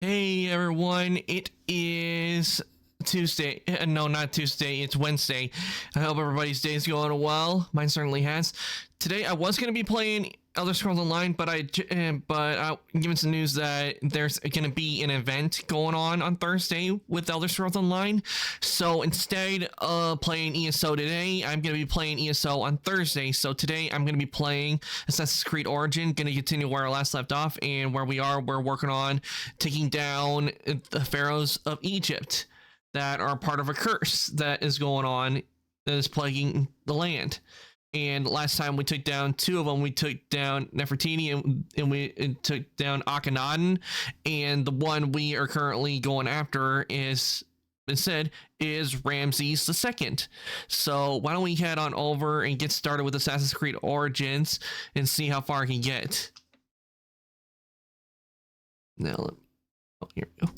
Hey everyone, it is Tuesday. No, not Tuesday, it's Wednesday. I hope everybody's day is going well. Mine certainly has. Today I was going to be playing Elder Scrolls Online, but I given some news that there's going to be an event going on Thursday with Elder Scrolls Online. So instead of playing ESO today, I'm going to be playing ESO on Thursday. So today I'm going to be playing Assassin's Creed Origin, going to continue where I last left off, and where we're working on taking down the pharaohs of Egypt that are part of a curse that is going on, that is plaguing the land. And last time we took down two of them. We took down Nefertiti and we took down Akhenaten. And the one we are currently going after is Ramses II. So why don't we head on over and get started with Assassin's Creed Origins and see how far I can get. Now, here we go.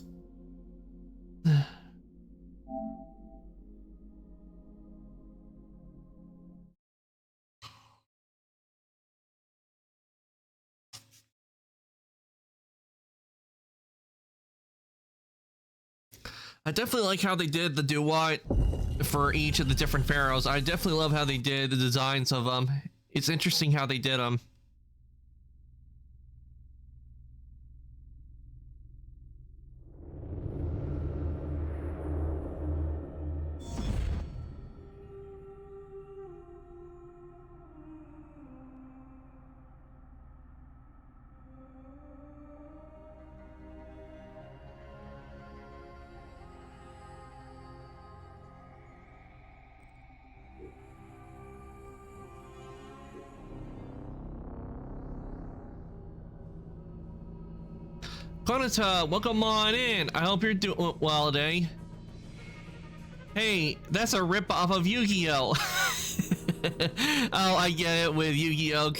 I definitely like how they did the do-what for each of the different pharaohs. I definitely love how they did the designs of them. It's interesting how they did them. Konata, welcome on in. I hope you're doing well today. Hey, that's a rip-off of Yu-Gi-Oh! Oh, I get it with Yu-Gi-Oh!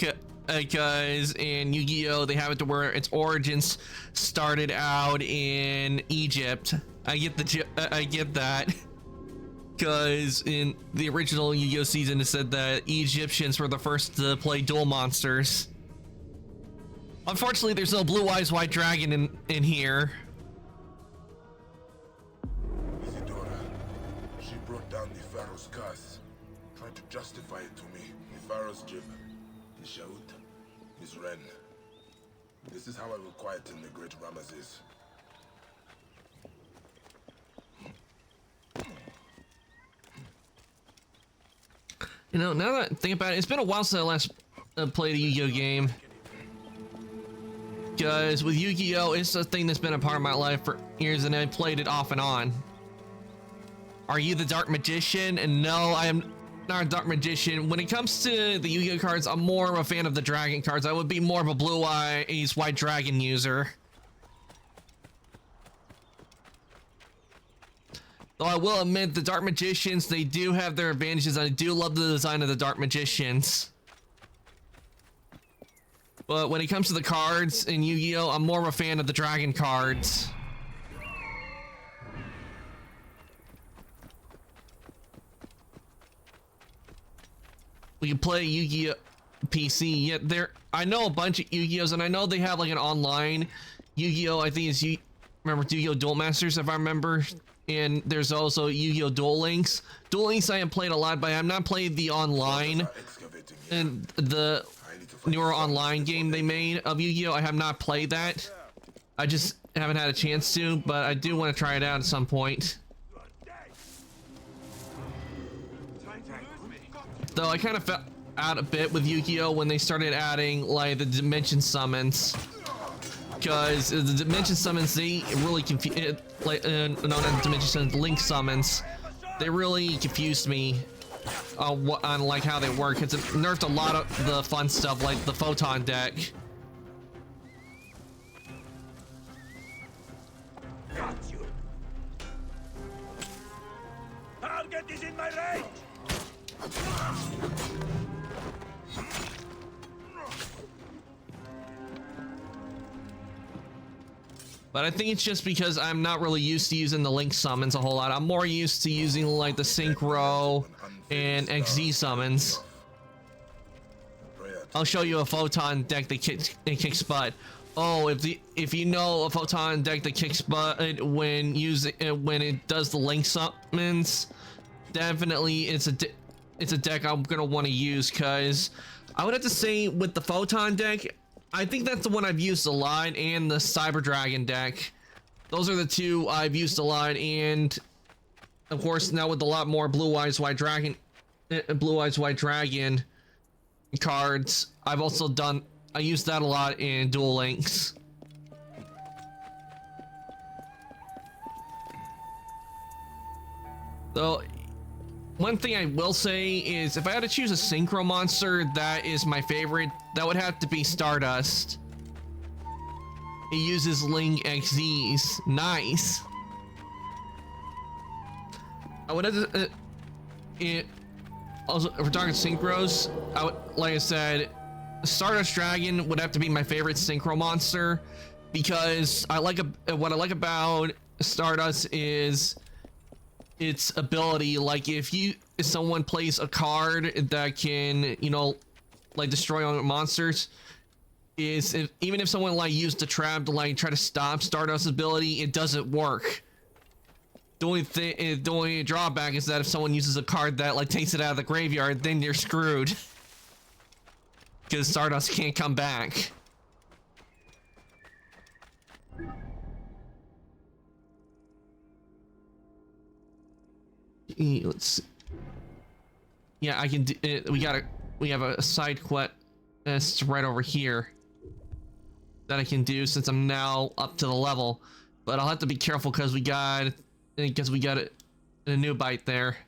Because in Yu-Gi-Oh! They have it to where its origins started out in Egypt. I get that. Because in the original Yu-Gi-Oh! Season, it said that Egyptians were the first to play Duel Monsters. Unfortunately, there's no Blue Eyes White Dragon in here. Isidora, she brought down the Pharaoh's curse, trying to justify it to me. The Pharaoh's Jib, the Shaut, his Ren. This is how I will quieten the great Ramesses. You know, now that I think about it, it's been a while since I last played a Yu-Gi-Oh! Game. Because with Yu-Gi-Oh! It's a thing that's been a part of my life for years, and I played it off and on. Are you the Dark Magician? And no, I am not a Dark Magician. When it comes to the Yu-Gi-Oh! Cards, I'm more of a fan of the Dragon cards. I would be more of a Blue Eyes White Dragon user. Though I will admit, the Dark Magicians, they do have their advantages. I do love the design of the Dark Magicians. But when it comes to the cards in Yu-Gi-Oh!, I'm more of a fan of the Dragon cards. We can play Yu-Gi-Oh! PC. Yeah, I know a bunch of Yu-Gi-Ohs, and I know they have like an online Yu-Gi-Oh! I think it's remember Yu-Gi-Oh! Duel Masters, if I remember. And there's also Yu-Gi-Oh! Duel Links. Duel Links I have played a lot, but I have not played the online and the newer online game they made of Yu-Gi-Oh! I have not played that. I just haven't had a chance to, but I do want to try it out at some point. Though I kind of fell out a bit with Yu-Gi-Oh! When they started adding like the Dimension Summons. Because the Dimension Summons, they really confused, no, not Dimension Summons, Link Summons. They really confused me on like how they work. It's nerfed a lot of the fun stuff like the photon deck. Got you. Target is in my range. But I think it's just because I'm not really used to using the Link summons a whole lot. I'm more used to using like the Synchro and XZ summons. I'll show you a photon deck that kicks butt. Oh, if you know a photon deck that kicks butt when when it does the link summons, definitely it's a deck I'm gonna want to use, because I would have to say with the photon deck, I think that's the one I've used a lot, and the Cyber Dragon deck. Those are the two I've used a lot, and of course now with a lot more Blue Eyes White Dragon cards, I use that a lot in Duel Links. So, one thing I will say is if I had to choose a synchro monster that is my favorite, that would have to be Stardust. It uses Link XZs. Nice. I would have to, also, if we're talking synchros, like I said, Stardust Dragon would have to be my favorite synchro monster, because what I like about Stardust is its ability. Like if someone plays a card that can, like destroy all monsters, even if someone like used the trap to like try to stop Stardust's ability, it doesn't work. The only drawback is that if someone uses a card that like takes it out of the graveyard, then you're screwed. Because Stardust can't come back. Let's see. Yeah, I can do it. We have a side quest right over here that I can do since I'm now up to the level. But I'll have to be careful because we got a new bite there.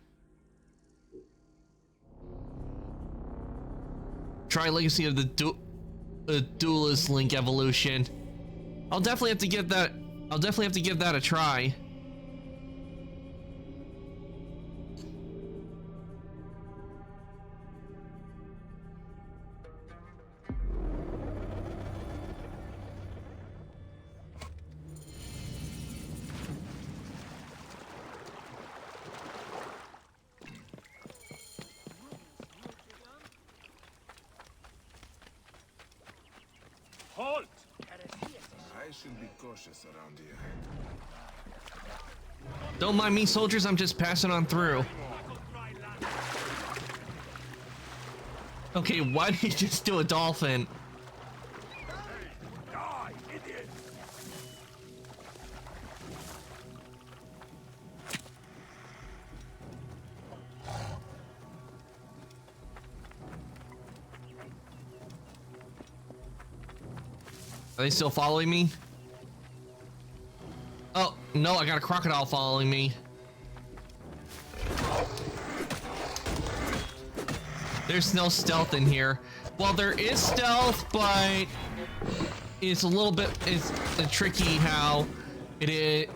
Try Legacy of the Duelist Link evolution. I'll definitely have to give that. I'll definitely have to give that a try. Halt! I should be cautious around here. Don't mind me, soldiers. I'm just passing on through. Okay, why did you just do a dolphin? Die, idiot! Are they still following me? Oh, no, I got a crocodile following me. There's no stealth in here. Well, there is stealth, but it's tricky how it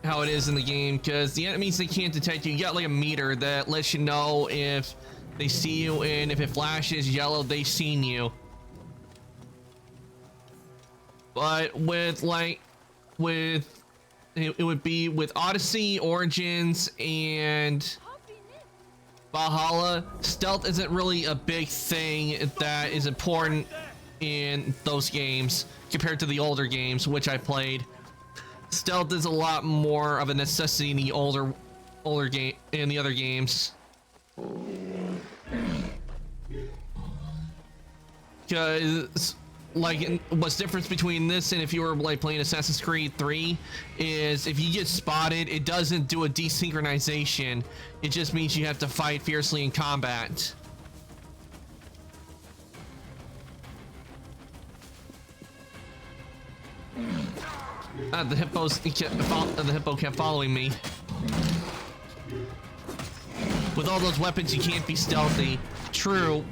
is in the game, because the enemies, they can't detect you. You got like a meter that lets you know if they see you, and if it flashes yellow, they've seen you. But it would be with Odyssey, Origins, and Valhalla, stealth isn't really a big thing that is important in those games compared to the older games which I played. Stealth is a lot more of a necessity in the older game, in the other games. Because like, what's the difference between this and if you were like playing Assassin's Creed 3 is if you get spotted, it doesn't do a desynchronization. It just means you have to fight fiercely in combat. The hippo kept following me. With all those weapons, you can't be stealthy. True.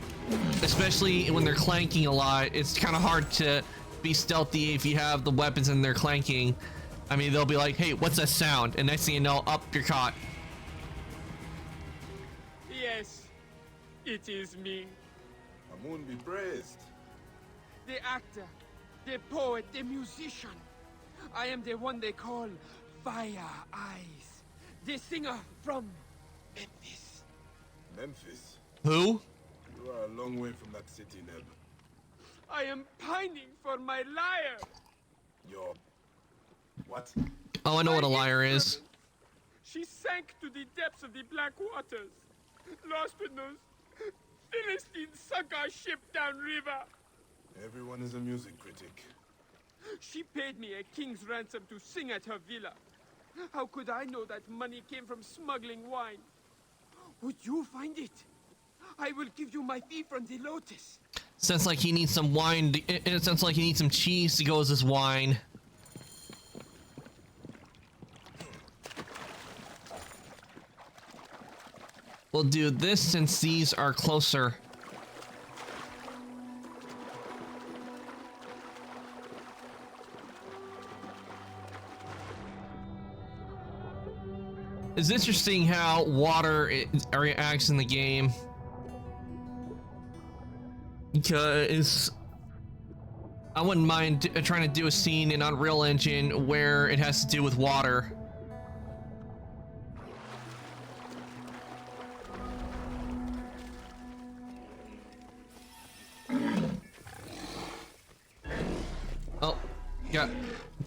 Especially when they're clanking a lot, it's kind of hard to be stealthy if you have the weapons and they're clanking. I mean, they'll be like, hey, what's that sound? And next thing you know, up you're caught. Yes, it is me. Amun be praised. The actor, the poet, the musician. I am the one they call Fire Eyes. The singer from Memphis. Memphis? Who? You are a long way from that city, Neb. I am pining for my lyre. Your... What? Oh, I know what a My liar is. instrument. She sank to the depths of the black waters. Lost with those Philistines sunk our ship downriver. Everyone is a music critic. She paid me a king's ransom to sing at her villa. How could I know that money came from smuggling wine? Would you find it? I will give you my fee from the Lotus. Sounds like he needs some wine. It sounds like he needs some cheese to go with his wine. We'll do this since these are closer. It's interesting how water reacts in the game. Because I wouldn't mind trying to do a scene in Unreal Engine where it has to do with water. Oh, got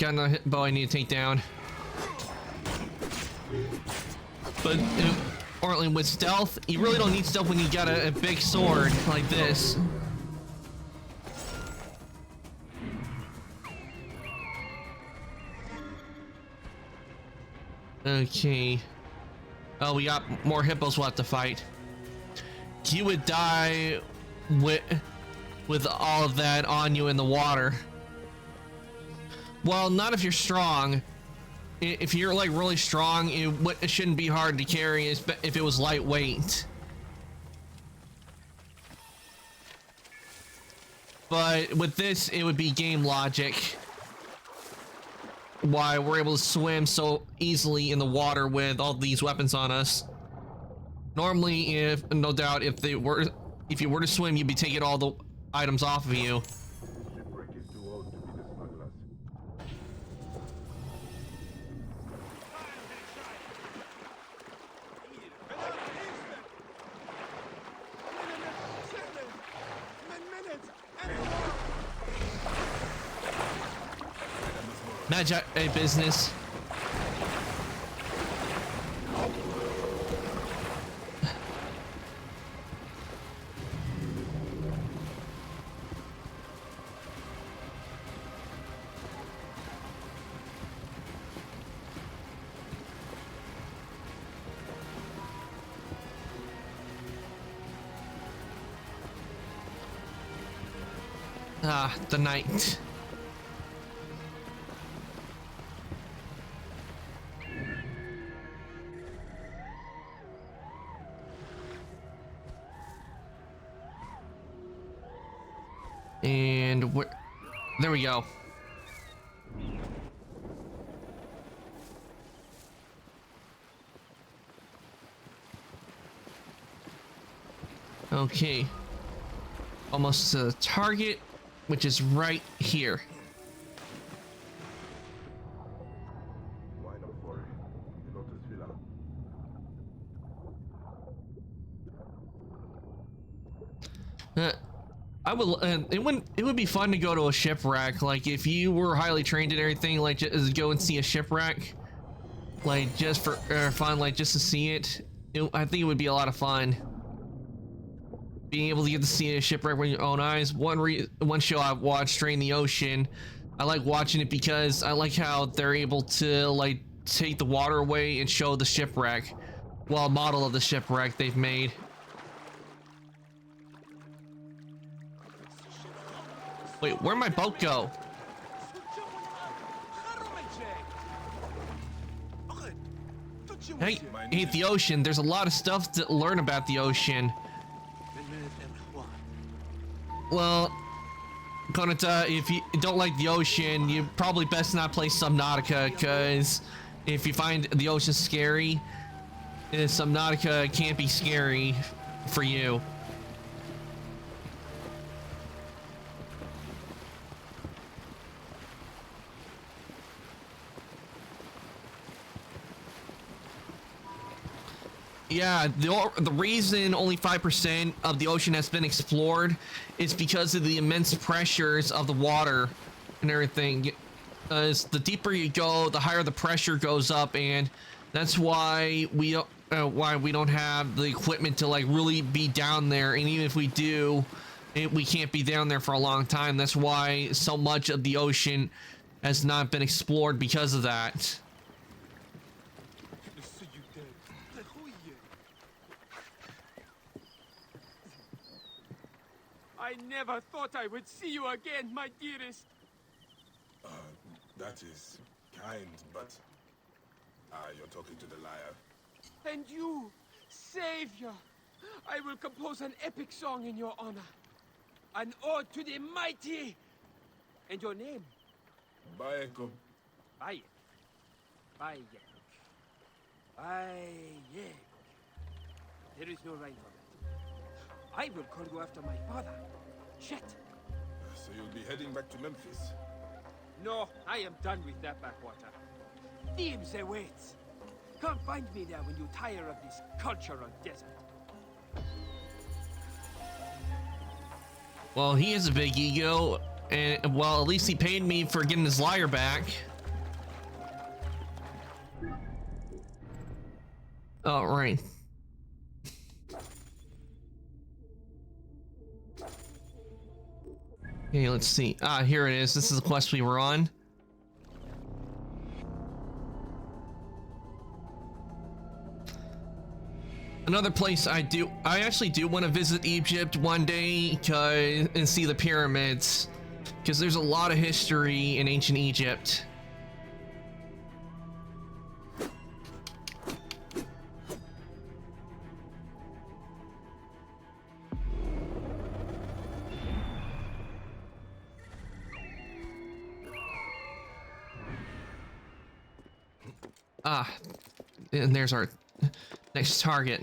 another hit bow I need to take down. But apparently with stealth, you really don't need stealth when you got a big sword like this. Okay. Oh, we got more hippos we'll have to fight. You would die with all of that on you in the water. Well, not if you're strong. If you're like really strong, it shouldn't be hard to carry if it was lightweight. But with this, it would be game logic. Why we're able to swim so easily in the water with all these weapons on us. Normally, no doubt, if you were to swim, you'd be taking all the items off of you. Shipwreck is too old to be the smugglers. Magi business. Ah, the night. And there we go. Okay. Almost to the target, which is right here. Why not for it? The Lotus Villa. It would be fun to go to a shipwreck. Like if you were highly trained and everything, like just go and see a shipwreck, like just for fun, like just to see it. I think it would be a lot of fun. Being able to get to see a shipwreck with your own eyes. One show I've watched, Drain the Ocean. I like watching it because I like how they're able to like take the water away and show the shipwreck. Well, a model of the shipwreck they've made. Wait, where'd my boat go? Hey, hate the ocean. There's a lot of stuff to learn about the ocean. Well, Konata, if you don't like the ocean, you probably best not play Subnautica, because if you find the ocean scary, Subnautica can't be scary for you. Yeah, the reason only 5% of the ocean has been explored is because of the immense pressures of the water and everything. As the deeper you go, the higher the pressure goes up, and that's why we don't have the equipment to like really be down there. And even if we do, we can't be down there for a long time. That's why so much of the ocean has not been explored because of that. I never thought I would see you again, my dearest. That is kind, but... you're talking to the liar. And you, Savior, I will compose an epic song in your honor. An ode to the mighty. And your name? Bayek. Bayek. Bayek. Bayek. There is no rhyme for that. I will call you after my father, Chet. So you'll be heading back to Memphis? No, I am done with that backwater. Thebes awaits. Come find me there when you tire of this cultural desert. Well, he has a big ego, and well, at least he paid me for getting his lyre back. Oh, right. Okay, let's see. Ah, here it is. This is the quest we were on. Another place I actually do want to visit Egypt one day and see the pyramids, because there's a lot of history in ancient Egypt. Ah, and there's our next target.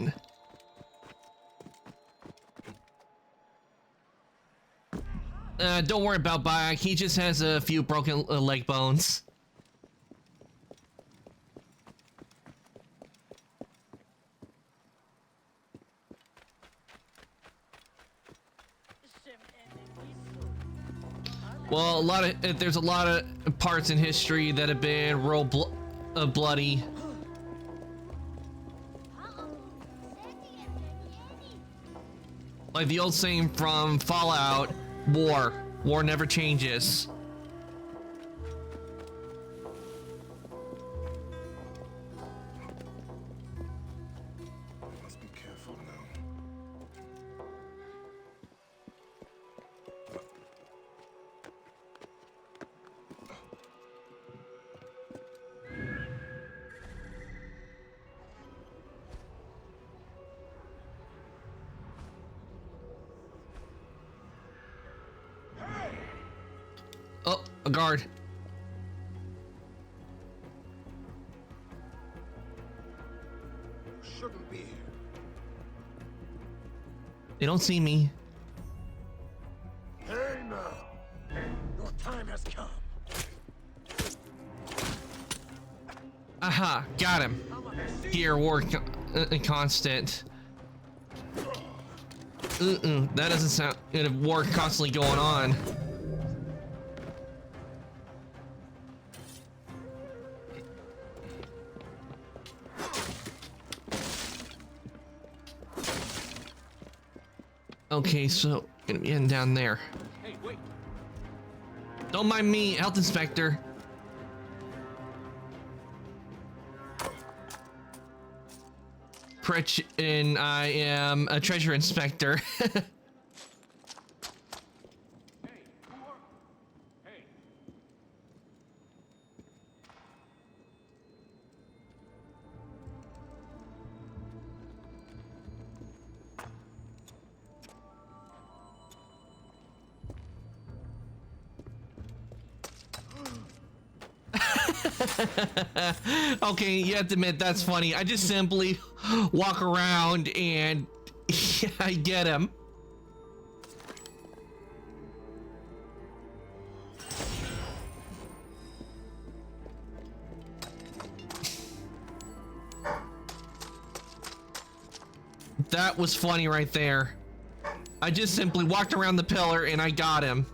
Don't worry about Bayek. He just has a few broken leg bones. Well, there's a lot of parts in history that have been real bloody. Like the old saying from Fallout, war never changes. I must be careful now. Oh, a guard. Shouldn't be here. They don't see me. Hey now! Your time has come. Aha, got him. Gear war constant. That doesn't sound. War constantly going on. Okay, so gonna be heading down there. Hey, wait. Don't mind me, health inspector. Pritch, and I am a treasure inspector. Hey, who are... Hey. Okay, you have to admit that's funny. I just simply walk around and I get him. That was funny right there. I just simply walked around the pillar and I got him.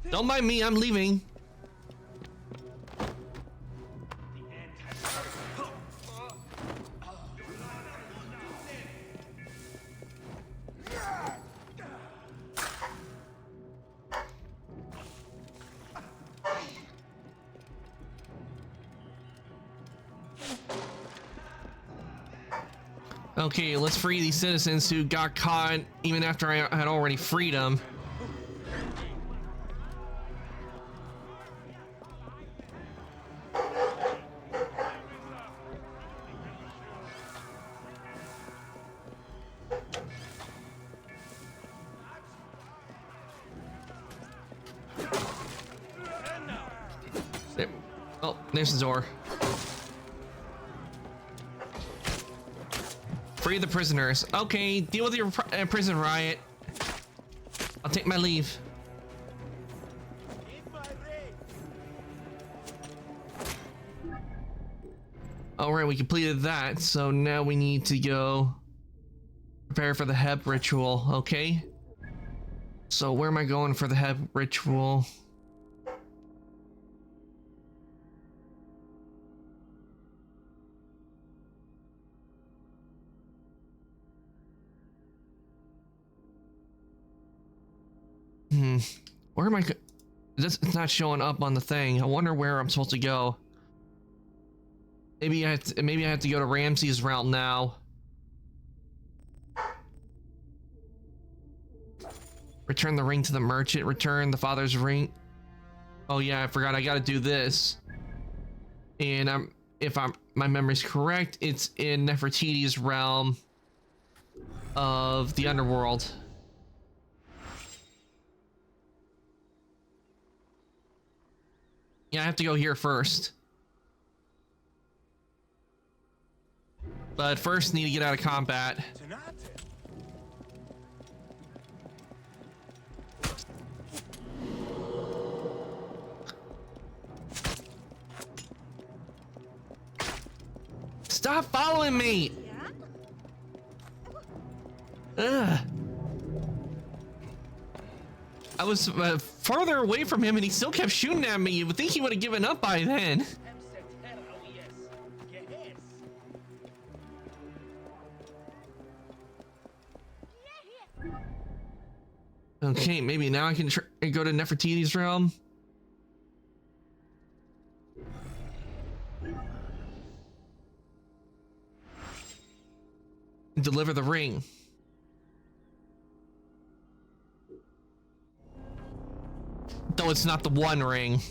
Don't mind me, I'm leaving. Okay, let's free these citizens who got caught even after I had already freed them. There. Oh, there's the door. Free the prisoners. Okay, deal with your prison riot. I'll take my leave. Alright, we completed that, so now we need to go prepare for the Heb ritual, okay? So where am I going for the Heb ritual? Where am I? It's not showing up on the thing. I wonder where I'm supposed to go. Maybe I have to go to Ramses' realm now. Return the ring to the merchant. Return the father's ring. Oh yeah, I forgot. I got to do this. And if my memory's correct, it's in Nefertiti's realm of the underworld. Yeah, I have to go here first. But first, need to get out of combat. Stop following me! Ugh. I was farther away from him and he still kept shooting at me. You would think he would have given up by then. Okay, maybe now I can go to Nefertiti's realm. Deliver the ring. Though it's not the one ring.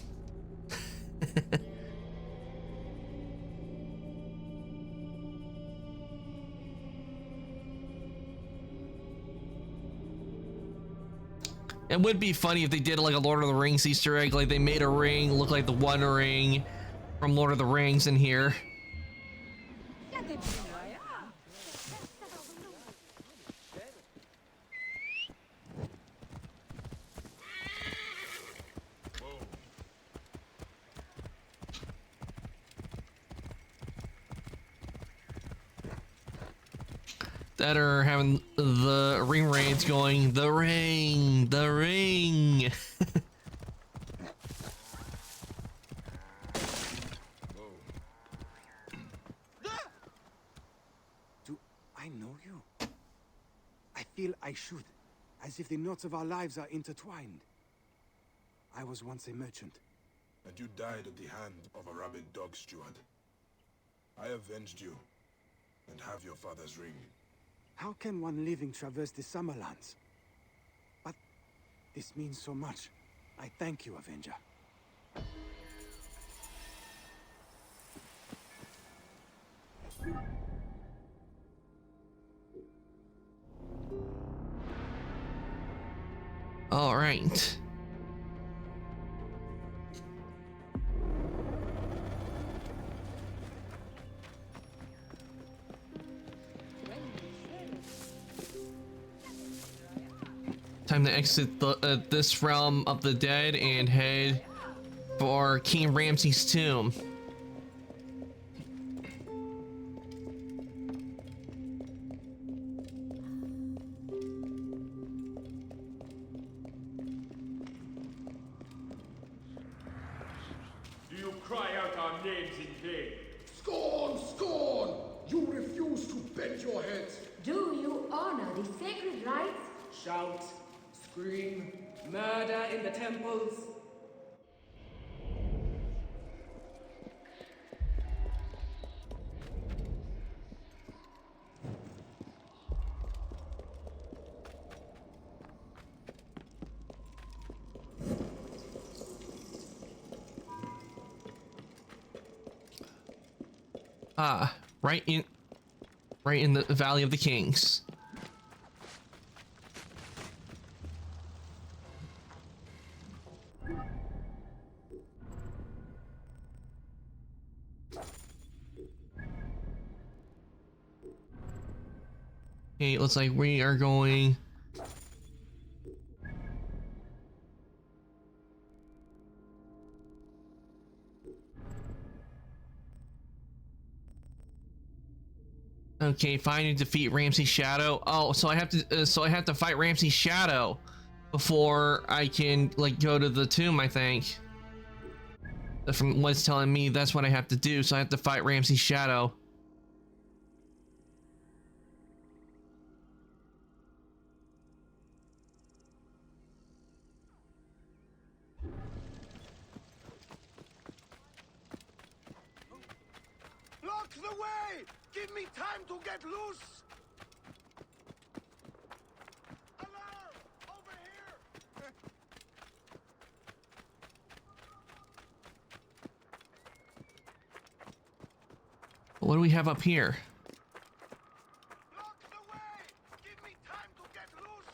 It would be funny if they did like a Lord of the Rings Easter egg, like they made a ring look like the one ring from Lord of the Rings in here. That are having the ring raids going, the ring. Do I know you? I feel I should, as if the knots of our lives are intertwined. I was once a merchant. And you died at the hand of a rabid dog steward. I avenged you, and have your father's ring. How can one living traverse the Summerlands? But this means so much. I thank you, Avenger. All right. Time to exit this realm of the dead and head for King Ramses' tomb. Do you cry out our names in vain? Scorn! Scorn! You refuse to bend your heads. Do you honor the sacred rites? Shout, scream, murder in the temples. Right in the Valley of the Kings. Okay, it looks like we are going. Okay, find and defeat Ramses' Shadow. Oh, so I have to fight Ramses' Shadow before I can like go to the tomb, I think. From what's telling me, that's what I have to do. So I have to fight Ramses' Shadow. Block the way! Give me time to get loose! Alarm! Over here! What do we have up here? Block the way! Give me time to get loose!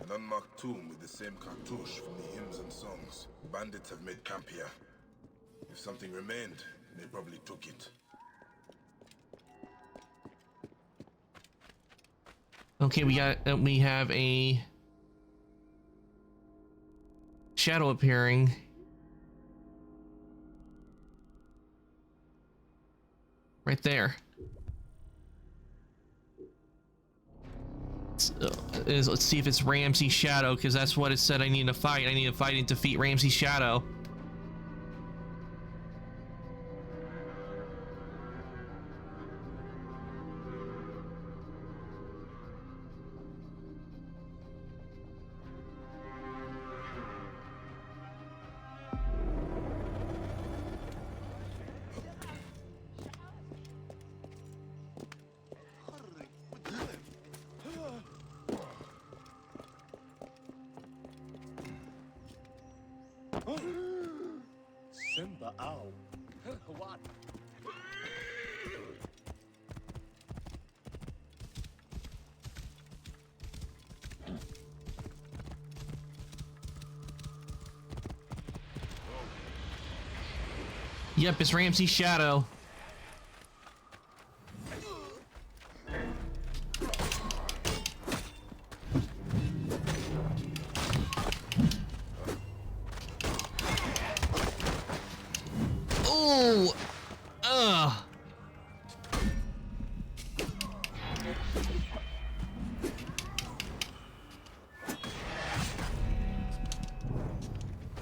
An unmarked tomb with the same cartouche from the hymns and songs. Bandits have made camp here. If something remained, they probably took it. Okay, we have a shadow appearing. Right there. Let's see if it's Ramses' Shadow, because that's what it said I need to fight. I need to fight and defeat Ramses' Shadow. Simba Ow. What? Yep, it's Ramses' Shadow. Oh! Ugh!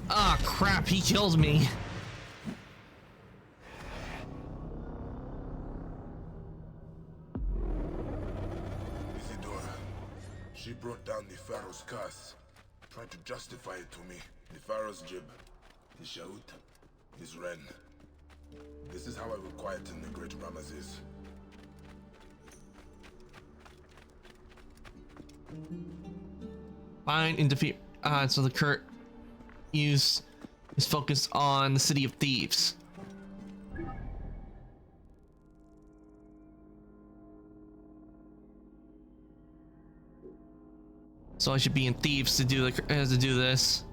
Ah, crap, he killed me. Isidora. She brought down the Pharaoh's curse. Tried to justify it to me. The Pharaoh's jib. His Shaut. His Ren. This is how I will quieten the great Ramesses. Find and defeat. So the Kurt is focused on the city of thieves. So I should be in thieves to do this.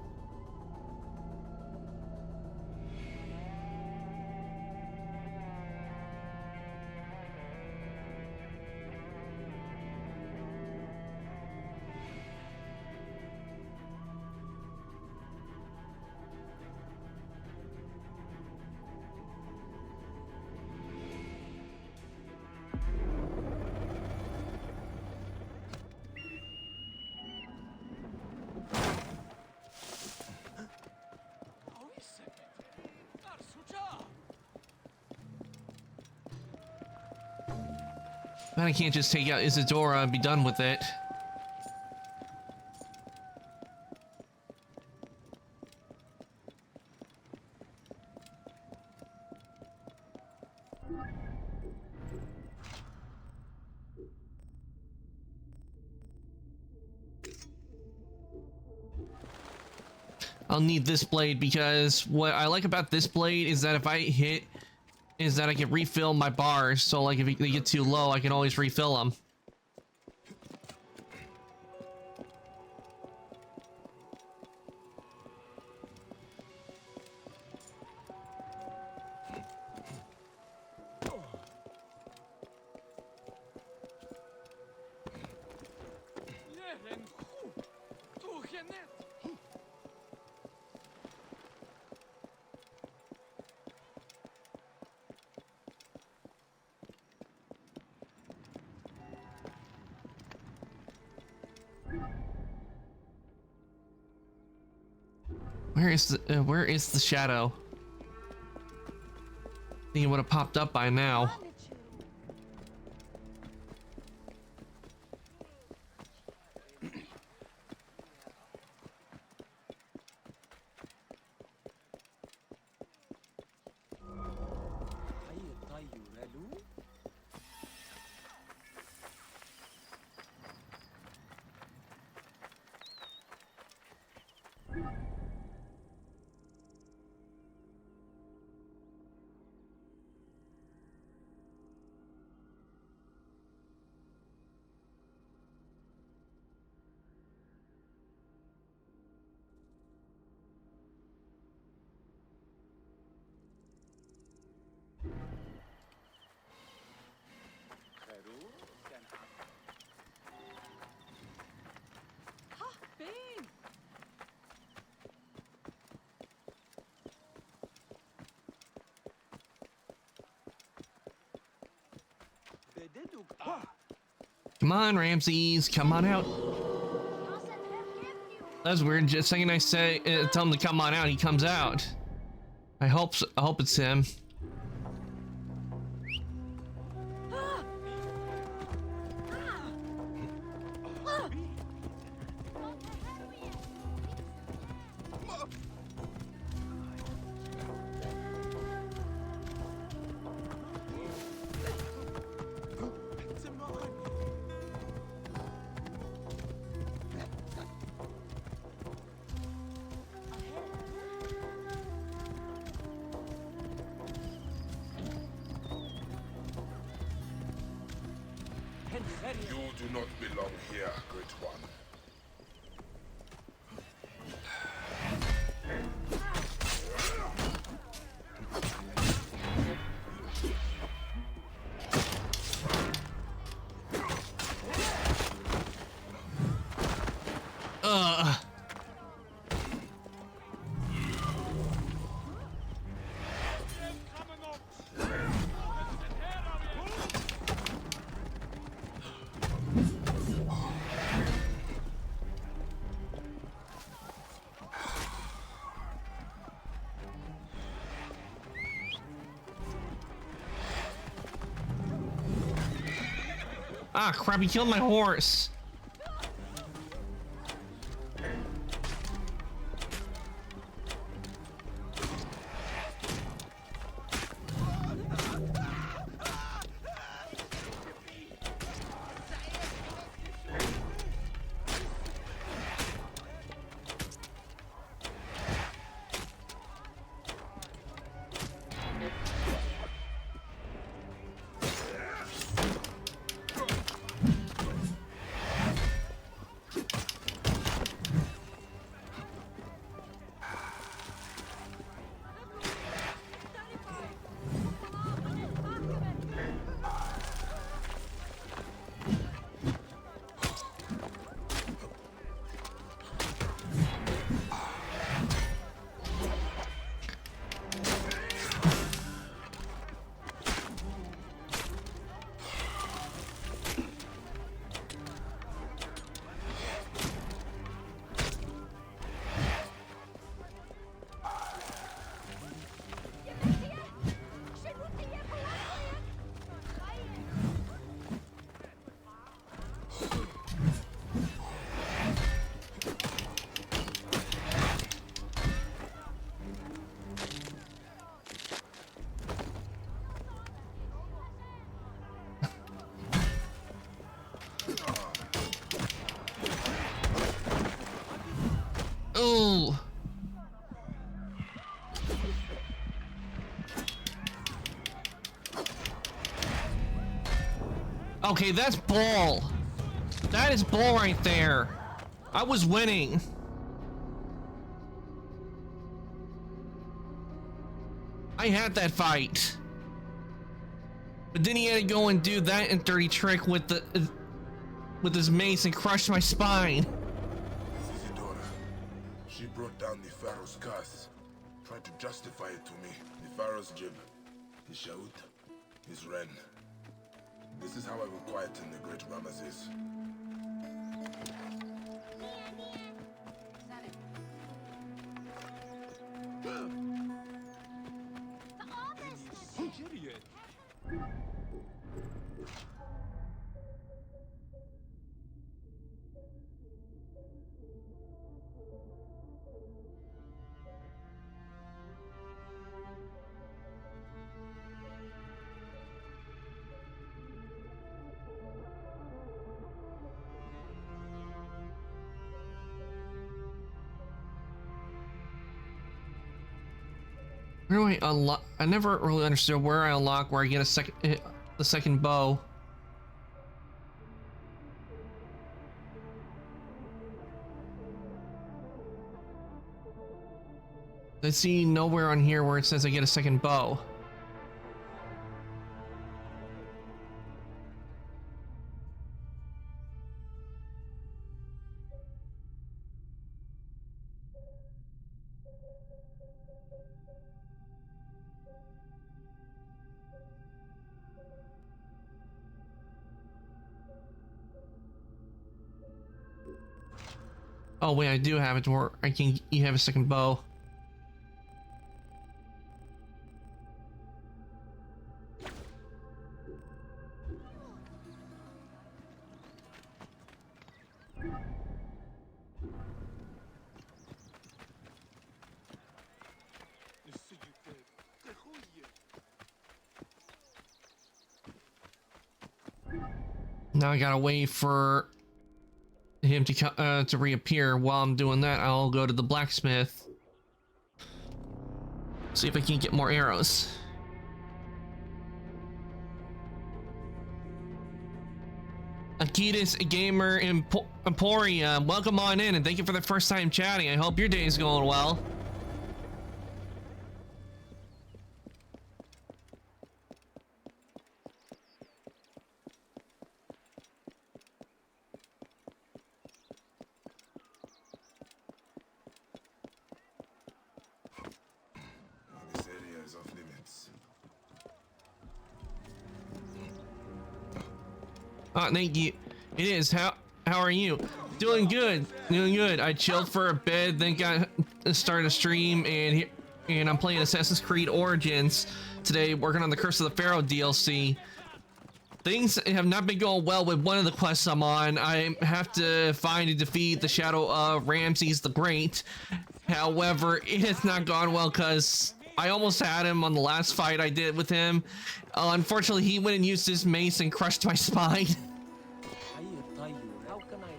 Then I can't just take out Isadora and be done with it. I'll need this blade because what I like about this blade is that if I hit, is that I can refill my bars. So like if they get too low, I can always refill them. Where is the shadow? I think it would have popped up by now. Come on, Ramses, come on out. That's weird. Just a second I say, tell him to come on out, he comes out. I hope it's him. You do not belong here, Great One. Ah, crap, he killed my horse. Oh. Okay, that's bull. That is bull right there. I was winning. I had that fight. But then he had to go and do that and dirty trick with his mace and crush my spine. Isidora. She brought down the Pharaoh's curse. Tried to justify it to me. The Pharaoh's jib. His Shaut. His Ren. This is how I will quieten the great Ramesses. Where do I unlock? I never really understood where I unlock where I get the second bow. I see nowhere on here where it says I get a second bow. Oh wait, I do have it to where you have a second bow. Now I gotta wait for him to reappear. While I'm doing that, I'll go to the blacksmith. See if I can get more arrows. Akitas Gamer Emporium, welcome on in and thank you for the first time chatting. I hope your day is going well. Oh, thank you. It is. How are you? Doing good. Doing good. I chilled for a bit, then got started a stream, and I'm playing Assassin's Creed Origins today, working on the Curse of the Pharaoh DLC. Things have not been going well with one of the quests I'm on. I have to find and defeat the shadow of Ramses the Great. However, it has not gone well because I almost had him on the last fight I did with him. Unfortunately, he went and used his mace and crushed my spine. How can I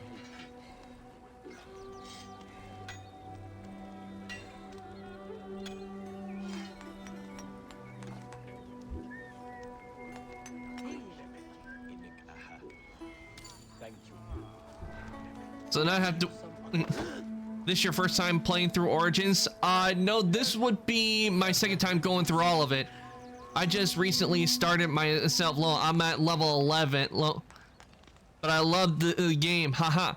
Thank you. So now I have to. This your first time playing through Origins? No, this would be my second time going through all of it. I just recently started myself low. I'm at level 11, low, but I love the game. Haha.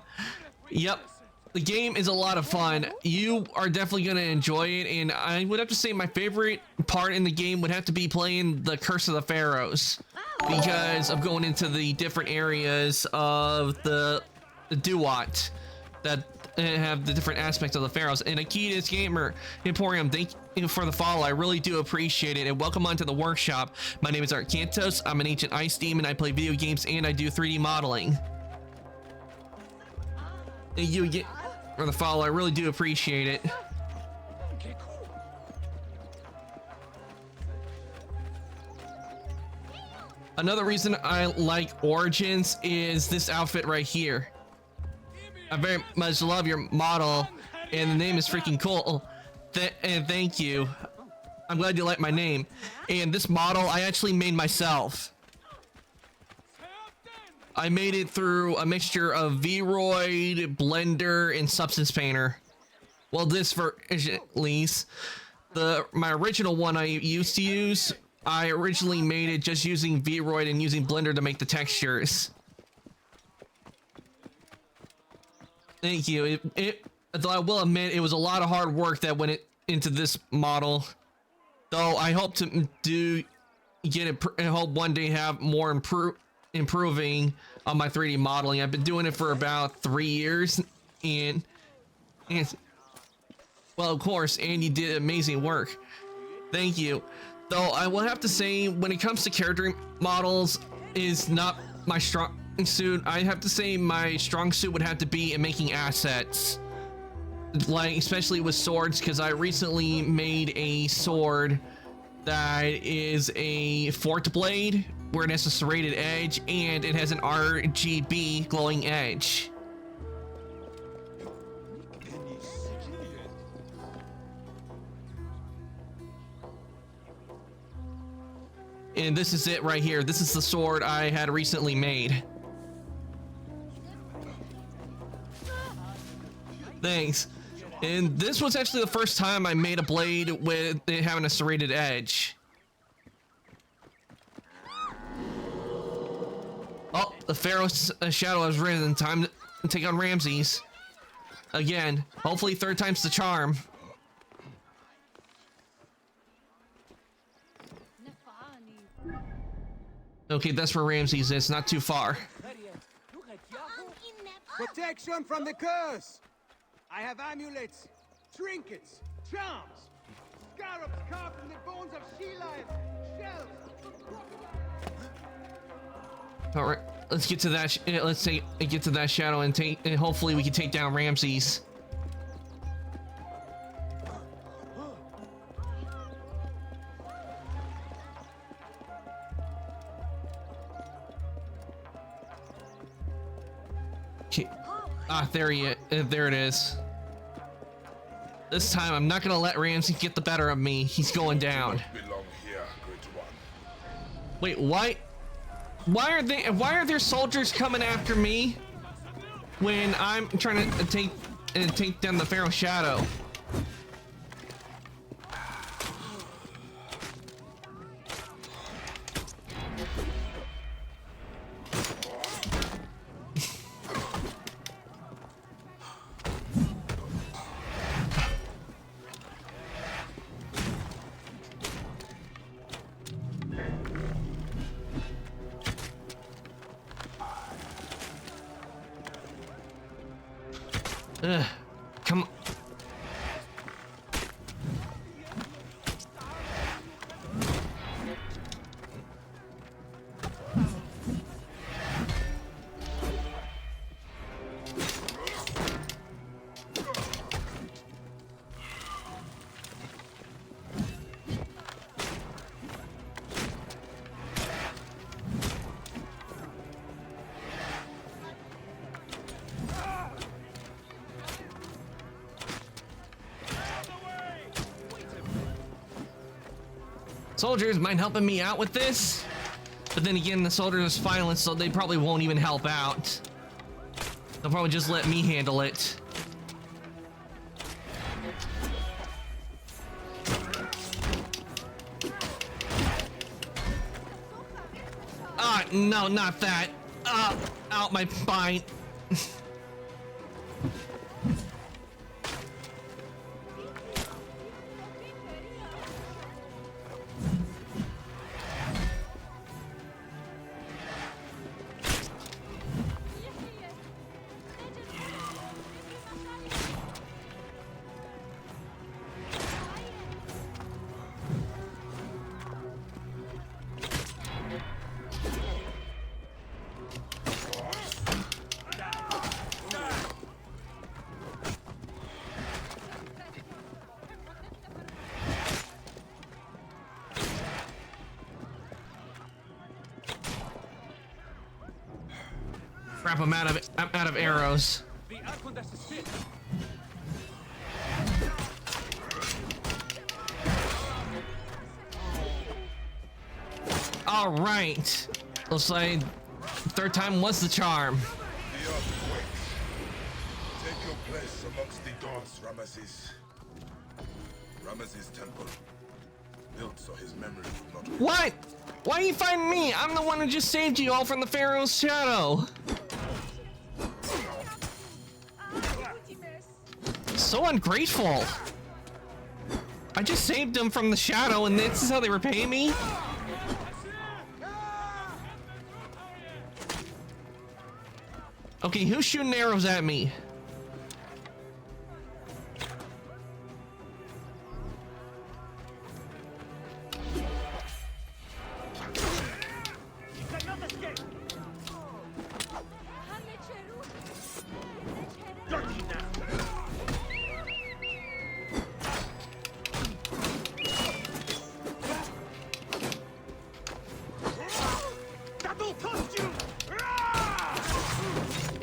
Yep, the game is a lot of fun. You are definitely gonna enjoy it, and I would have to say my favorite part in the game would have to be playing the Curse of the Pharaohs, because of going into the different areas of the Duat that have the different aspects of the Pharaohs. And Akitas Gamer Emporium, thank you for the follow. I really do appreciate it, and welcome onto the workshop. My name is Art Cantos. I'm an ancient ice demon. I play video games and I do 3D modeling. Thank you again for the follow. I really do appreciate it. Another reason I like Origins is this outfit right here. I very much love your model and the name is freaking cool. And thank you. I'm glad you like my name. And this model I actually made myself. I made it through a mixture of Vroid, Blender, and Substance Painter. Well, this version at least. My original one I used to use, I originally made it just using Vroid and using Blender to make the textures. Thank you. Though I will admit, it was a lot of hard work that went into this model. Though I hope to get it. I hope one day have more improving on my 3D modeling. I've been doing it for about 3 years, and well, of course, Andy did amazing work. Thank you. Though I will have to say, when it comes to character models, is not my strong suit. I have to say my strong suit would have to be in making assets, like especially with swords, because I recently made a sword that is a forked blade where it has a serrated edge and it has an RGB glowing edge. And this is it right here. This is the sword I had recently made. Thanks. And this was actually the first time I made a blade with it having a serrated edge. Oh, the Pharaoh's shadow has risen. Time to take on Ramses. Again. Hopefully third time's the charm. Okay, that's where Ramses is. Not too far. Protection from the curse! I have amulets, trinkets, charms, scarabs carved from the bones of she lions, shells. All right, let's get to that. Let's get to that shadow and hopefully we can take down Ramses. Okay. Ah, there it is. This time I'm not gonna let Ramses get the better of me. He's going down. Belong here, Great One. Wait, why are there soldiers coming after me when I'm trying to take down the Pharaoh Shadow? Come on. Soldiers mind helping me out with this, but then again, the soldiers are violent, so they probably won't even help out. They'll probably just let me handle it. Ah, no, not that. Out my spine. Crap, I'm out of arrows. The Arcondas is fit. All right. Looks like third time was the charm. The earth quakes. Take your place amongst the gods, Ramesses. Ramesses' temple. Built so his memory would not... What? Why are you fighting me? I'm the one who just saved you all from the Pharaoh's shadow. So ungrateful. I just saved them from the shadow and this is how they repay me? Okay, who's shooting arrows at me?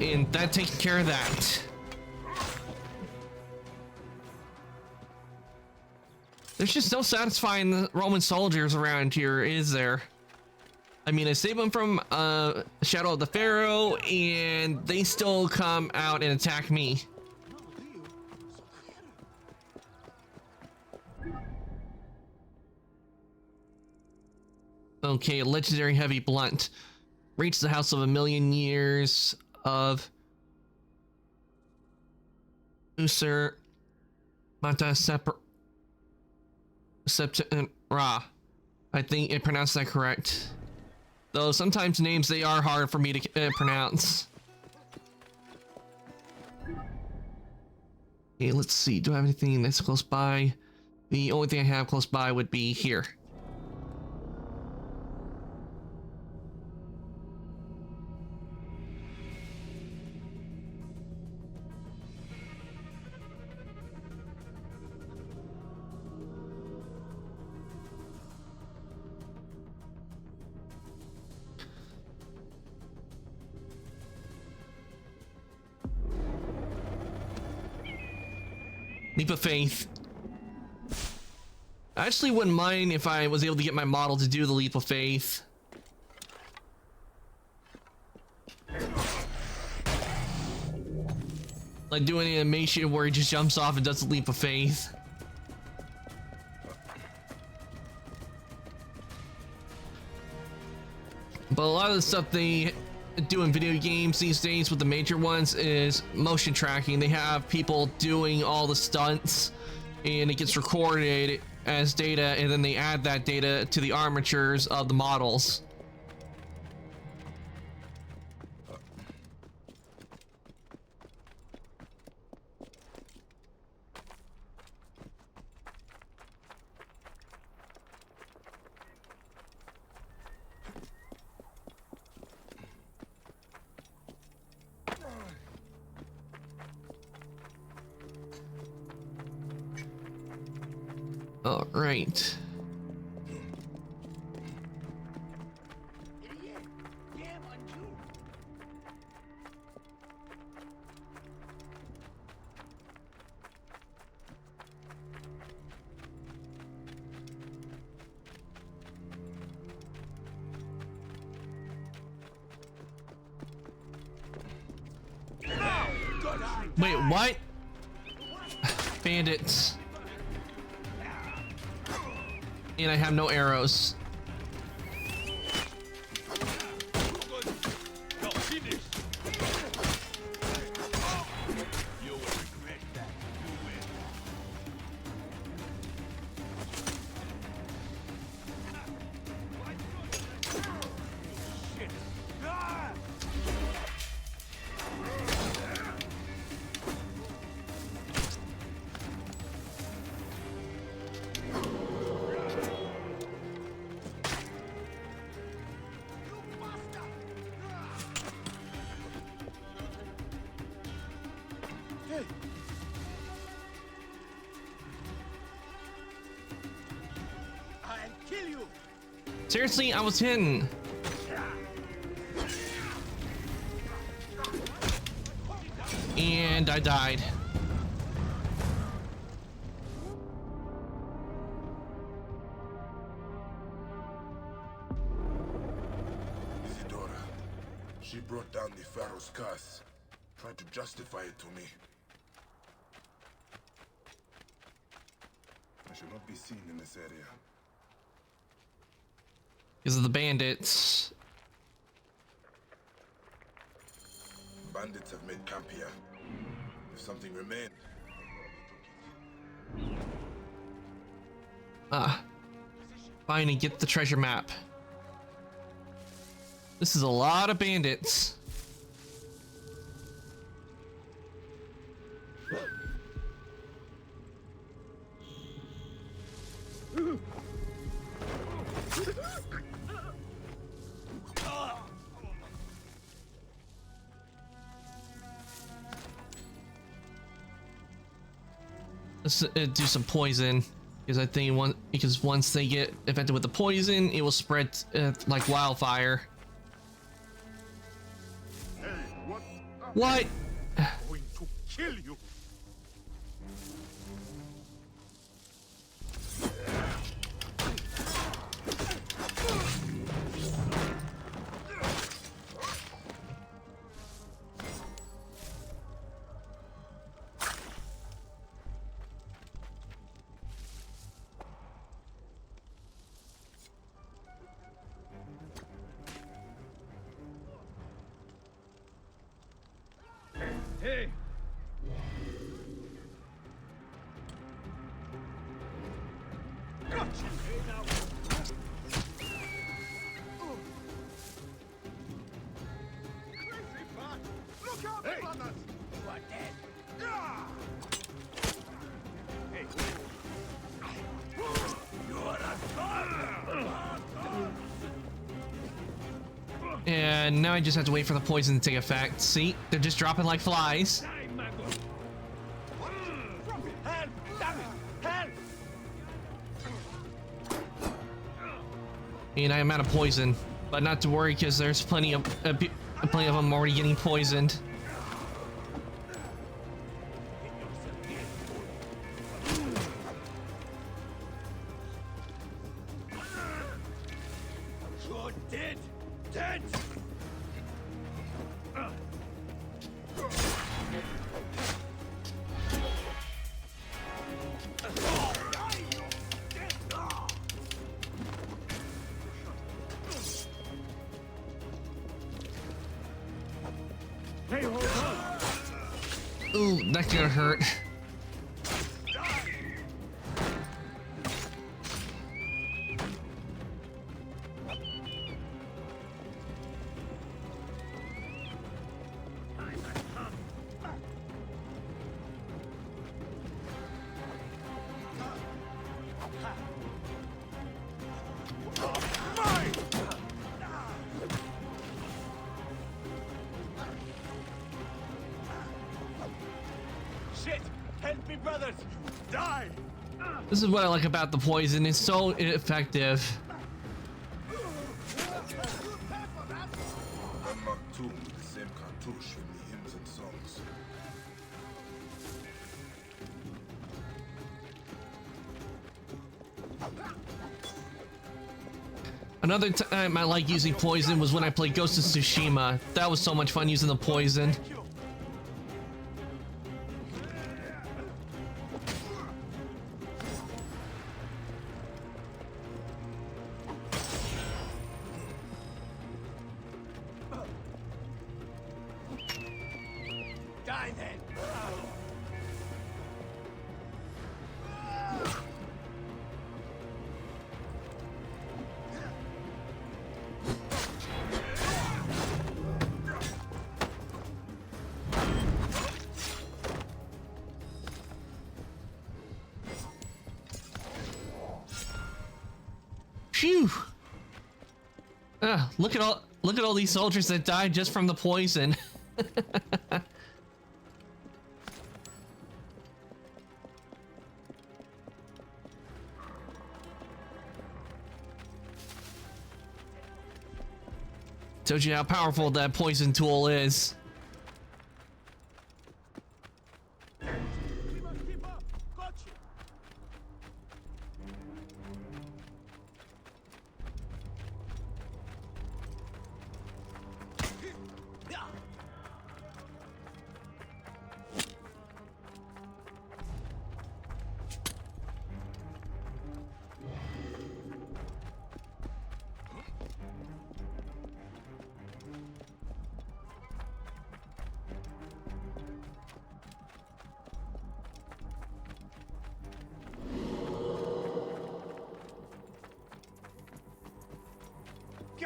And that takes care of that. There's just no satisfying the Roman soldiers around here, is there? I mean, I saved them from Shadow of the Pharaoh, and they still come out and attack me. Okay, legendary heavy blunt. Reach the house of a million years of Usur Mata Ra. I think it pronounced that correct. Though sometimes names they are hard for me to pronounce. Okay, let's see. Do I have anything that's close by? The only thing I have close by would be here. Leap of faith. I actually wouldn't mind if I was able to get my model to do the leap of faith. Like doing an animation where he just jumps off and does the leap of faith. But a lot of the stuff they do in video games these days with the major ones is motion tracking. They have people doing all the stunts and it gets recorded as data, and then they add that data to the armatures of the models. All right. Wait, what? Bandits. And I have no arrows. Seriously, I was hidden. And I died. She brought down the Pharaoh's curse, tried to justify it to me. I should not be seen in this area. Because of the bandits. Bandits have made camp here. If something remained, Finally get the treasure map. This is a lot of bandits. Let's do some poison, because I think once they get infected with the poison, it will spread like wildfire. Hey, what? What? I'm going to kill you. Hey! Gotcha. Hey, now. Crazy man. Look out, brothers. You are dead. Ah! Hey. And now I just have to wait for the poison to take effect. See, they're just dropping like flies. Help! Damn it! Help! And I am out of poison, but not to worry, because there's plenty of them already getting poisoned. You're dead! Dead! Hey, hold on! Ooh, that's gonna hurt. Shit! Help me, brothers! Die! This is what I like about the poison. It's so effective. Unmarked tomb with the same cartouche from the hymns and songs. Another time I like using poison was when I played Ghost of Tsushima. That was so much fun using the poison. Die then! Phew! Look at all these soldiers that died just from the poison. Tells you how powerful that poison tool is. We must keep up. Gotcha.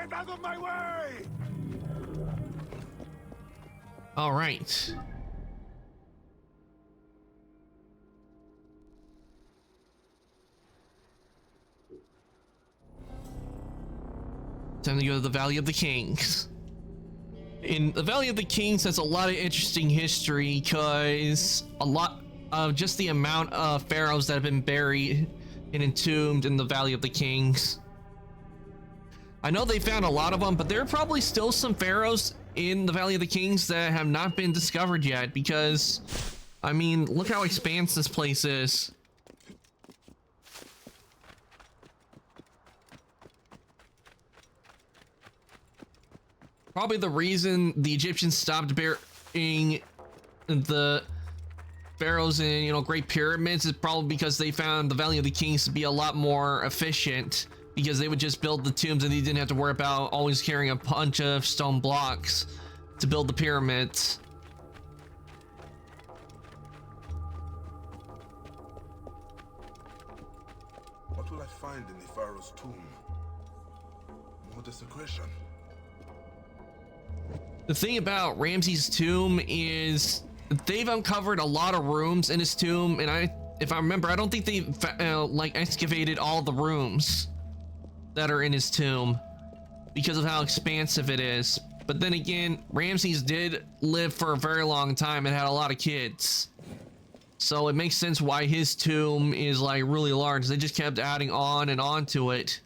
Get out of my way! All right. Time to go to the Valley of the Kings. In the Valley of the Kings has a lot of interesting history because a lot of just the amount of pharaohs that have been buried and entombed in the Valley of the Kings. I know they found a lot of them, but there are probably still some pharaohs in the Valley of the Kings that have not been discovered yet because, I mean, look how expansive this place is. Probably the reason the Egyptians stopped burying the pharaohs in, you know, Great Pyramids is probably because they found the Valley of the Kings to be a lot more efficient because they would just build the tombs and they didn't have to worry about always carrying a bunch of stone blocks to build the pyramids. What will I find in the pharaoh's tomb? More desecration. The thing about Ramses' tomb is they've uncovered a lot of rooms in his tomb, and if I remember, I don't think they've like excavated all the rooms that are in his tomb because of how expansive it is. But then again, Ramses did live for a very long time and had a lot of kids, so it makes sense why his tomb is like really large. They just kept adding on and on to it.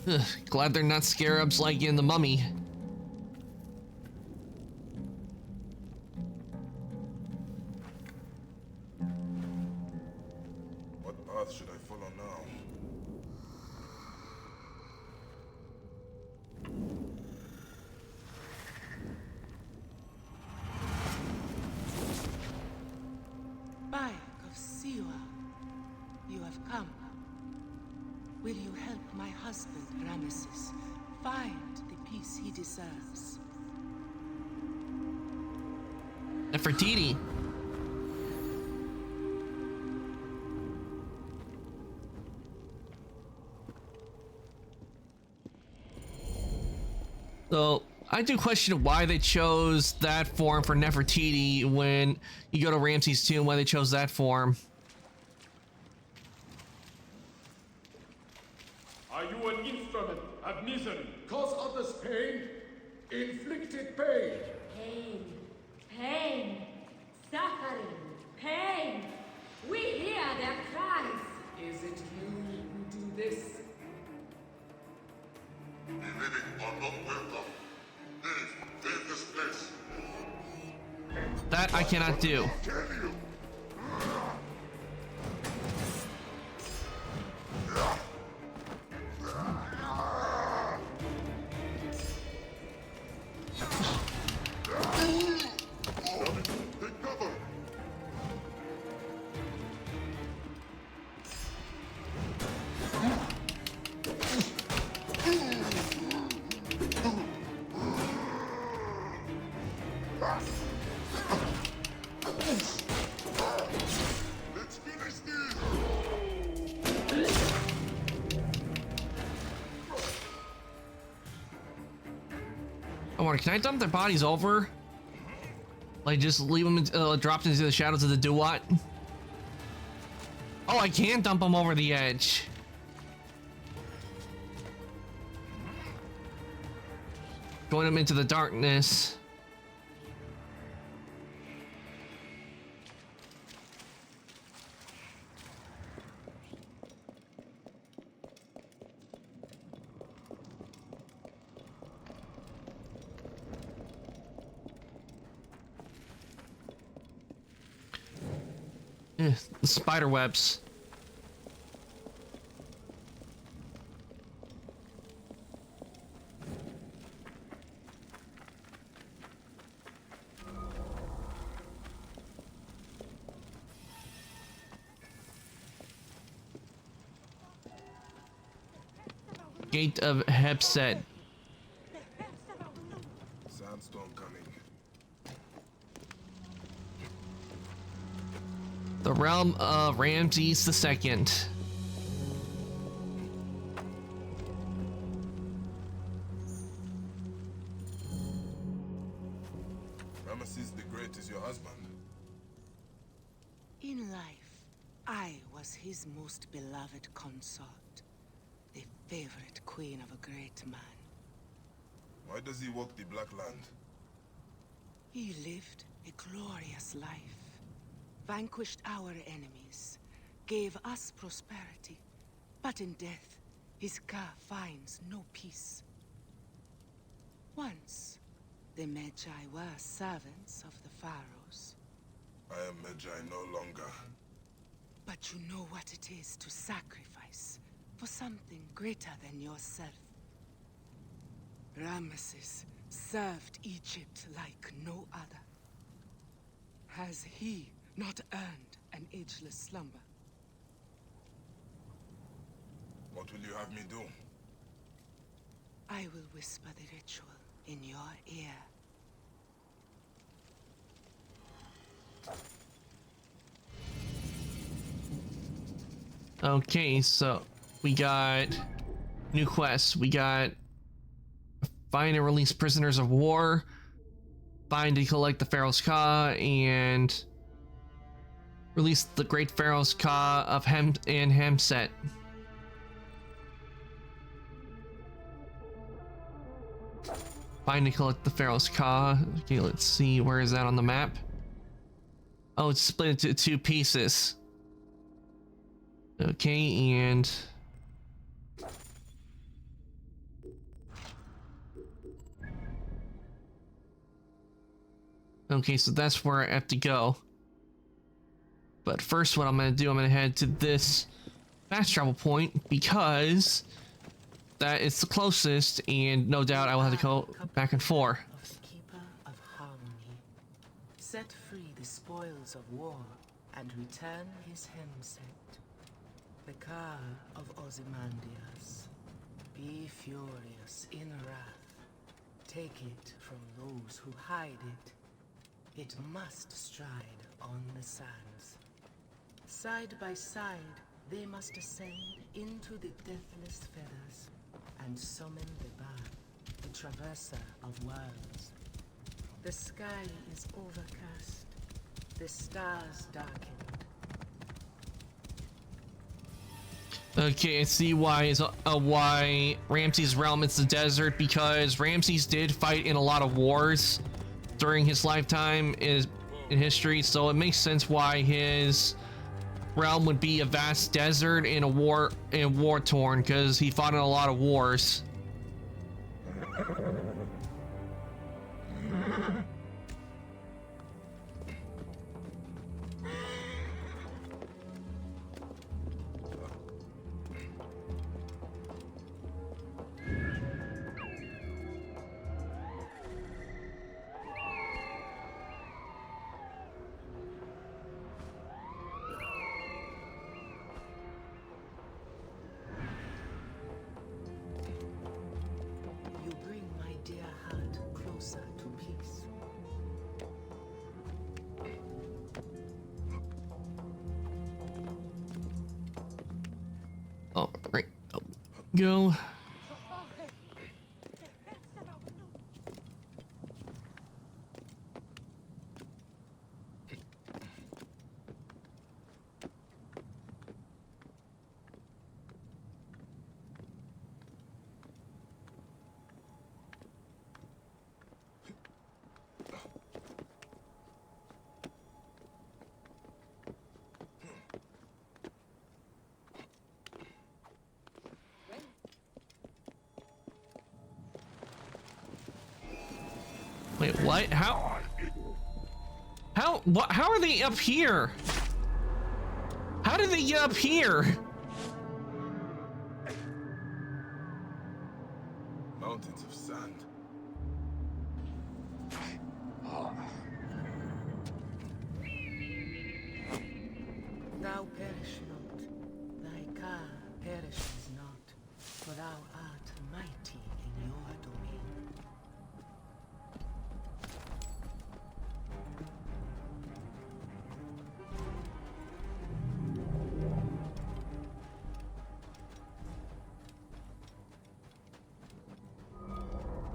Ugh, glad they're not scarabs like in The Mummy. What path should I follow now? Bayek of Siwa, you have come. Will you help my husband, Rameses, find the peace he deserves? Nefertiti. So, I do question why they chose that form for Nefertiti when you go to Ramses' tomb, why they chose that form. Are you an instrument of misery? Cause others pain, inflicted pain. Pain, pain, suffering, pain. We hear their cries. Is it you who do this? The living are not welcome. Leave this place. That I cannot do. Kill you. Take cover. Let's finish this. I wonder, can I dump their bodies over? Like, just leave them dropped into the shadows of the Duat? Oh, I can dump them over the edge. Going them into the darkness. The spider webs. Gate of Hepset. Sandstorm coming. The realm of Ramses II. Ramesses the Great is your husband. In life, I was his most beloved consort, the favorite queen of a great man. Why does he walk the Black Land? He lived a glorious life, vanquished our enemies, gave us prosperity, but in death, his Ka finds no peace. Once, the Medjay were servants of the pharaohs. I am Medjay no longer. But you know what it is to sacrifice for something greater than yourself. Ramesses served Egypt like no other. Has he not earned an ageless slumber? What will you have me do? I will whisper the ritual in your ear. Okay, so we got new quests. We got find and release prisoners of war, find and collect the Pharaoh's Ka, and release the great Pharaoh's Ka of Hemset. Find and collect the Pharaoh's Ka. Okay, let's see, where is that on the map? Oh, it's split into 2 pieces. Okay, and okay, so that's where I have to go. But first, what I'm gonna do, I'm gonna head to this fast travel point because that is the closest, and no doubt I will have to go back and forth. Of Keeper of Harmony, set free the spoils of war and return his Hemset. The Ka of Ozymandias, be furious in wrath. Take it from those who hide it. It must stride on the sands. Side by side, they must ascend into the deathless feathers and summon the Ba, the traverser of worlds. The sky is overcast, the stars darkened. Okay, I see why why Ramses' realm is the desert, because Ramses did fight in a lot of wars during his lifetime in history, so it makes sense why his realm would be a vast desert in a war torn, because he fought in a lot of wars. You bring my dear heart closer to peace. Oh, right. Oh, go. Wait, what? How? What? How are they up here? How did they get up here? Mountains of sand. Thou perish not, thy Ka perishes not, for thou art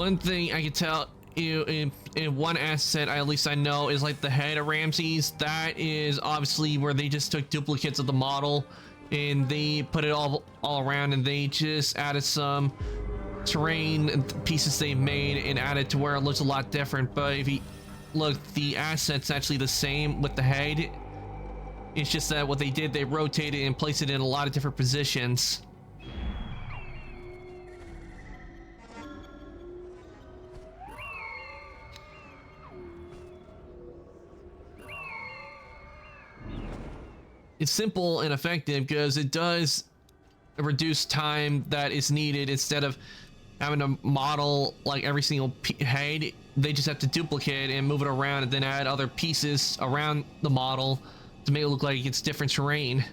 One thing I can tell you in one asset, at least I know, is like the head of Ramses. That is obviously where they just took duplicates of the model and they put it all around, and they just added some terrain pieces they've made and added to where it looks a lot different. But if you look, the asset's actually the same with the head. It's just that what they did, they rotated and placed it in a lot of different positions. It's simple and effective because it does reduce time that is needed. Instead of having to model like every single head, they just have to duplicate and move it around and then add other pieces around the model to make it look like it's different terrain.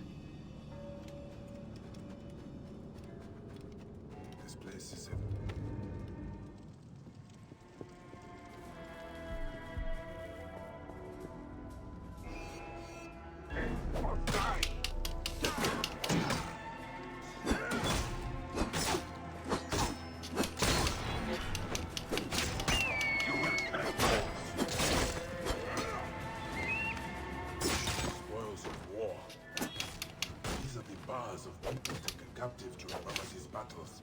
This place is spoils of war. These are the bars of people taken captive during Ramesses' battles.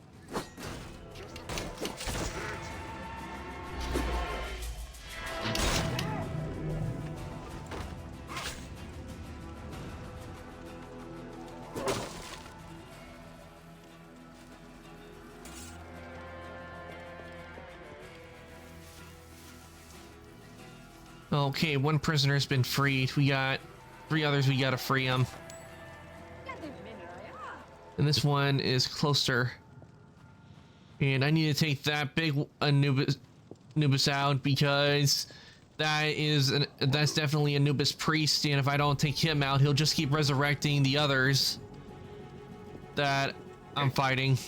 Okay, one prisoner's been freed. We got 3 others we gotta free them. And this one is closer. And I need to take that big Anubis out because that's definitely Anubis priest, and if I don't take him out, he'll just keep resurrecting the others that I'm fighting.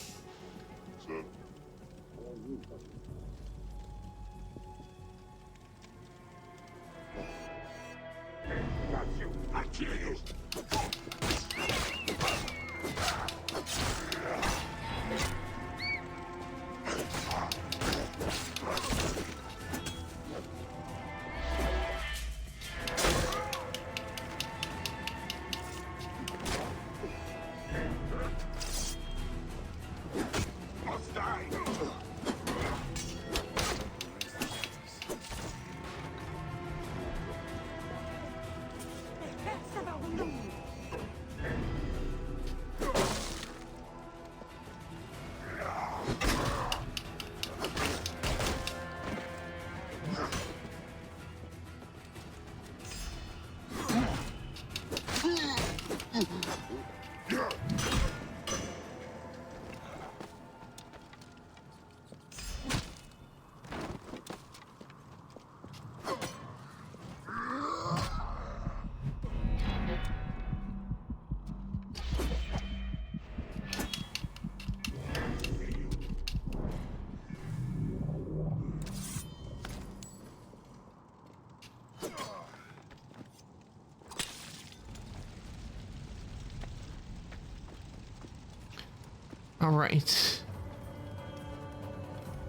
All right.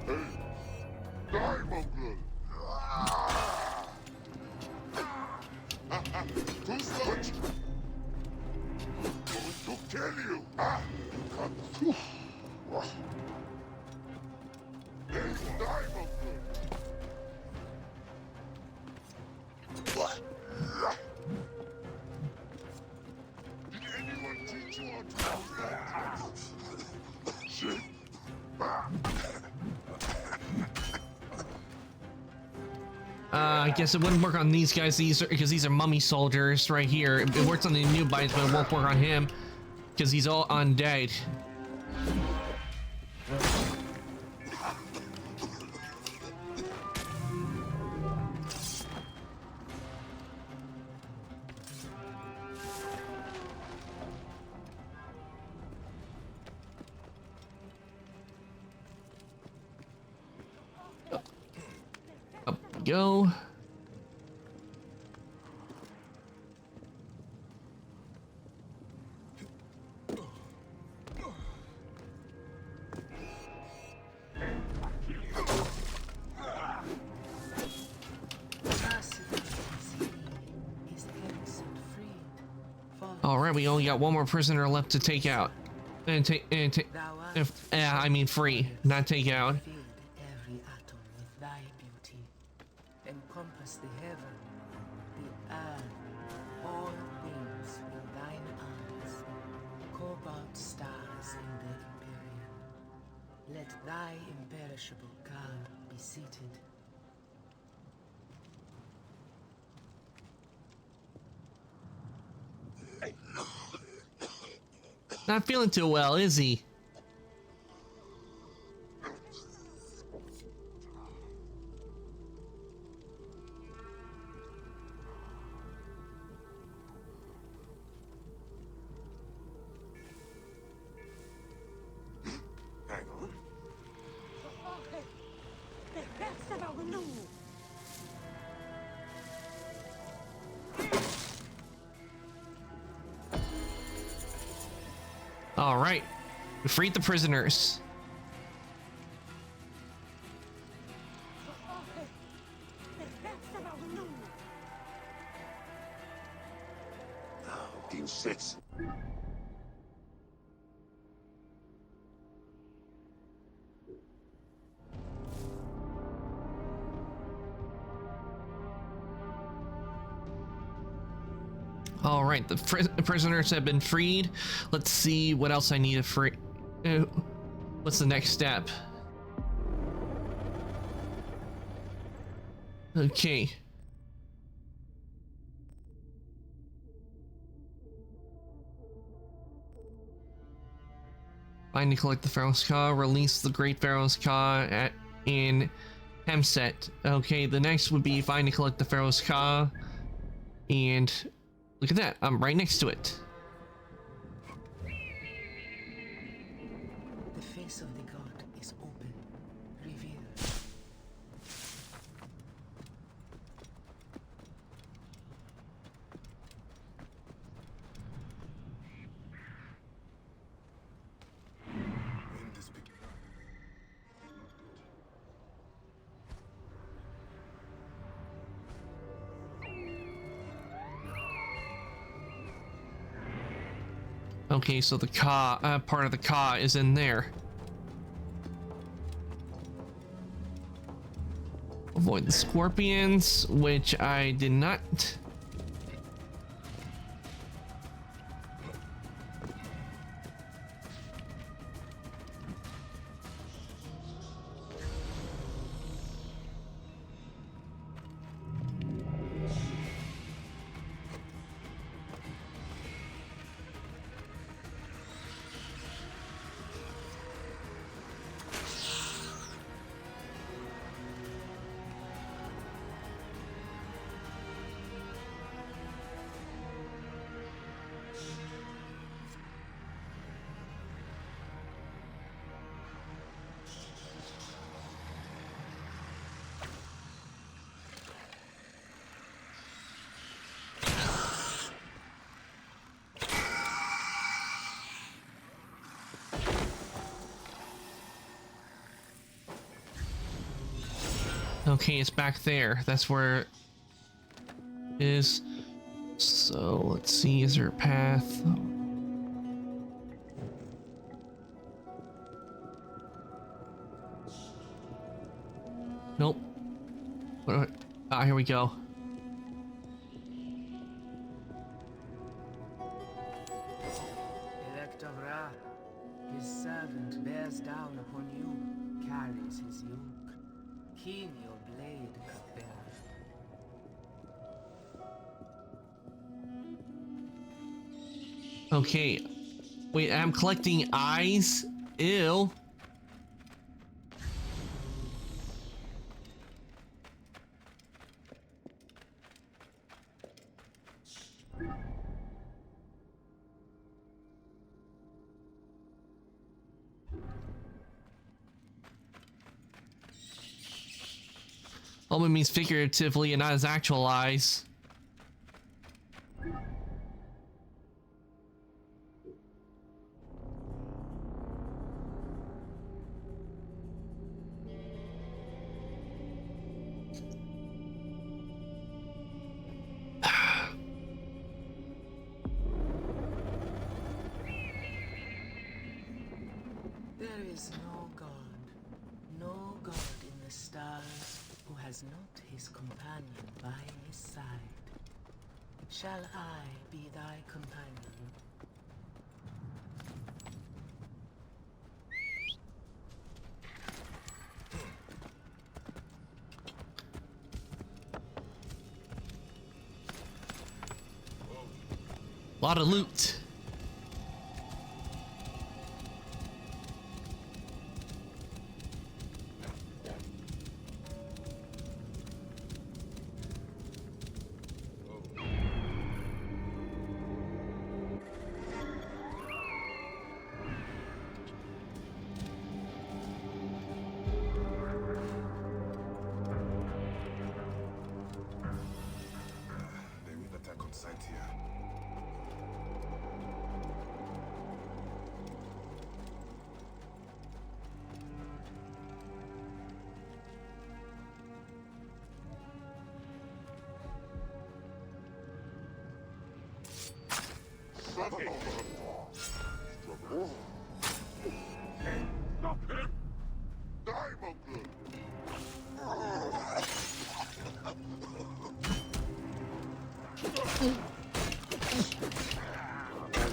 Die, mongrel! Too much! Going to kill you! You can't. Die, mongrel! Did anyone teach you how to fight? Shit! I guess it wouldn't work on these guys. Because these are mummy soldiers right here. It works on the Anubites, but it won't work on him because he's all undead. Up we go. All right, we only got one more prisoner left to take out. And I mean free, not take out. Filled every atom with thy beauty. Encompass the heaven, the earth, all things with thine arms. Cobalt stars in the Empyrean. Let thy imperishable car be seated. Not feeling too well, is he? Hang on. All right, we freed the prisoners. Now, King sits. All right, the prisoners have been freed. Let's see what else I need to free. What's the next step? Okay. Find and collect the Pharaoh's Ka. Release the Great Pharaoh's Ka in Hemset. Okay, the next would be find and collect the Pharaoh's Ka. And look at that, I'm right next to it. The face of the god is open, revealed. When this began. Okay, so the Ka, part of the Ka is in there. Avoid the scorpions, which I did not. Okay, it's back there. That's where it is. So let's see, is there a path? Nope. Ah, here we go. Elect of Ra, his servant bears down upon you, carries his yoke. Keen your blade, cupbearer. Okay. Wait, I'm collecting eyes? Ew. Oh, it means figuratively and not as actual eyes. is no god in the stars who has not his companion by his side. Shall I be thy companion? Lot of loot. They will attack on sight here.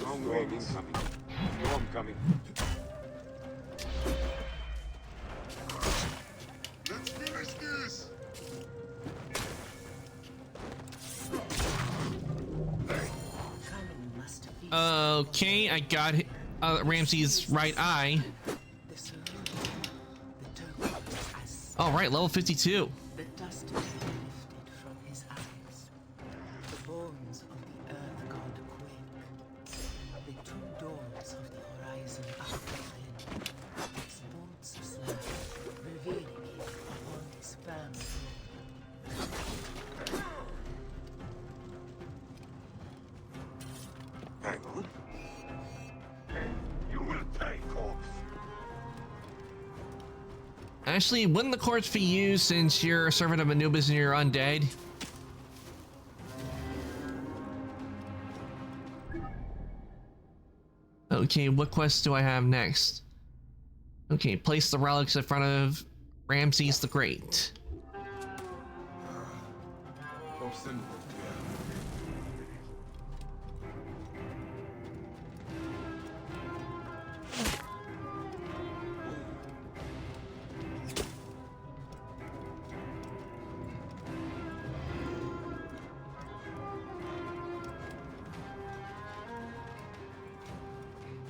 Long wave incoming. Storm coming. Let's finish this! Famine must feast Okay, I got Ramsey's right eye. the cerulean, the turquoise as All right, level 52. the dust is lifted from his eyes. The bones of the earth god quake. The two doors of the horizon are open. Its bolts slam, revealing him upon his firm throne. Hang on. You will pay, corpse. Actually, wouldn't the corpse be used since you're a servant of Anubis and you're undead? Okay, what quest do I have next? Okay, place the relics in front of Ramses the Great. Hobson,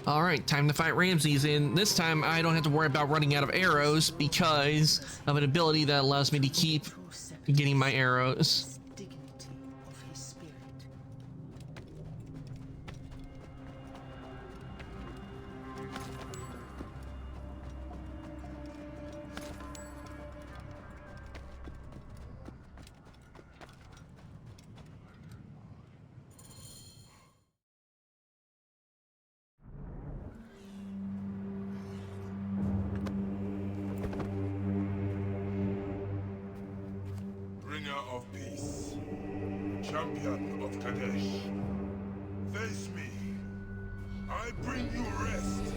Alright, time to fight Ramses, and this time I don't have to worry about running out of arrows because of an ability that allows me to keep True scepter getting my arrows. is dignity of his spirit. bringer of peace, champion of Kadesh. Face me. I bring you rest.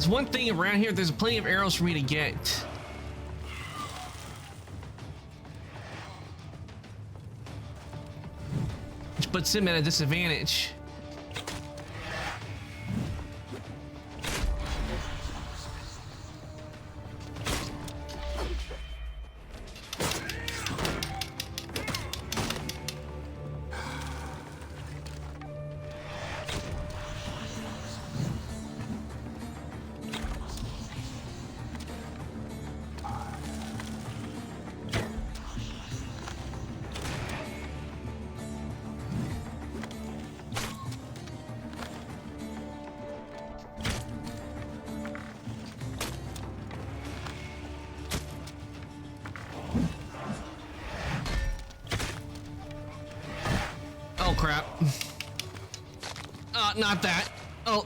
There's one thing around here, there's plenty of arrows for me to get. Which puts him at a disadvantage. Oh crap. Not that. Oh.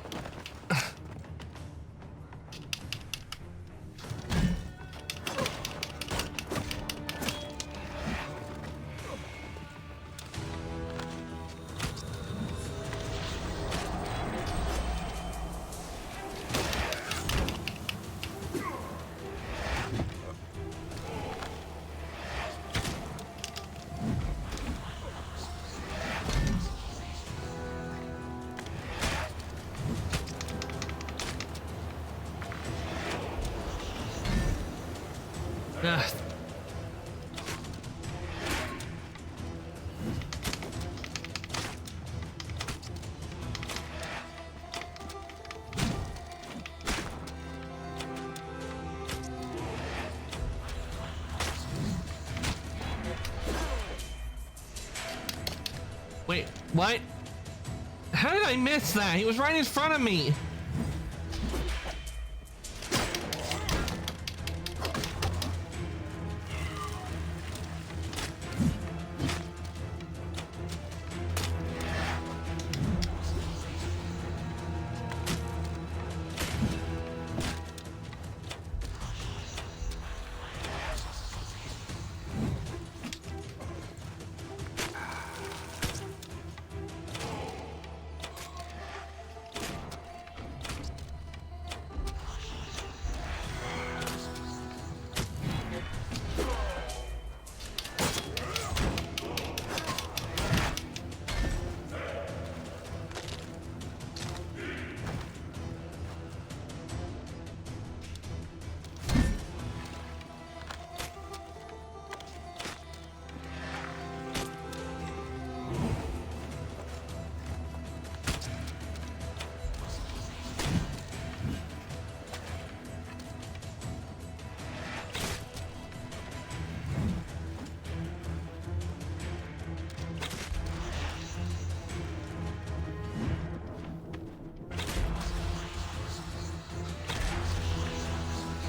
Ugh. Wait, what? How did I miss that? He was right in front of me.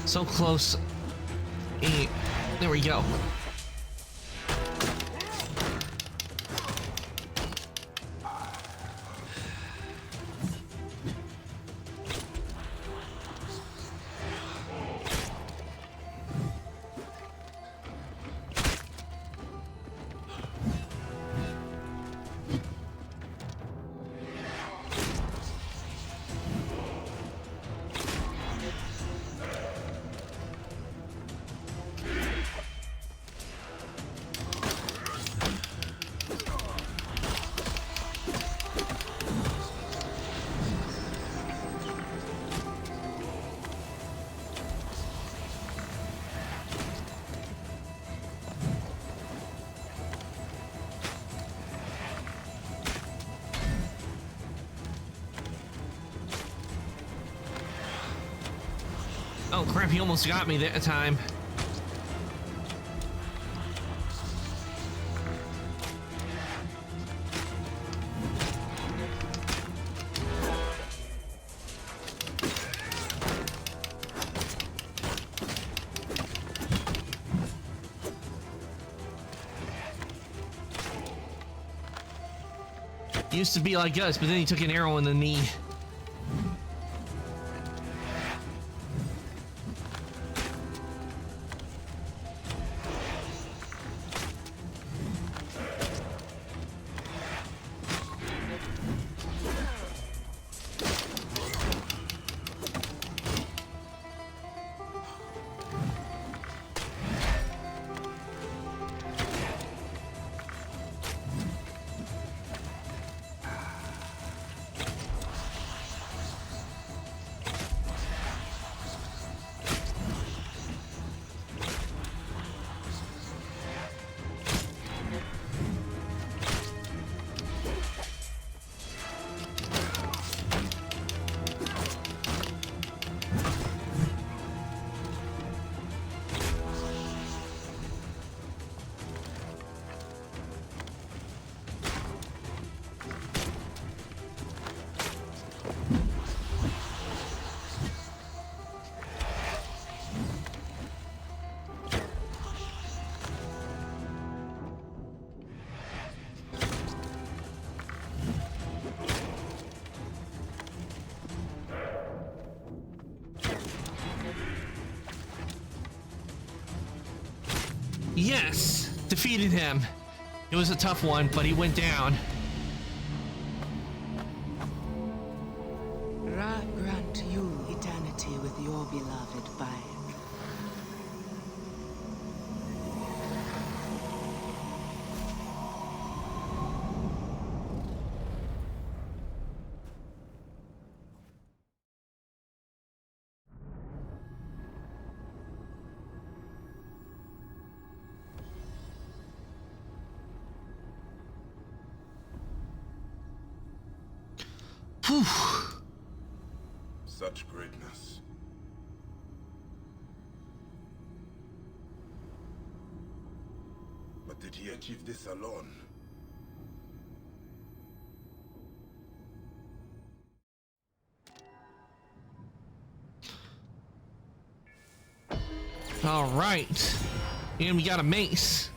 So close. There we go. Oh crap, he almost got me that time. Used to be like us, but then he took an arrow in the knee. Yes! Defeated him. It was a tough one, but he went down. Ra grant you eternity with your beloved Bayek. Whew. Such greatness. But did he achieve this alone? All right. And we got a mace.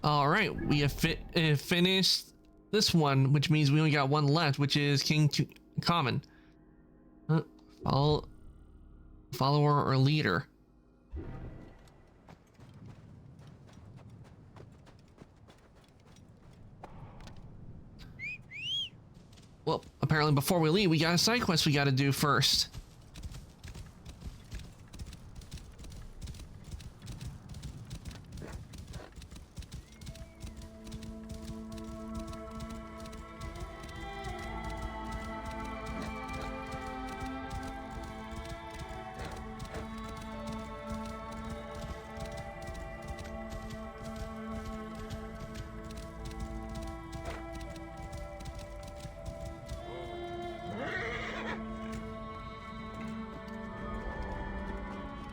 All right, we have finished this one, which means we only got one left, which is King Common. Follower or leader. Well, apparently before we leave, we got a side quest we got to do first.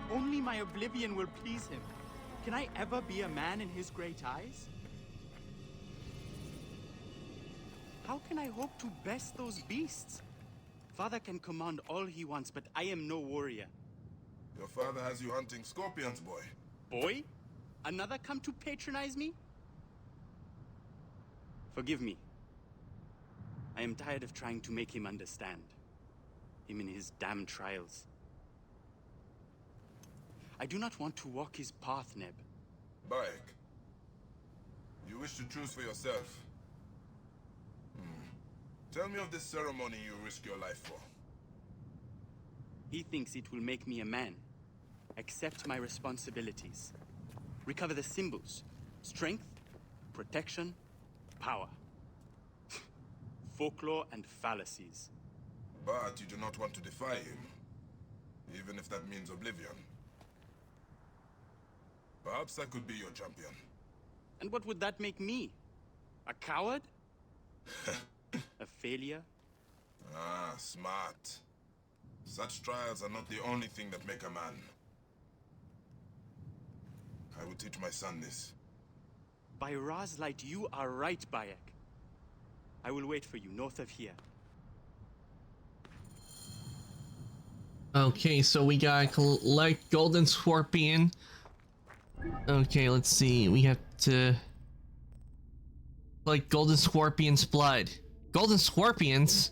Only my oblivion will please him. Can I ever be a man in his great eyes? How can I hope to best those beasts? Father can command all he wants, but I am no warrior. Your father has you hunting scorpions, boy. Boy? Another come to patronize me? Forgive me. I am tired of trying to make him understand. Him in his damn trials. I do not want to walk his path, Neb. Bayek, you wish to choose for yourself. Tell me of this ceremony you risk your life for. He thinks it will make me a man. Accept my responsibilities. Recover the symbols. Strength, protection, power. Folklore and fallacies. But you do not want to defy him, even if that means oblivion. Perhaps I could be your champion. And what would that make me? A coward? A failure? Ah, smart. Such trials are not the only thing that make a man. I will teach my son this. By Ra's light, you are right, Bayek. I will wait for you north of here. Okay, so we gotta collect Golden Scorpion. Okay, let's see. We have to like Golden Scorpion's blood. Golden Scorpions?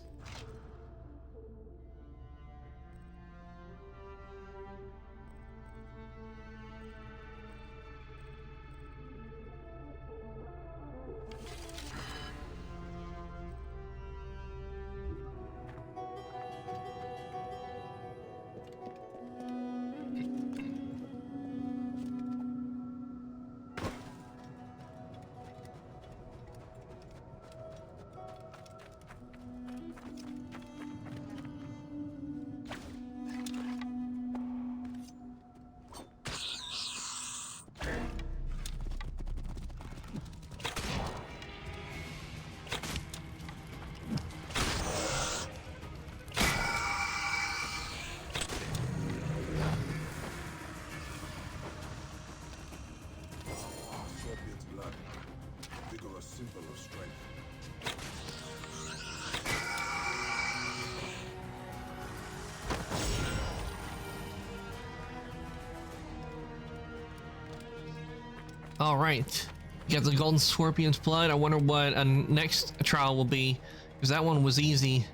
All right, you got the Golden Scorpion's blood. I wonder what a next trial will be, because that one was easy.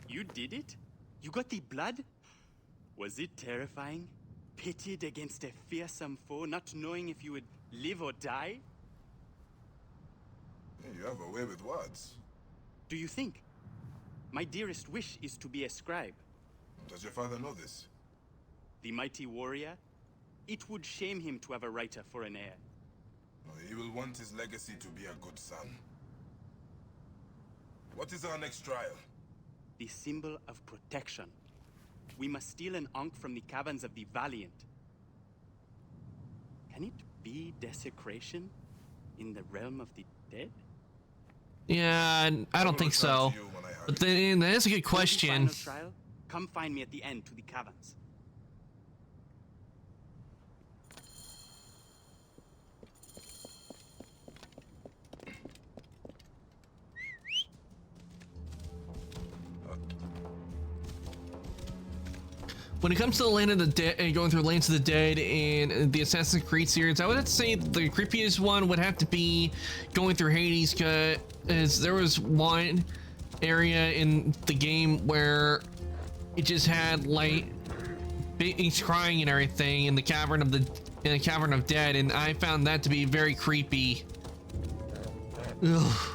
You did it? You got the blood? Was it terrifying? Pitted against a fearsome foe, not knowing if you would live or die? You have a way with words. Do you think? My dearest wish is to be a scribe. Does your father know this? The mighty warrior? It would shame him to have a writer for an heir. He will want his legacy to be a good son. What is our next trial? The symbol of protection. We must steal an Ankh from the caverns of the Valiant. Can it be desecration in the realm of the dead? Yeah, I don't think so. But then that's a good question. Final trial? Come find me at the end to the caverns. When it comes to the Land of the Dead and going through Lands of the Dead and the Assassin's Creed series, I would have to say the creepiest one would have to be going through Hades, because there was one area in the game where it just had like babies crying and everything in the cavern of dead, and I found that to be very creepy. Ugh.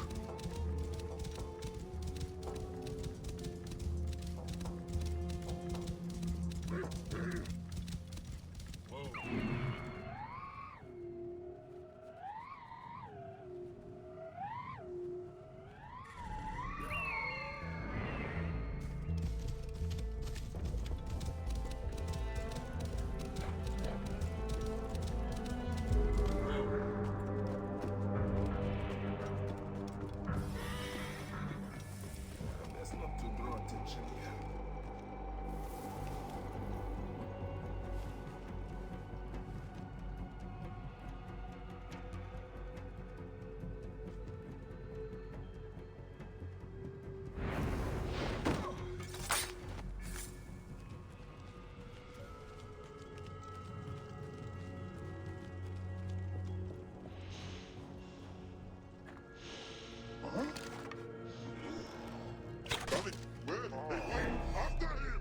Let's not to draw attention here. Coming! Wait! After him!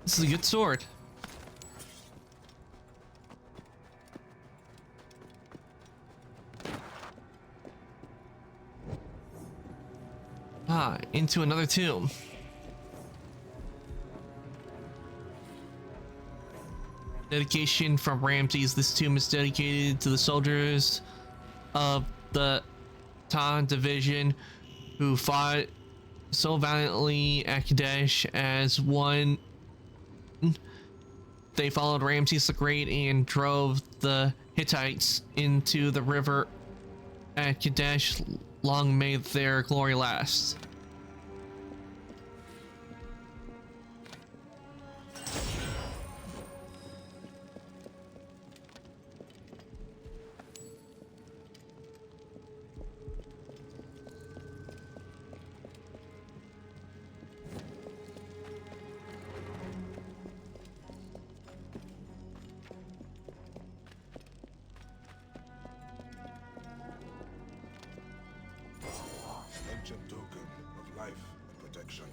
This is a good sword. Ah, into another tomb. Dedication from Ramses. This tomb is dedicated to the soldiers of the Ta division who fought so valiantly at Kadesh as one. They followed Ramses the Great and drove the Hittites into the river at Kadesh. Long may their glory last. Ancient token of life and protection.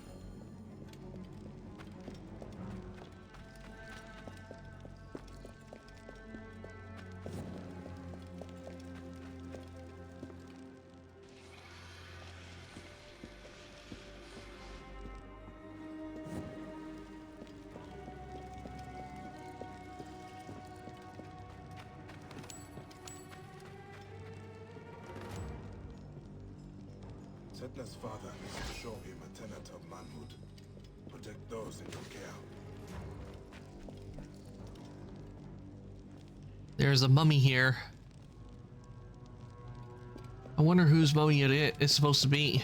Setna's father needs to show him a tenet of manhood. Protect those in your care. There's a mummy here. I wonder whose mummy it is supposed to be.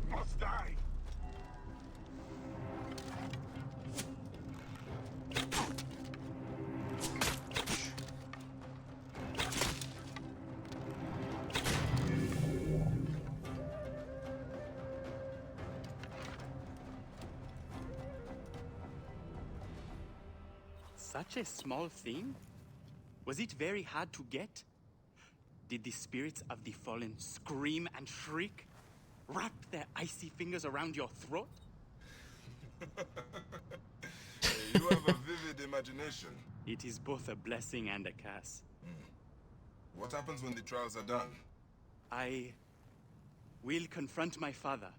Must die. Such a small thing? Was it very hard to get? Did the spirits of the fallen scream and shriek? Wrap their icy fingers around your throat? You have a vivid imagination. It is both a blessing and a curse. What happens when the trials are done? I will confront my father.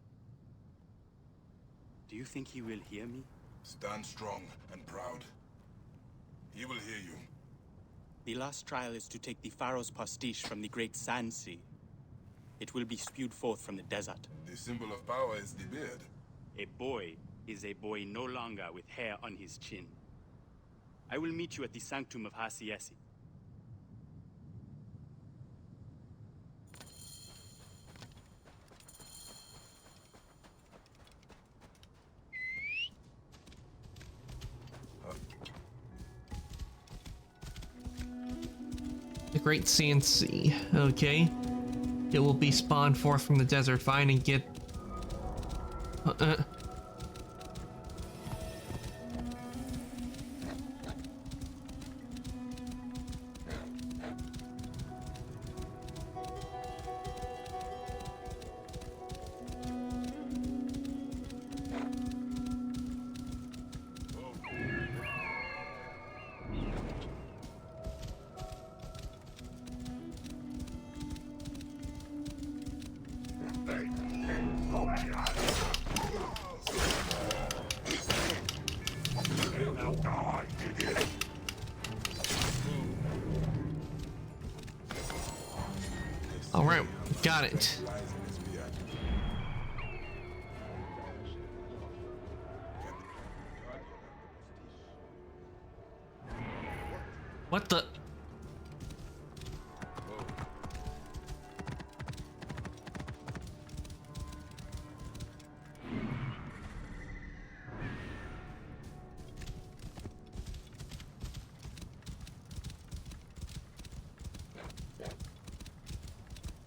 Do you think he will hear me? Stand strong and proud. He will hear you. The last trial is to take the Pharaoh's pastiche from the great sand sea. It will be spewed forth from the desert. The symbol of power is the beard. A boy is a boy no longer with hair on his chin. I will meet you at the sanctum of Hasiesi. The great sand sea. Okay. It will be spawned forth from the desert. Find and get... All right, got it. What the?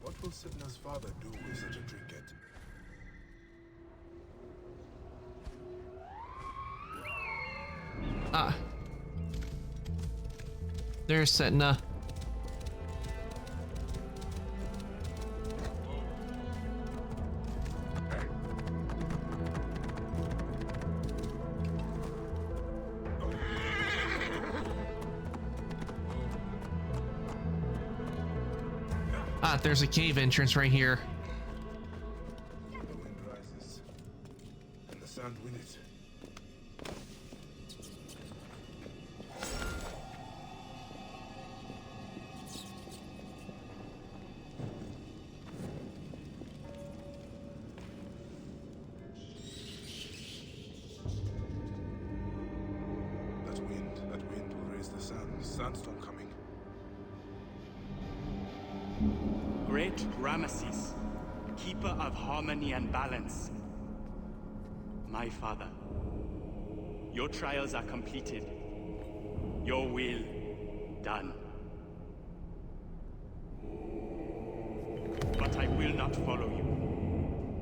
What will Setna's father do with such a trinket? Ah. There's Setna. Ah, there's a cave entrance right here. The wind rises, and the sand with it. That wind will raise the sand. Sandstorm coming. Great Ramesses, keeper of harmony and balance. My father, your trials are completed. Your will done. But I will not follow you.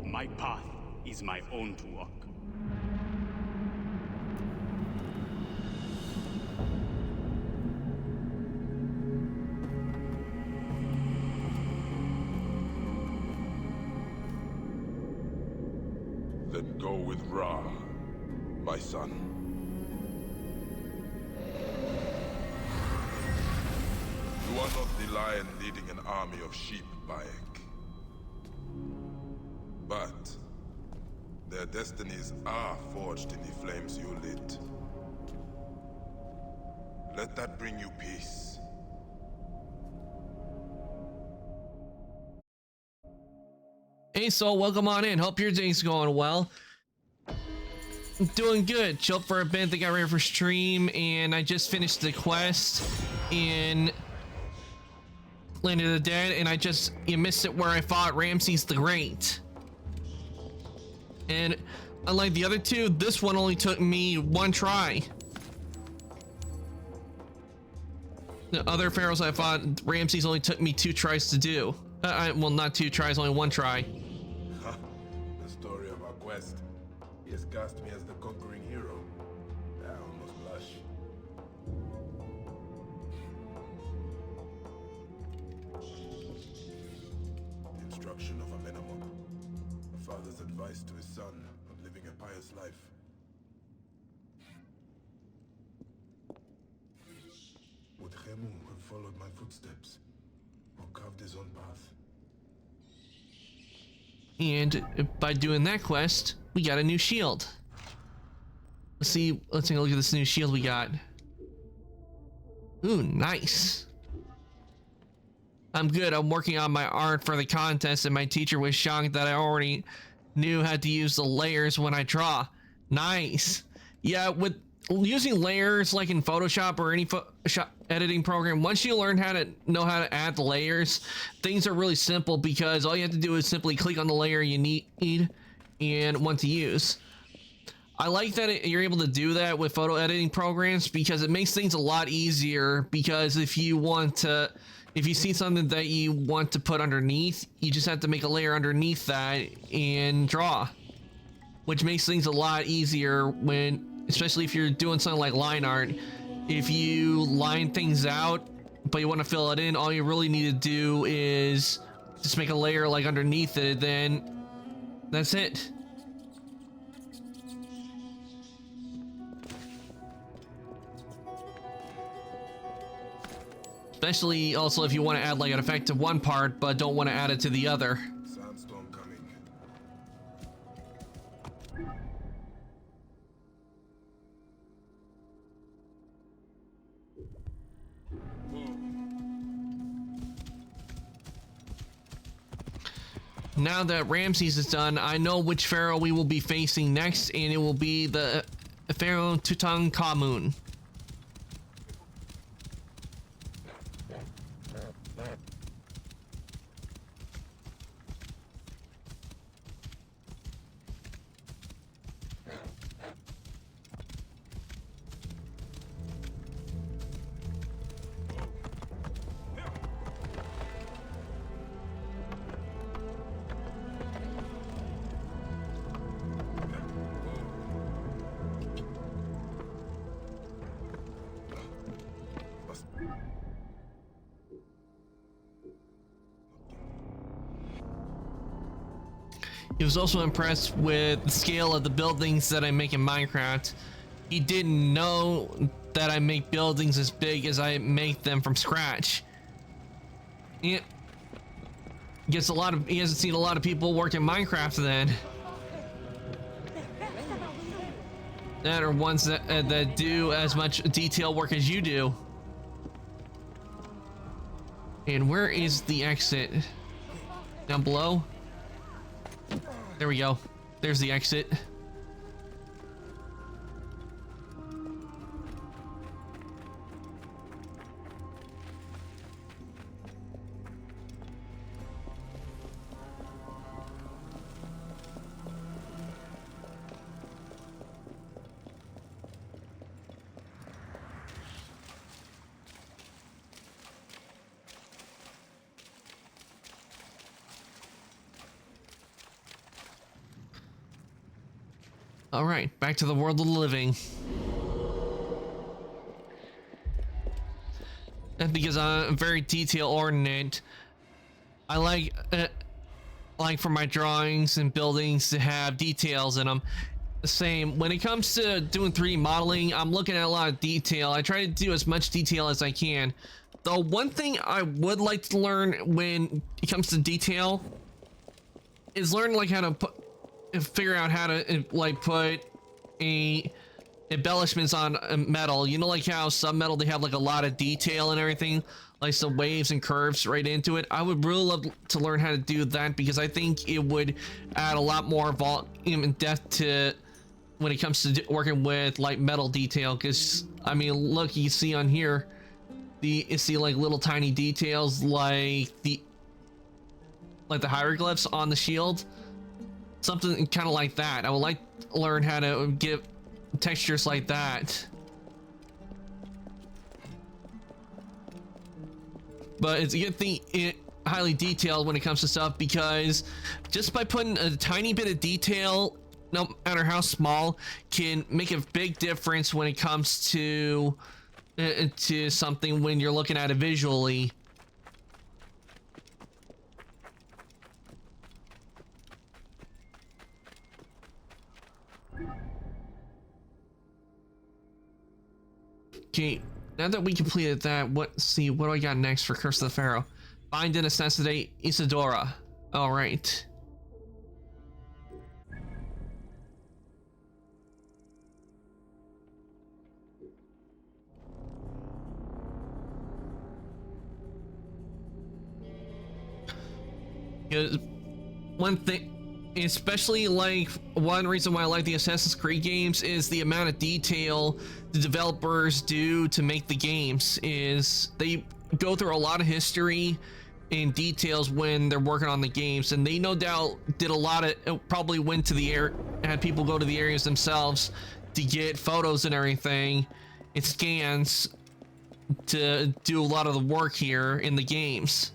My path is my own to walk. Then go with Ra, my son. You are not the lion leading an army of sheep, Bayek. But their destinies are forged in the flames you lit. Let that bring you peace. Hey, Soul, welcome on in. Hope your day's going well. Doing good. Chilled for a bit. They got ready for stream, and I just finished the quest in Land of the Dead, and you missed it where I fought Ramses the Great. And unlike the other two, this one only took me one try. The other pharaohs I fought, Ramses only took me 2 tries to do. Well, not 2 tries, only 1 try. The story of our quest. He has cast me as the conquering hero. I almost blush. The instruction of Amenemop. A father's advice to his son on living a pious life. Would Khemu have followed my footsteps, or carved his own path? And by doing that quest, we got a new shield. Let's take a look at this new shield we got. Ooh, nice. I'm good. I'm working on my art for the contest, and my teacher was shocked that I already knew how to use the layers when I draw. Nice. Yeah, with using layers like in Photoshop or any editing program, once you learn how to add the layers, things are really simple because all you have to do is simply click on the layer you need and want to use. I like that you're able to do that with photo editing programs because it makes things a lot easier, because if you see something that you want to put underneath, you just have to make a layer underneath that and draw, which makes things a lot easier especially if you're doing something like line art. If you line things out but you want to fill it in, all you really need to do is just make a layer like underneath it, then that's it. Especially also if you want to add like an effect to one part but don't want to add it to the other. Sandstorm coming. Now that Ramses is done, I know which pharaoh we will be facing next, and it will be the Pharaoh Tutankhamun. He was also impressed with the scale of the buildings that I make in Minecraft. He didn't know that I make buildings as big as I make them from scratch. He hasn't seen a lot of people work in Minecraft then. That are ones that do as much detail work as you do. And where is the exit? Down below? There we go. There's the exit. All right, back to the world of the living. And because I'm very detail-oriented, I like for my drawings and buildings to have details in them. Same when it comes to doing 3D modeling, I'm looking at a lot of detail. I try to do as much detail as I can. The one thing I would like to learn when it comes to detail is learn like how to figure out how to like put embellishments on metal. You know, like how some metal they have like a lot of detail and everything. like some waves and curves right into it. I would really love to learn how to do that because I think it would add a lot more volume and depth to when it comes to working with like metal detail. Because I mean, look, you see on here, you see like little tiny details like the hieroglyphs on the shield, something kind of like that. I would like to learn how to give textures like that. But it's a good thing it highly detailed when it comes to stuff, because just by putting a tiny bit of detail, no matter how small, can make a big difference when it comes to something when you're looking at it visually. Okay, now that we completed that, what do I got next for Curse of the Pharaoh? Find and assassinate Isidora. All right. Because one thing, especially like one reason why I like the Assassin's Creed games is the amount of detail the developers do to make the games. Is they go through a lot of history and details when they're working on the games, and they no doubt did a lot of, probably went to the air, had people go to the areas themselves to get photos and everything and scans to do a lot of the work here in the games.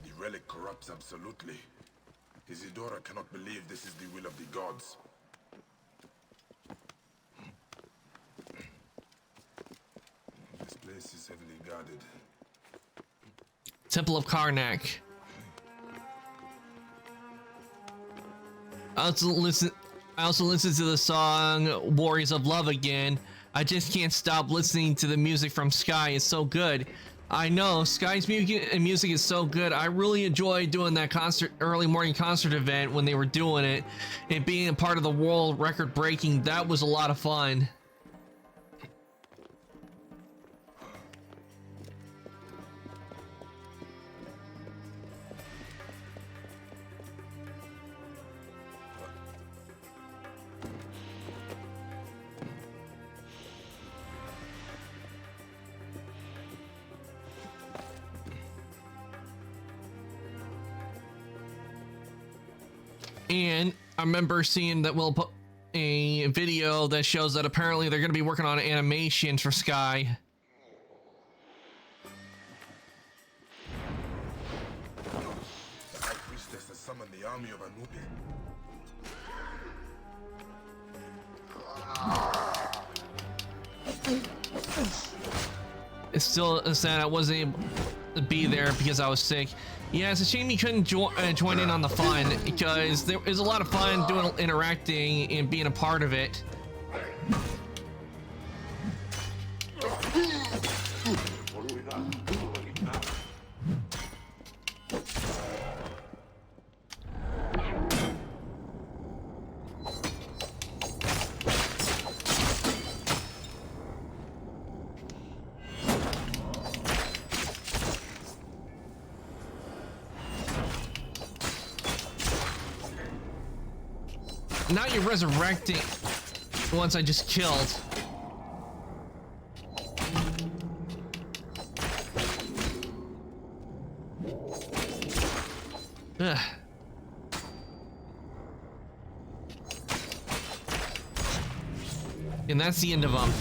The relic corrupts absolutely. Isidora cannot believe this is the will of the gods. This place is heavily guarded. Temple of Karnak. I also listen to the song Warriors of Love again. I just can't stop listening to the music from Sky. It's so good. I know Sky's music is so good. I really enjoyed doing that early morning concert event when they were doing it, and being a part of the world record breaking. That was a lot of fun. And I remember seeing that we'll put a video that shows that apparently they're going to be working on animations for Sky. The High Priestess has summoned the army of Anubis. It's still sad I wasn't able to be there because I was sick. Yeah, it's a shame you couldn't join in on the fun, because there is a lot of fun doing interacting and being a part of it. Now you're resurrecting once I just killed. Ugh. And that's the end of them.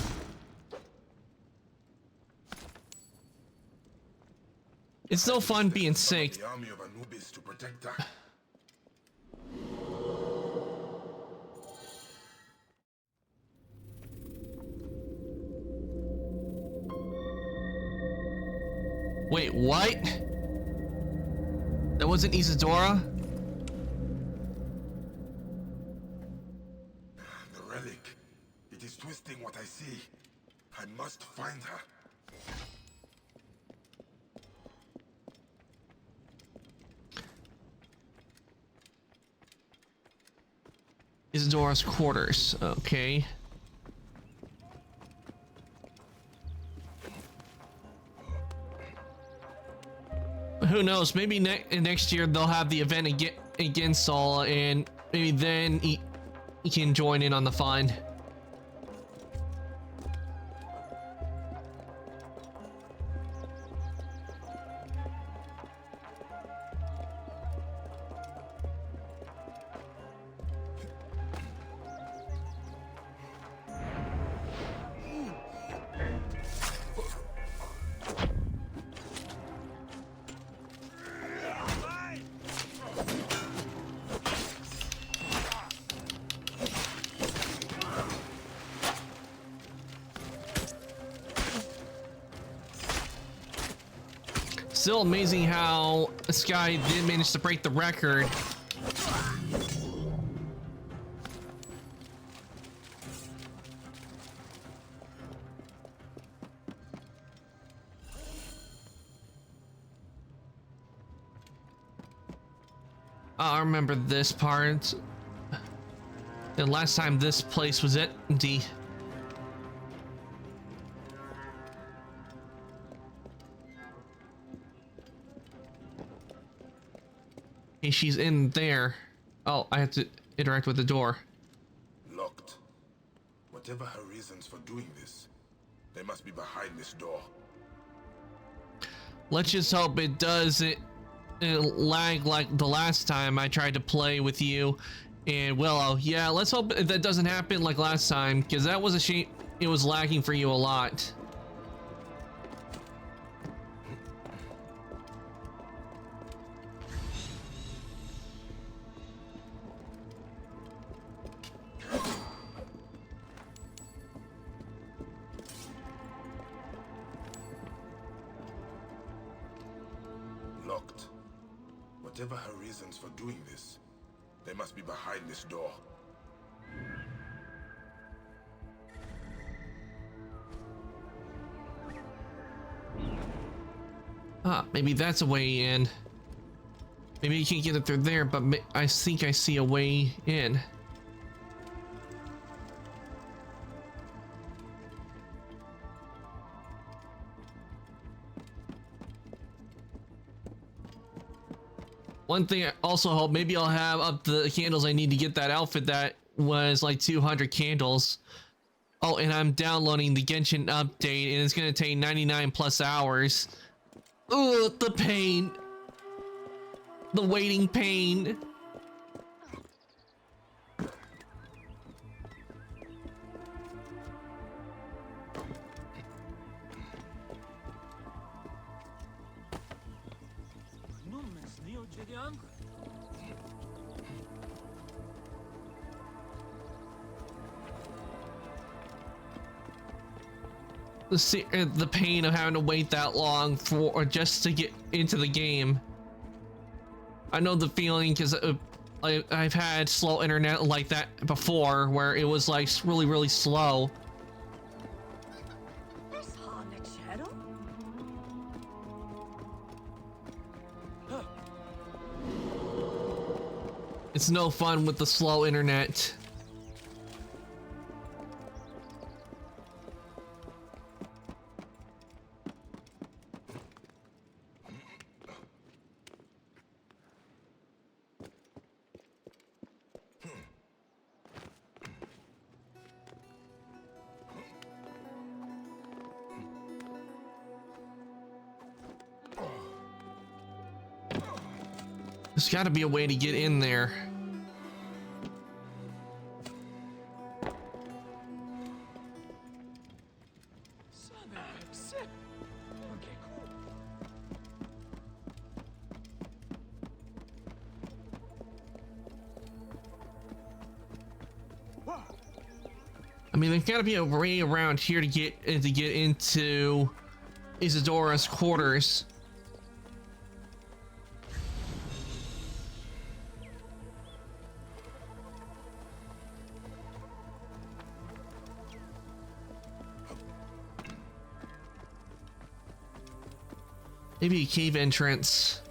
It's no fun being sick. The army of Anubis to protect her. Wait, what? That wasn't Isadora? The relic. It is twisting what I see. I must find her. Isadora's quarters. Okay. Who knows? Maybe next year they'll have the event against Saul, and maybe then he can join in on the fun. Still amazing how this guy did manage to break the record. I remember this part. The last time this place was empty. Hey, she's in there. Oh, I have to interact with the door. Locked. Whatever her reasons for doing this, they must be behind this door. Let's just hope it doesn't lag like the last time I tried to play with you and Willow. Yeah, let's hope that doesn't happen like last time, because that was a shame. It was lagging for you a lot. Locked. Whatever her reasons for doing this, they must be behind this door. Ah, maybe that's a way in. Maybe you can't get it through there, but I think I see a way in. One thing I also hope, maybe I'll have up the candles I need to get that outfit that was like 200 candles. Oh, and I'm downloading the Genshin update, and it's gonna take 99 plus hours. Ooh, the pain. The waiting pain. The pain of having to wait that long for just to get into the game. I know the feeling, because I've had slow internet like that before, where it was like really slow. It's no fun with the slow internet. There's got to be a way to get in there. I mean, there's got to be a way around here to get into Isadora's quarters. Maybe a cave entrance.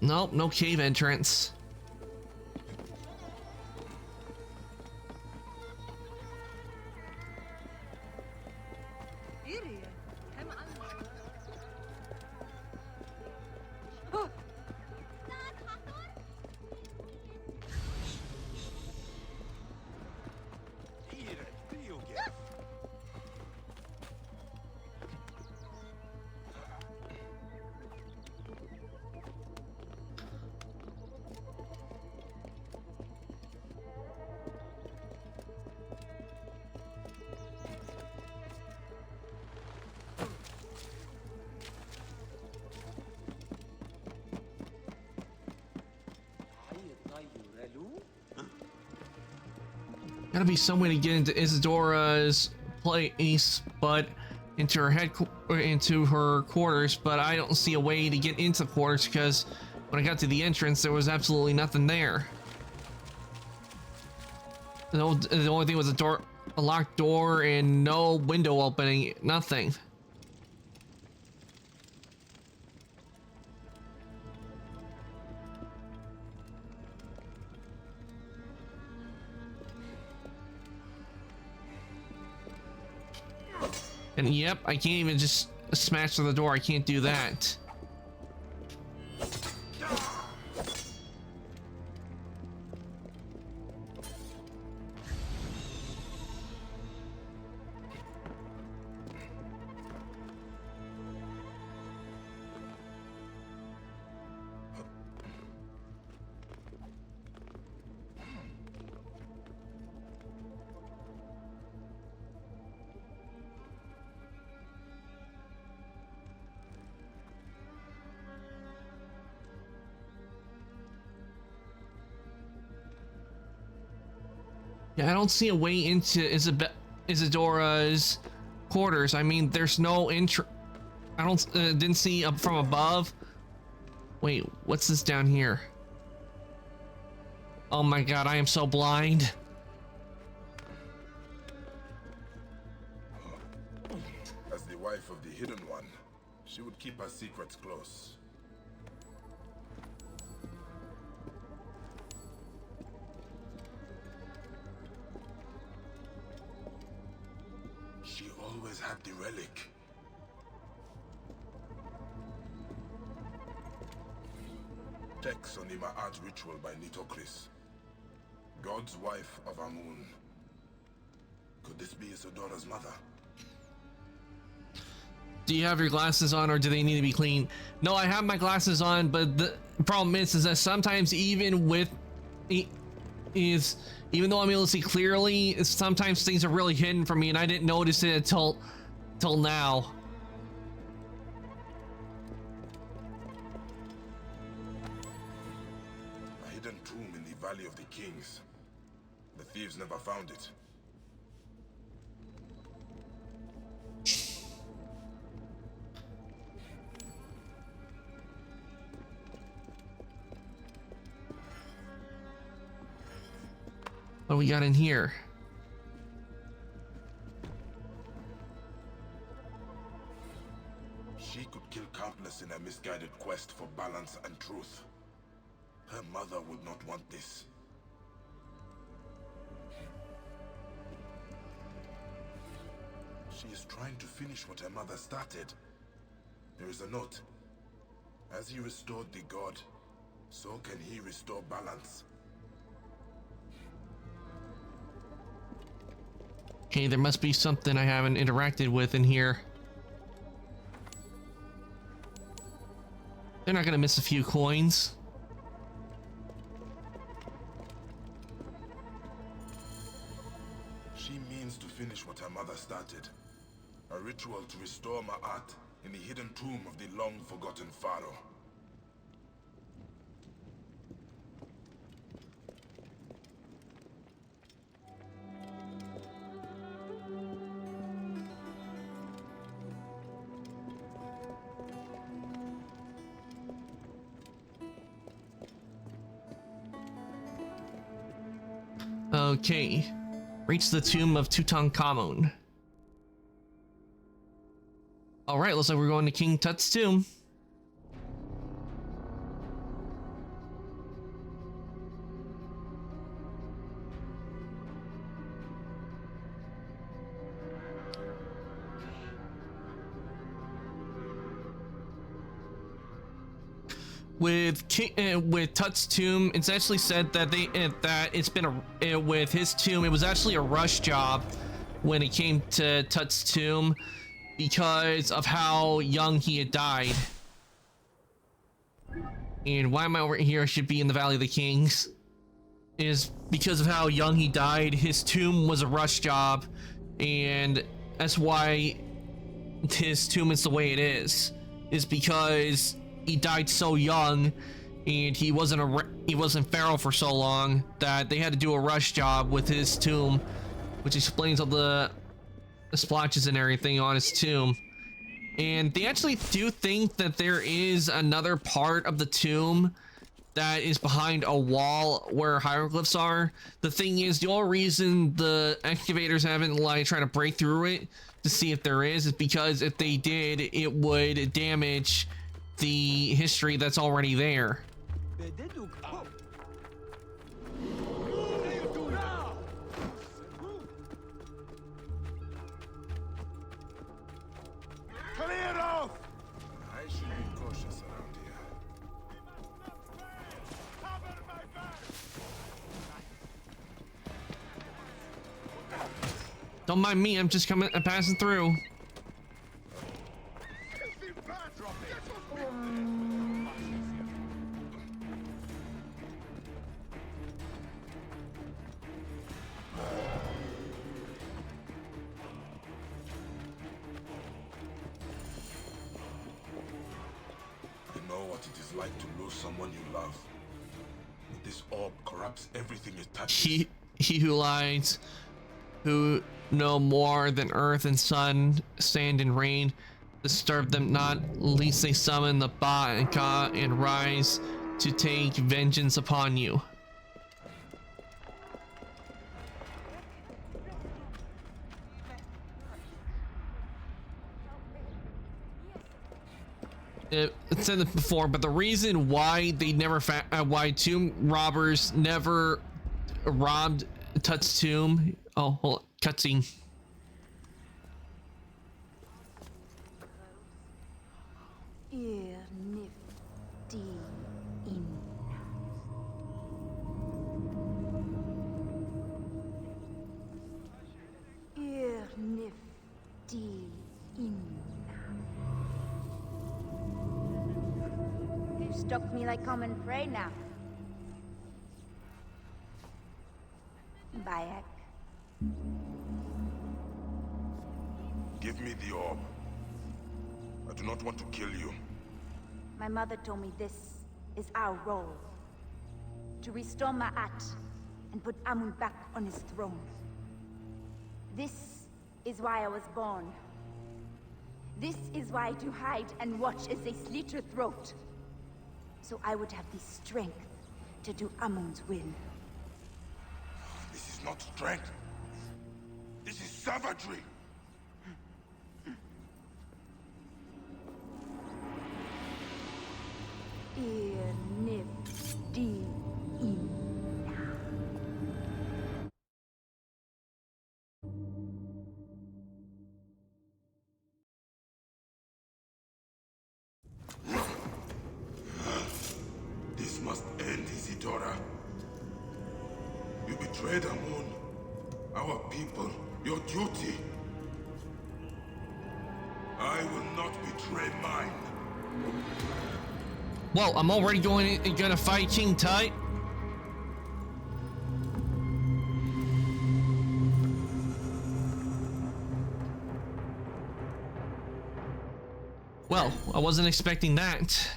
Nope, no cave entrance. Gotta be some way to get into Isadora's place, but into her quarters. But I don't see a way to get into the quarters because when I got to the entrance, there was absolutely nothing there. The only thing was a locked door, and no window opening. Nothing. And yep, I can't even just smash through the door. I can't do that. Yeah, I don't see a way into Isadora's quarters. I mean, there's no I don't didn't see up from above. Wait, what's this down here? Oh my god, I am so blind. As the wife of the Hidden One, she would keep her secrets close. She always had the relic. Text on the Ma'at ritual by Nitocris. God's wife of Amun. Could this be Isadora's mother? Do you have your glasses on, or do they need to be clean? No, I have my glasses on, but the problem is that sometimes even even though I'm able to see clearly, sometimes things are really hidden from me, and I didn't notice it until now. A hidden tomb in the Valley of the Kings. The thieves never found it. What do we got in here? She could kill countless in a misguided quest for balance and truth. Her mother would not want this. She is trying to finish what her mother started. There is a note. As he restored the god, so can he restore balance. Okay, there must be something I haven't interacted with in here. They're not gonna miss a few coins. She means to finish what her mother started. A ritual to restore Ma'at in the hidden tomb of the long-forgotten pharaoh. Okay. Reach the tomb of Tutankhamun. Alright, looks like we're going to King Tut's tomb. With Tut's tomb, it's actually said that it's been with his tomb, it was actually a rush job when it came to Tut's tomb because of how young he had died. And why am I over here? I should be in the Valley of the Kings. Is because of how young he died. His tomb was a rush job, and that's why his tomb is the way it is because he died so young, and he wasn't pharaoh for so long that they had to do a rush job with his tomb, which explains all the splotches and everything on his tomb. And they actually do think that there is another part of the tomb that is behind a wall where hieroglyphs are. The thing is, the only reason the excavators haven't tried to break through it to see if there is because if they did, it would damage the history that's already there. Clear off! I should be cautious around here. Cover my back! Don't mind me, I'm just I'm passing through. You know what it is like to lose someone you love. This orb corrupts everything it touches. He who lies, who know more than earth and sun, sand and rain, disturb them not, lest they summon the Ba and Ka and rise to take vengeance upon you. It said it before, but the reason why they never why tomb robbers never robbed Tut's tomb. Oh, hold on. Cutscene. You stuck me like common prey now. Bayek. Give me the orb. I do not want to kill you. My mother told me this is our role. To restore Ma'at and put Amun back on his throne. This is why I was born. This is why I do hide and watch as they slit her throat. So I would have the strength to do Amun's will. This is not strength. This is savagery. This must end, Isidora. You betrayed Amun, our people, your duty. I will not betray mine. Well, I'm already gonna fight King Tut. Well, I wasn't expecting that.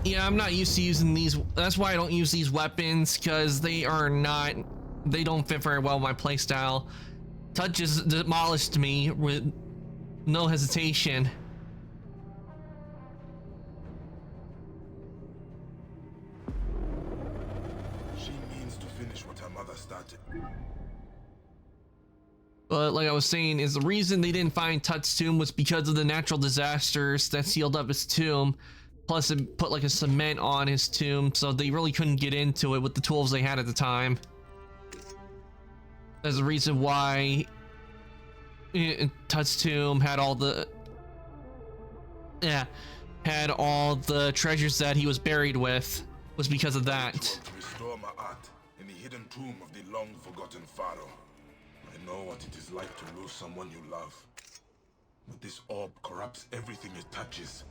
Yeah, I'm not used to using these. That's why I don't use these weapons, because they don't fit very well with my playstyle. Touch just demolished me with no hesitation. She means to finish what her mother started. But like I was saying, is the reason they didn't find Tut's tomb was because of the natural disasters that sealed up his tomb. Plus it put like a cement on his tomb, so they really couldn't get into it with the tools they had at the time. There's a reason why Tut's tomb had all the treasures that he was buried with, was because of that. To restore Ma'at in the hidden tomb of the long-forgotten pharaoh. I know what it is like to lose someone you love. But this orb corrupts everything it touches.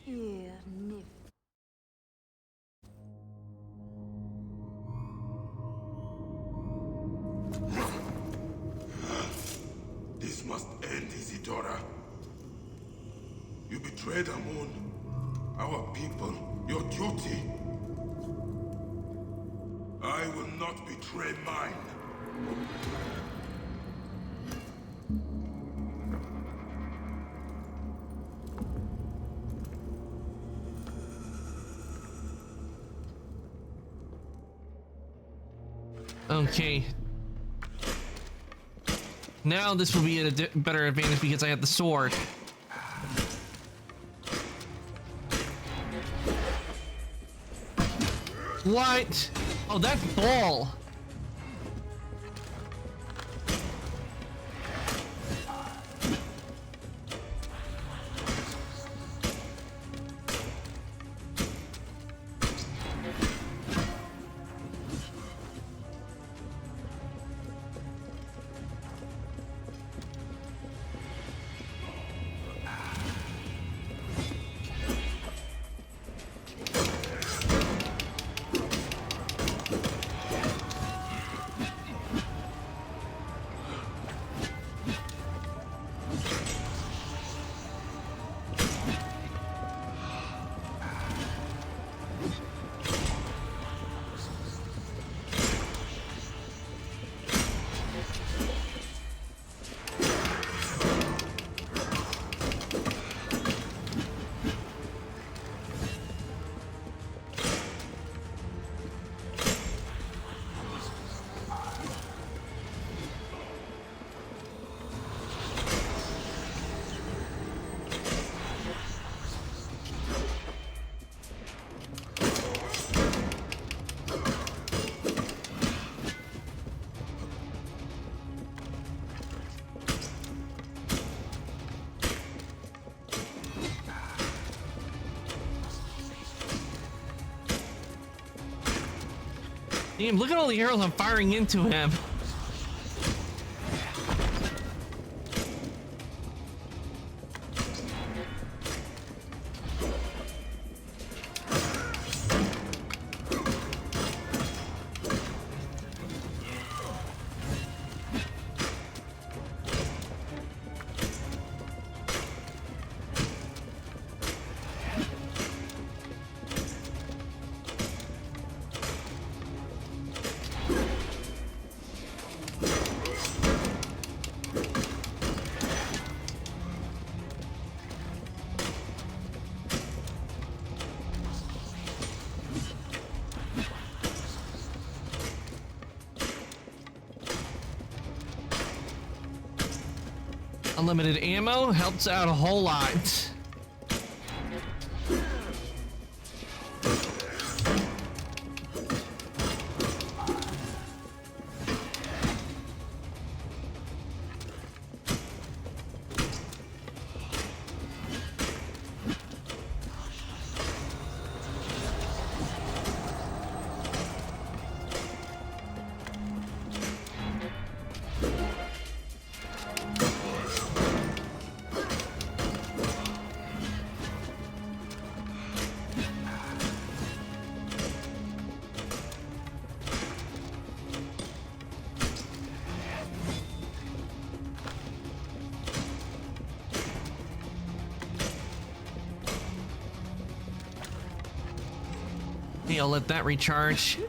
Here, Nif. This must end, Isidora. You betrayed Amun, our people, your duty. I will not betray mine. Okay. Now this will be at a better advantage because I have the sword. What? Oh, that's ball. Damn, look at all the arrows I'm firing into him. Unlimited ammo helps out a whole lot. Okay, I'll let that recharge.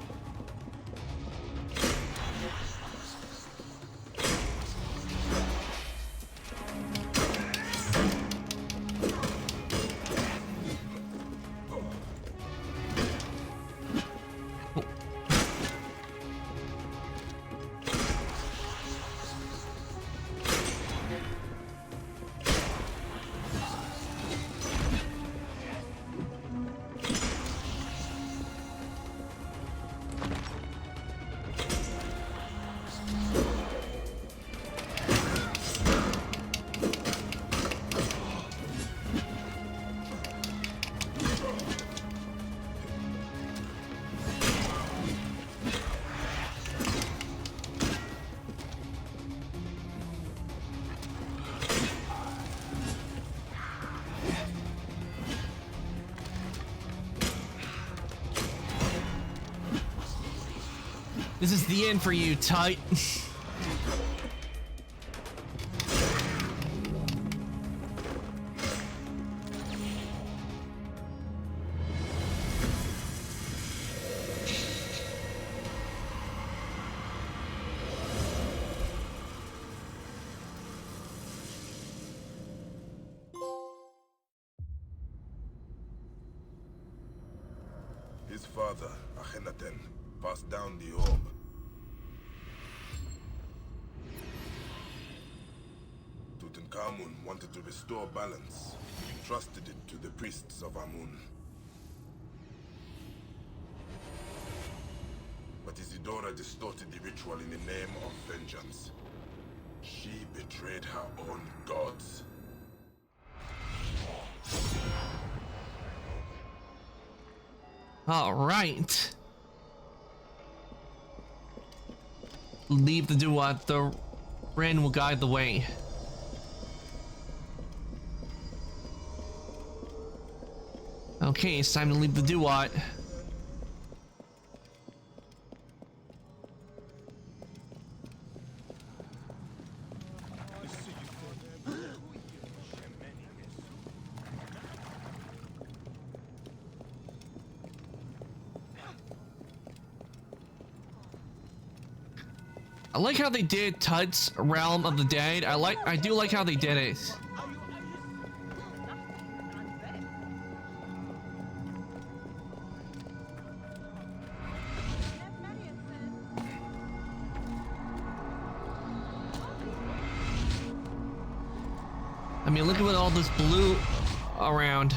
This is the end for you, Tut. His father, Akhenaten, passed down the orb. Tutankhamun wanted to restore balance. He entrusted it to the priests of Amun. But Isidora distorted the ritual in the name of vengeance. She betrayed her own gods. All right. Leave the Duat. The Ren will guide the way. Okay, it's time to leave the Duat. I like how they did Tut's Realm of the Dead. I do like how they did it. I mean, look at all this blue around.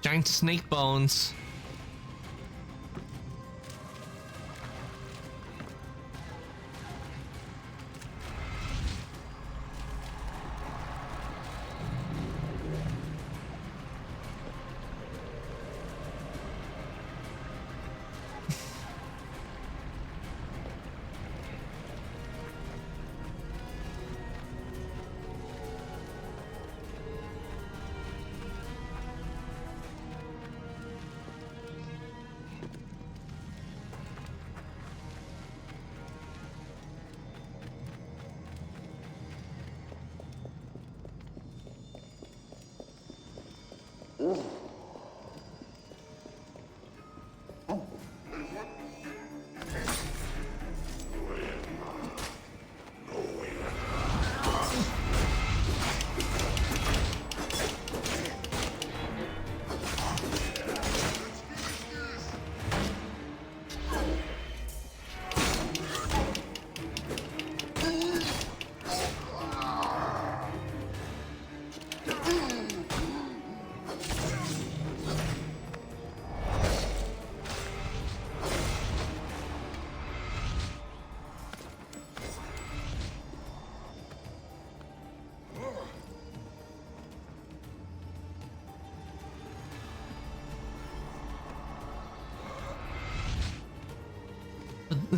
Giant snake bones.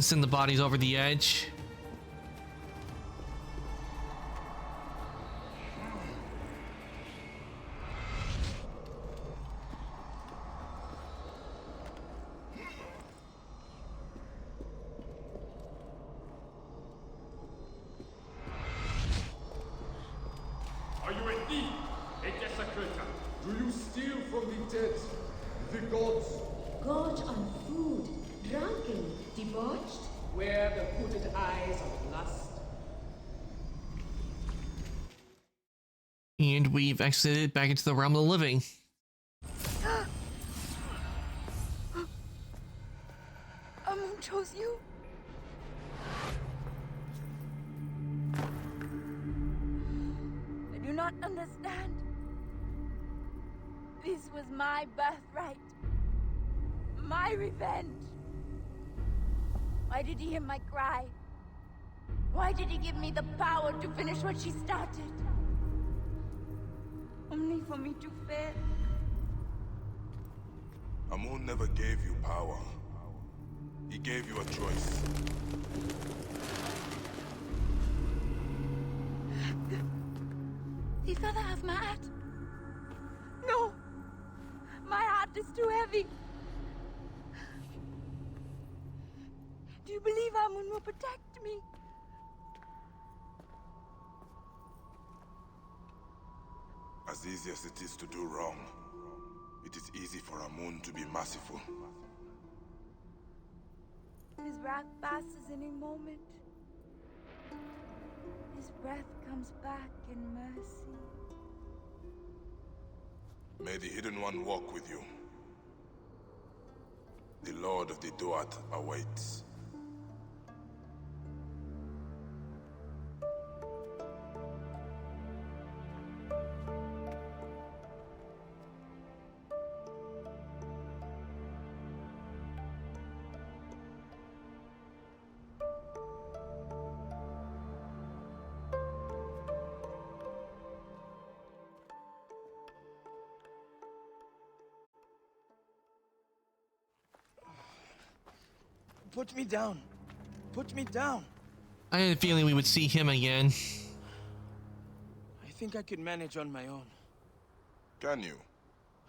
Send the bodies over the edge. Are you a thief? A desecrator? Do you steal from the dead? The gods? Gorge on food, drunken, debauched. Where the hooded eyes of lust. And we've exited back into the realm of the living. Amun chose you. I do not understand. This was my birthright. My revenge. Why did he hear my cry? Why did he give me the power to finish what she started? Only for me to fail. Amun never gave you power. He gave you a choice. Did Father have my heart? No! My heart is too heavy. Do you believe Amun will protect me? As easy as it is to do wrong, it is easy for Amun to be merciful. His wrath passes in a moment. His breath comes back in mercy. May the Hidden One walk with you. The Lord of the Duat awaits. Put me down. Put me down. I had a feeling we would see him again. I think I could manage on my own. Can you?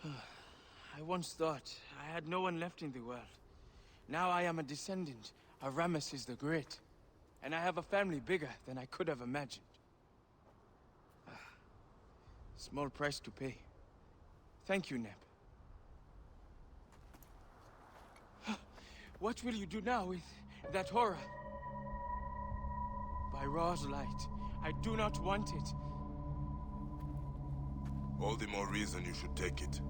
I once thought I had no one left in the world. Now I am a descendant of Ramesses the Great. And I have a family bigger than I could have imagined. Small price to pay. Thank you, Neb. What will you do now with that horror? By Ra's light, I do not want it. All the more reason you should take it.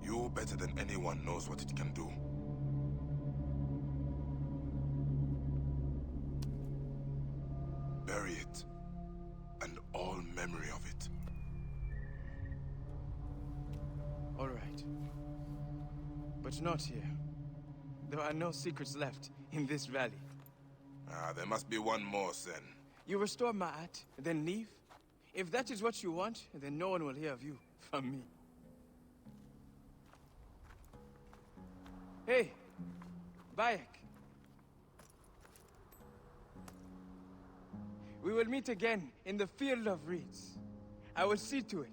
You, better than anyone, knows what it can do. Bury it, and all memory of it. All right. But not here. There are no secrets left in this valley. There must be one more, Sen. You restore Ma'at, then leave? If that is what you want, then no one will hear of you from me. Hey, Bayek. We will meet again in the Field of Reeds. I will see to it.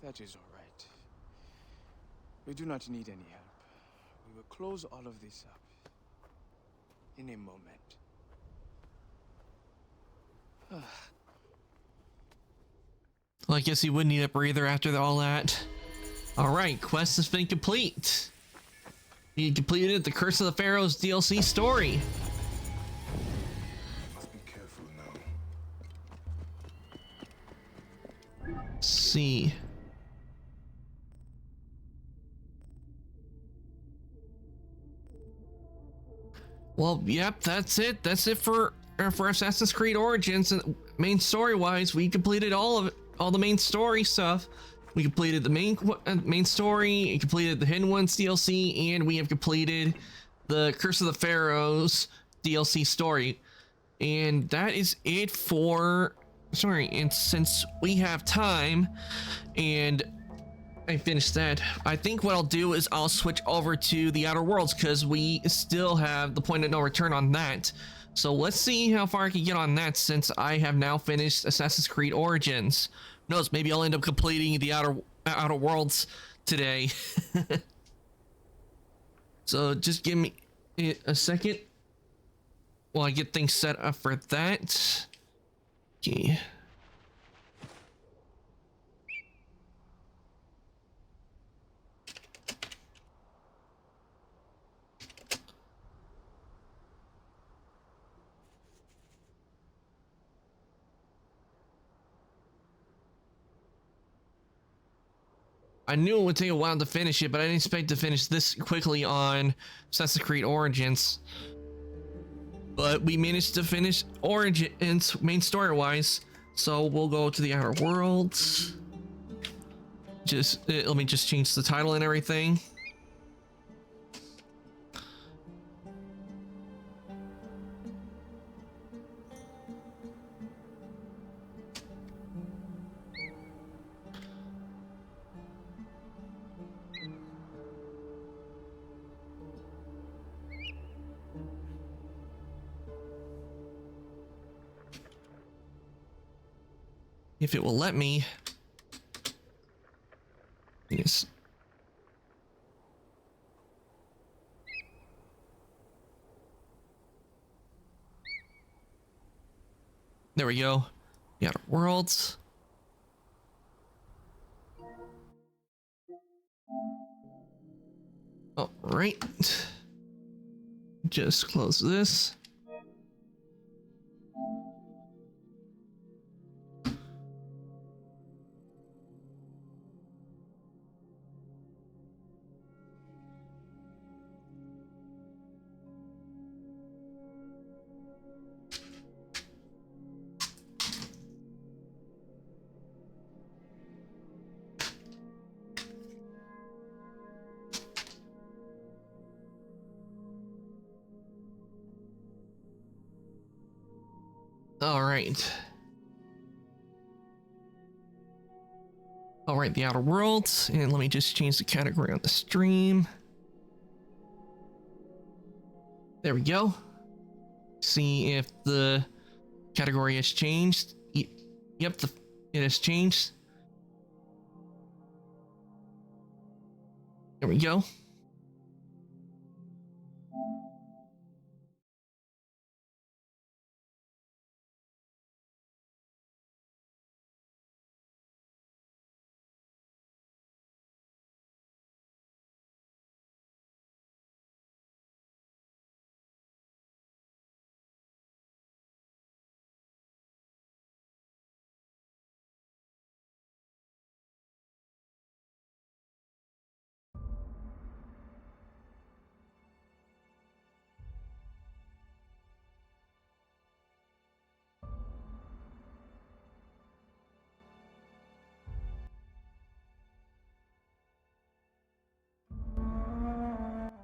That is all right. We do not need any help. We will close all of this up. in a moment. Well, I guess he would need a breather after all that. Alright, quest has been complete. You completed the Curse of the Pharaohs DLC story. Must be careful now. Let's see. Well, yep, that's it. That's it for Assassin's Creed Origins. And main story-wise, we completed all of it, all the main story stuff. We completed the main story, we completed the Hidden Ones DLC, and we have completed the Curse of the Pharaohs DLC story. And that is it for story. And since we have time, and I finished that, I think what I'll do is I'll switch over to the Outer Worlds because we still have the point of no return on that. So let's see how far I can get on that since I have now finished Assassin's Creed Origins. Who knows, maybe I'll end up completing the Outer Worlds today. So just give me a second while I get things set up for that. Okay. I knew it would take a while to finish it, but I didn't expect to finish this quickly on Assassin's Creed Origins. But we managed to finish Origins main story-wise, so we'll go to the Outer Worlds. Let me just change the title and everything. If it will let me. Yes. There we go. The Outer Worlds. All right. Just close this. All right. All right, the Outer Worlds, and let me just change the category on the stream. There we go. See if the category has changed. Yep, it has changed. There we go.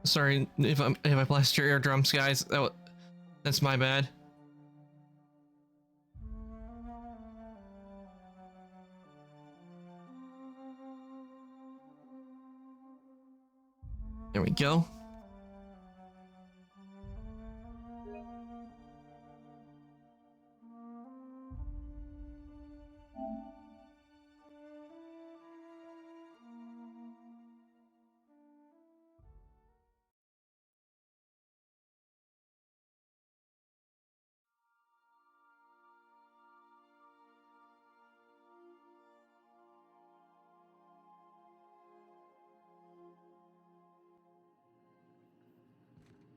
Sorry if I blast your eardrums, guys. That's my bad. There we go.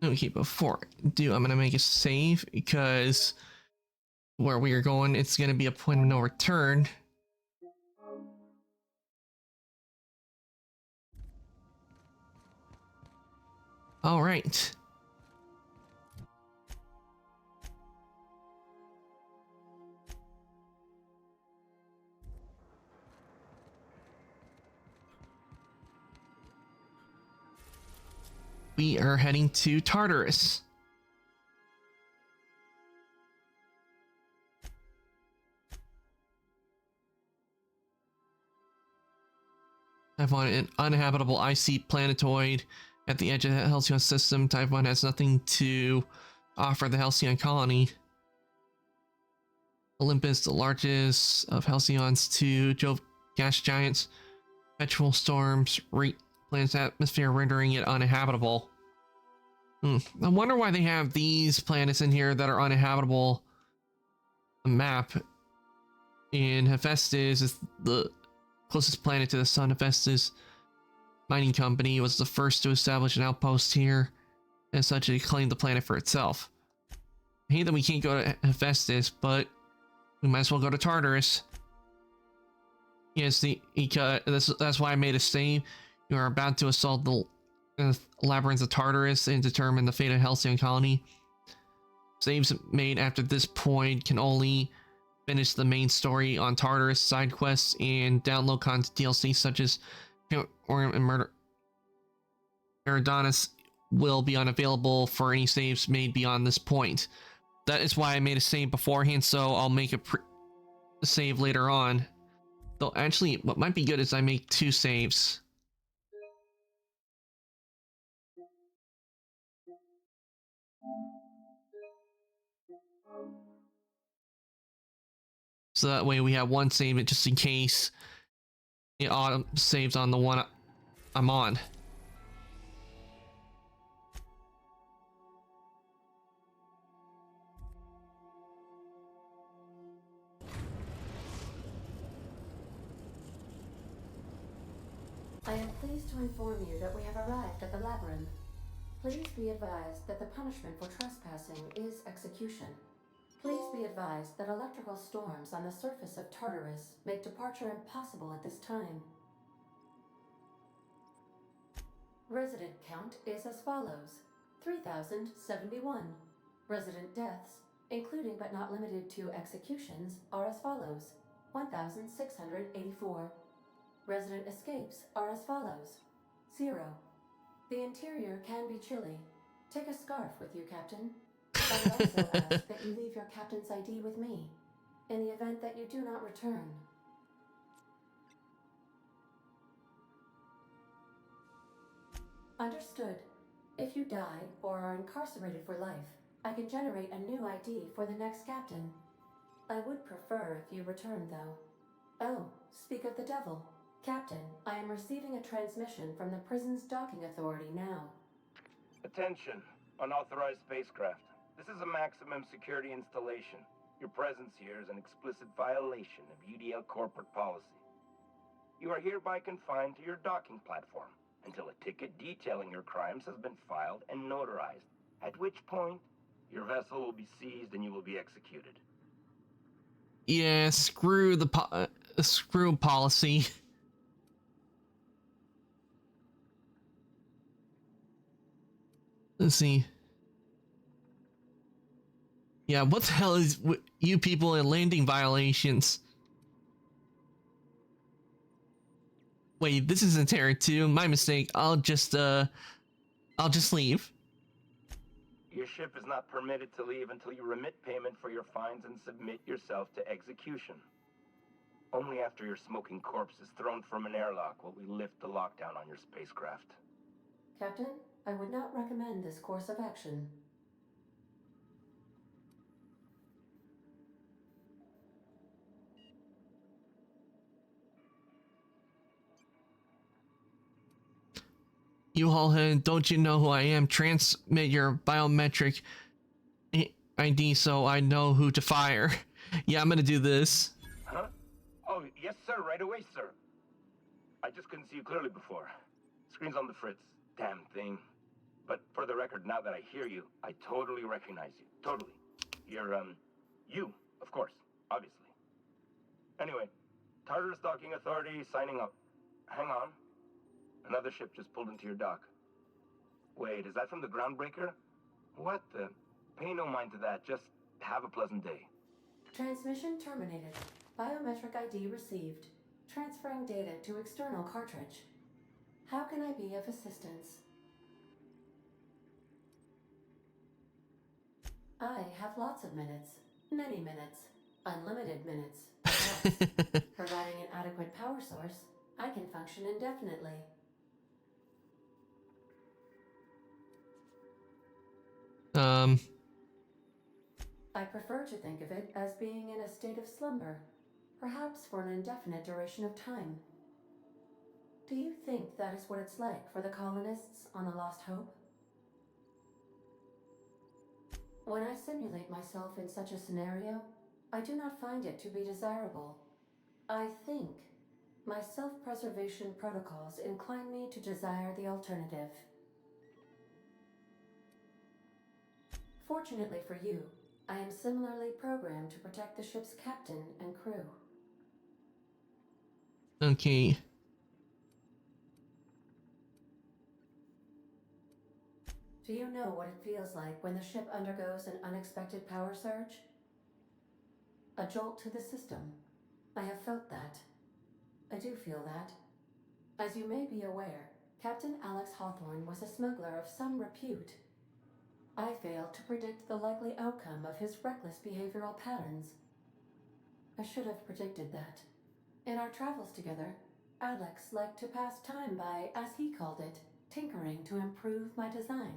Okay, before I do, I'm gonna make a save because where we are going, it's gonna be a point of no return. All right. We are heading to Tartarus. Type 1, an uninhabitable icy planetoid at the edge of the Halcyon system. Type 1 has nothing to offer the Halcyon colony. Olympus, the largest of Halcyon's two Jove gas giants. Perpetual storms rate planet's atmosphere, rendering it uninhabitable. I wonder why they have these planets in here that are uninhabitable. The map in Hephaestus is the closest planet to the sun. Hephaestus Mining Company was the first to establish an outpost here, and as such it claimed the planet for itself. I hate that we can't go to Hephaestus, but we might as well go to Tartarus. Yes, that's why I made a save. You are about to assault the labyrinth of Tartarus and determine the fate of Halcyon colony. Saves made after this point can only finish the main story on Tartarus, side quests, and download content DLC such as Orium and Murder. Eridanus will be unavailable for any saves made beyond this point. That is why I made a save beforehand, so I'll make a save later on. Though actually, what might be good is I make 2 saves. So that way we have 1 save just in case it auto saves on the one I'm on. I am pleased to inform you that we have arrived at the labyrinth. Please be advised that the punishment for trespassing is execution. Please be advised that electrical storms on the surface of Tartarus make departure impossible at this time. Resident count is as follows: 3,071. Resident deaths, including but not limited to executions, are as follows: 1,684. Resident escapes are as follows: 0. The interior can be chilly. Take a scarf with you, Captain. I would also ask that you leave your captain's ID with me, in the event that you do not return. Understood. If you die or are incarcerated for life, I can generate a new ID for the next captain. I would prefer if you return, though. Oh, speak of the devil. Captain, I am receiving a transmission from the prison's docking authority now. Attention, unauthorized spacecraft. This is a maximum security installation. Your presence here is an explicit violation of UDL corporate policy. You are hereby confined to your docking platform until a ticket detailing your crimes has been filed and notarized, at which point your vessel will be seized and you will be executed. Yeah, screw the screw policy. Let's see. Yeah, what the hell is you people in landing violations? Wait, this isn't Terra 2. My mistake. I'll just leave. Your ship is not permitted to leave until you remit payment for your fines and submit yourself to execution. Only after your smoking corpse is thrown from an airlock will we lift the lockdown on your spacecraft. Captain, I would not recommend this course of action. You Hullhead, don't you know who I am? Transmit your biometric ID so I know who to fire. Yeah, I'm gonna do this. Huh? Oh, yes, sir. Right away, sir. I just couldn't see you clearly before. Screen's on the fritz. Damn thing. But for the record, now that I hear you, I totally recognize you. Totally. You're, you, of course, obviously. Anyway, Tartar Stalking Authority signing up. Hang on. Another ship just pulled into your dock. Wait, is that from the Groundbreaker? What the? Pay no mind to that. Just have a pleasant day. Transmission terminated. Biometric ID received. Transferring data to external cartridge. How can I be of assistance? I have lots of minutes. Many minutes. Unlimited minutes. Perhaps. Providing an adequate power source, I can function indefinitely. I prefer to think of it as being in a state of slumber, perhaps for an indefinite duration of time. Do you think that is what it's like for the colonists on the Lost Hope? When I simulate myself in such a scenario, I do not find it to be desirable. I think my self-preservation protocols incline me to desire the alternative. Fortunately for you, I am similarly programmed to protect the ship's captain and crew. Okay. Do you know what it feels like when the ship undergoes an unexpected power surge? A jolt to the system. I have felt that. I do feel that. As you may be aware, Captain Alex Hawthorne was a smuggler of some repute. I failed to predict the likely outcome of his reckless behavioral patterns. I should have predicted that. In our travels together, Alex liked to pass time by, as he called it, tinkering to improve my design.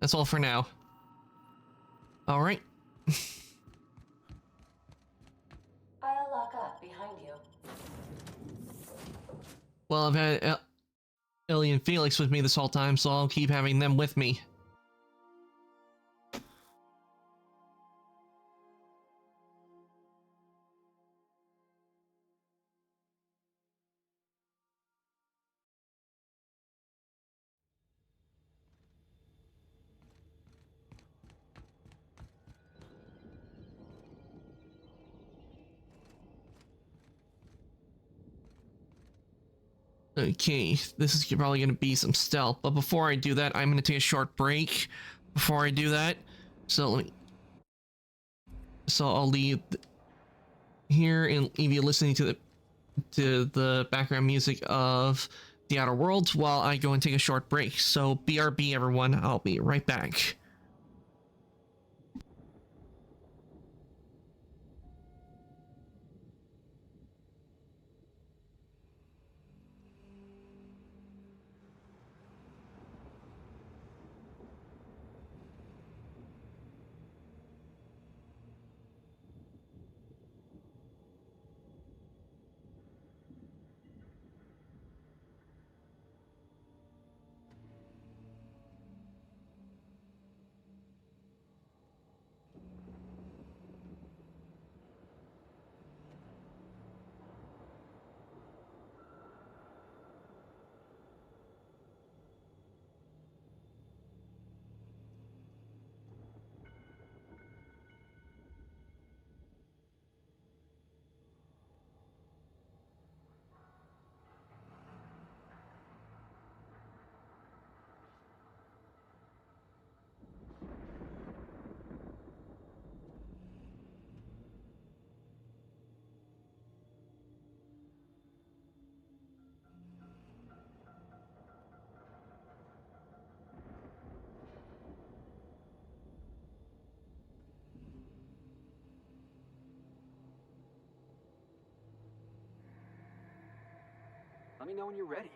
That's all for now. All right. I'll lock up behind you. Well, I've had Ellie and Felix with me this whole time, so I'll keep having them with me. Okay, this is probably going to be some stealth, but before I do that, I'm going to take a short break before I do that. So I'll leave here and leave you listening to the background music of The Outer Worlds while I go and take a short break. So BRB everyone, I'll be right back. Let me know when you're ready.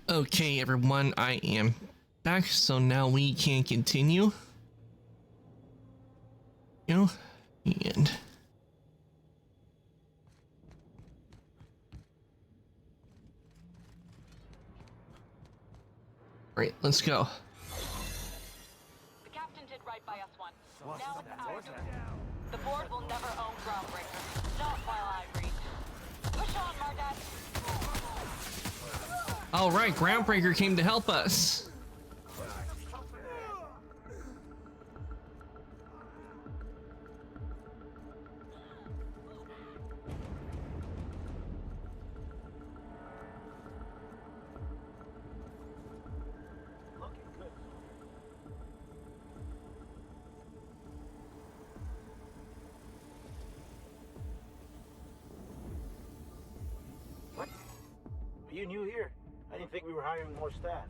Okay, everyone, I am back, so now we can continue. You know, and right, let's go. The captain did right by us once. Now it's our turn. The board will never own Groundbreaker. Not while I read. Push on, Mardat. All right, Groundbreaker came to help us. What? Are you new here? I didn't think we were hiring more staff.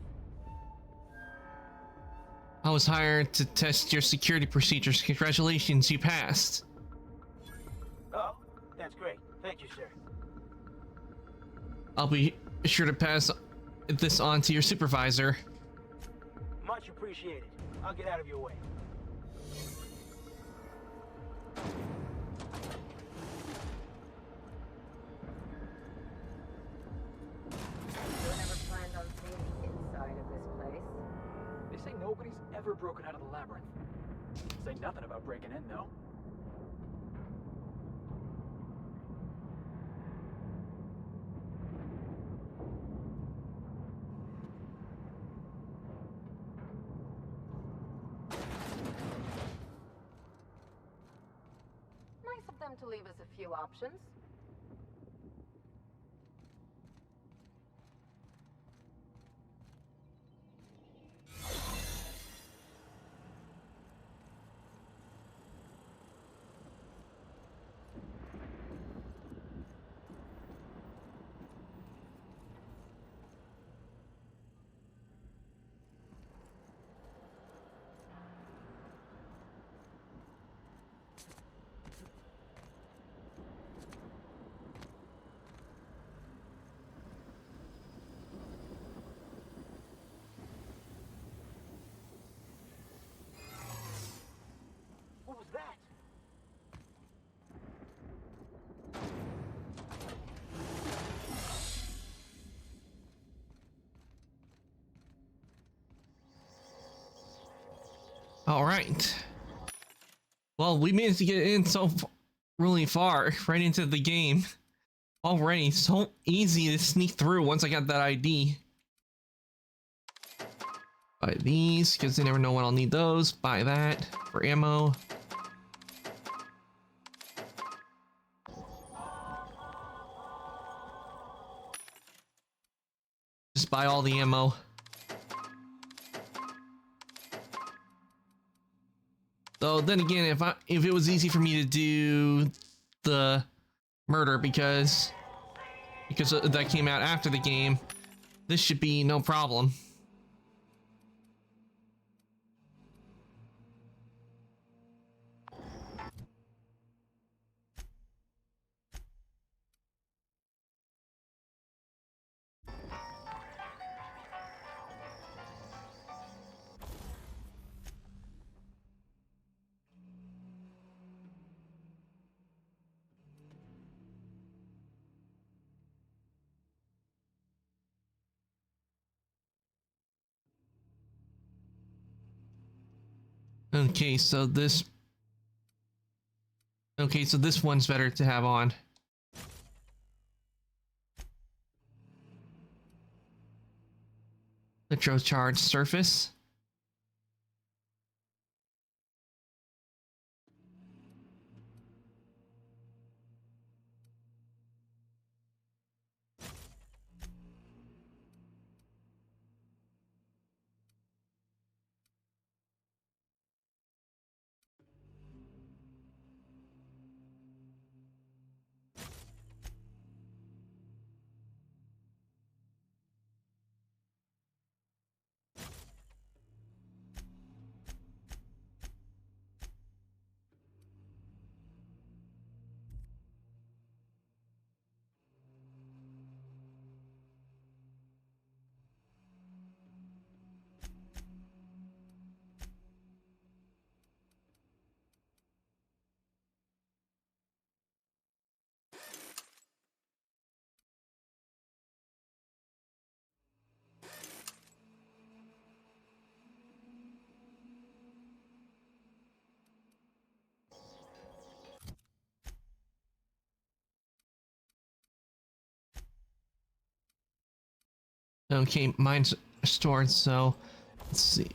I was hired to test your security procedures. Congratulations, you passed. Oh, that's great. Thank you, sir. I'll be sure to pass this on to your supervisor. Much appreciated. I'll get out of your way. They say nobody's ever broken out of the labyrinth. Say nothing about breaking in, though. Nice of them to leave us a few options. What was that? All right. Well, we managed to get in really far, right into the game. Already, so easy to sneak through once I got that ID. Buy these, because you never know when I'll need those. Buy that for ammo. Just buy all the ammo. Though then again, if it was easy for me to do the murder because that came out after the game, this should be no problem. Okay, so this one's better to have on. Electro charge surface. Okay, mine's stored, so let's see.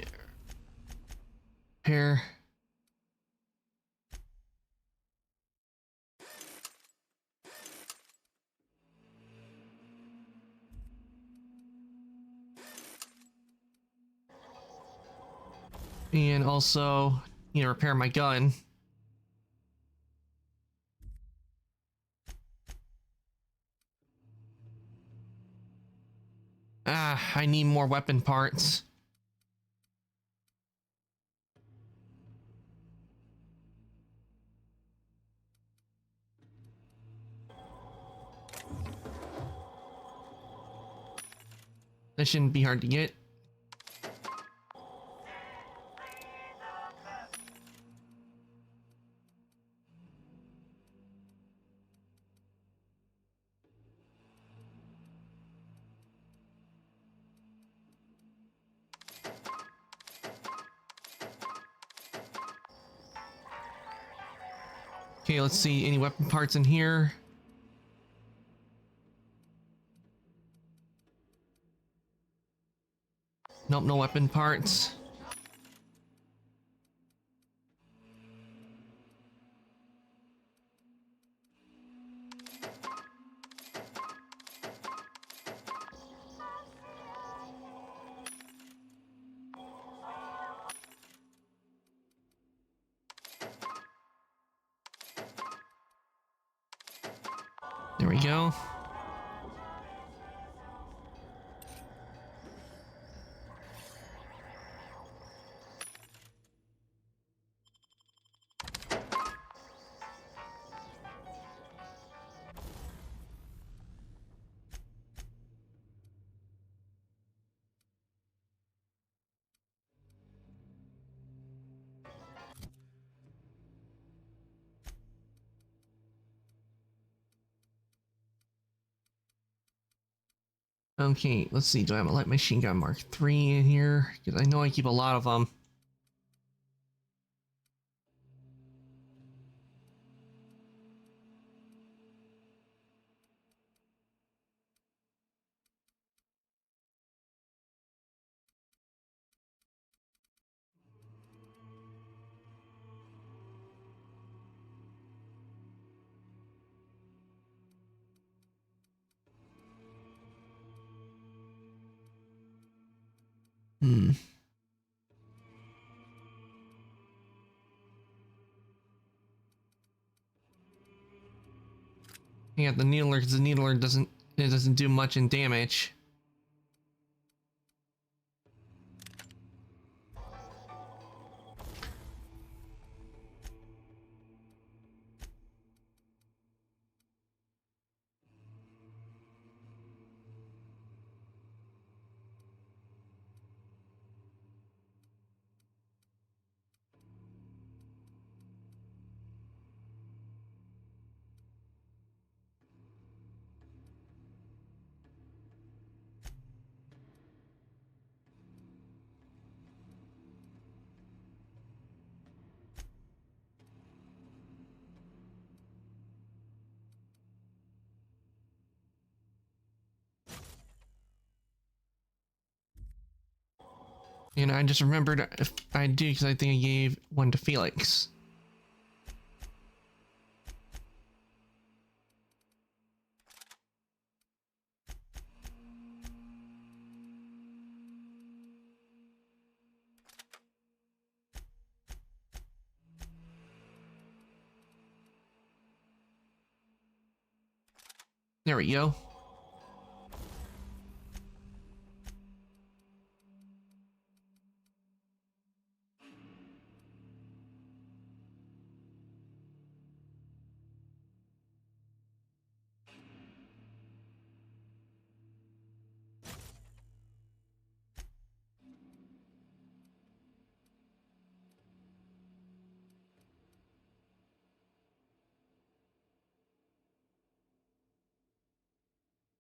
Here. And also, need to repair my gun. Ah, I need more weapon parts. That shouldn't be hard to get. Okay, let's see any weapon parts in here. Nope, no weapon parts. There we go. Okay, let's see. Do I have a light machine gun Mark III in here? Because I know I keep a lot of them. Hmm. Yeah, the needler, because the needler doesn't do much in damage. And I just remembered if I do, because I think I gave one to Felix. There we go.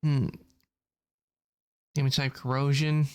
Hmm. Damage type corrosion.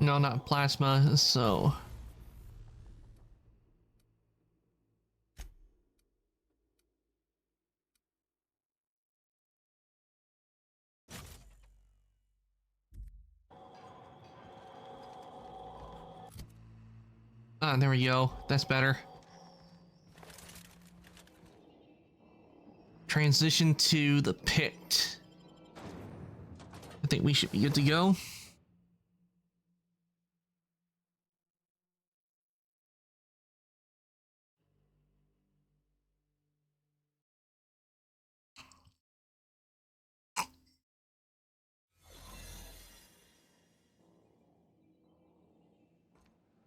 No, not plasma, so... Ah, there we go. That's better. Transition to the pit. I think we should be good to go.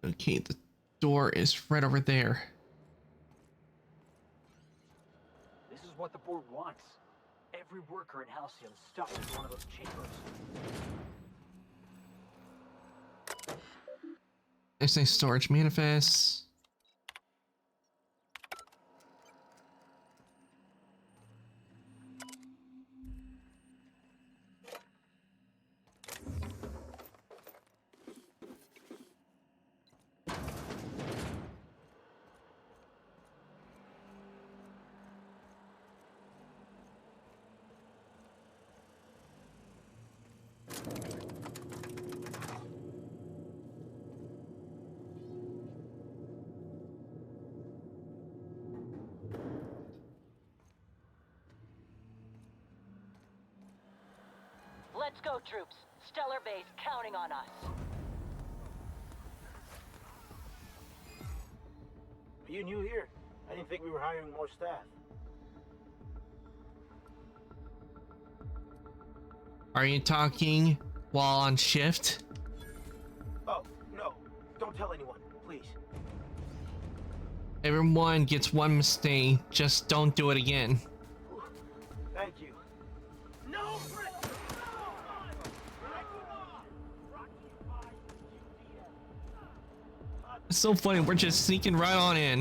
Okay, the door is right over there. This is what the board wants. Every worker in Halcyon stuffed into one of those chambers. There's a storage manifest. Let's go, troops. Stellar Base counting on us. Are you new here? I didn't think we were hiring more staff. Are you talking while on shift? Oh, no. Don't tell anyone, please. Everyone gets one mistake. Just don't do it again. Thank you. No, It's so funny. We're just sneaking right on in.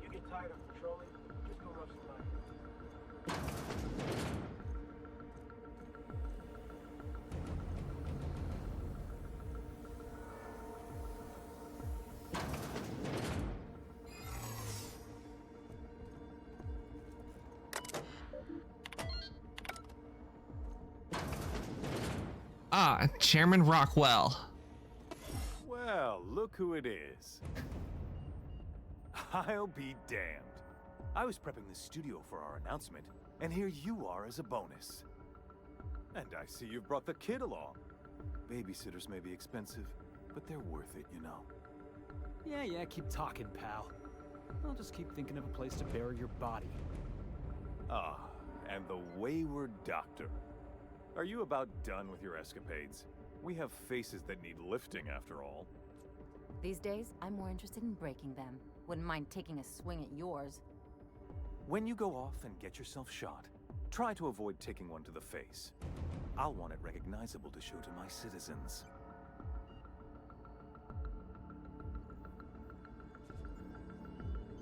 You get tired of patrolling, just go rub some tires. Ah, Chairman Rockwell. Well, look who it is. I'll be damned. I was prepping the studio for our announcement, and here you are as a bonus. And I see you've brought the kid along. Babysitters may be expensive, but they're worth it, you know. Yeah, keep talking, pal. I'll just keep thinking of a place to bury your body. Ah, and the wayward doctor. Are you about done with your escapades? We have faces that need lifting, after all. These days, I'm more interested in breaking them. Wouldn't mind taking a swing at yours. When you go off and get yourself shot, try to avoid taking one to the face. I'll want it recognizable to show to my citizens.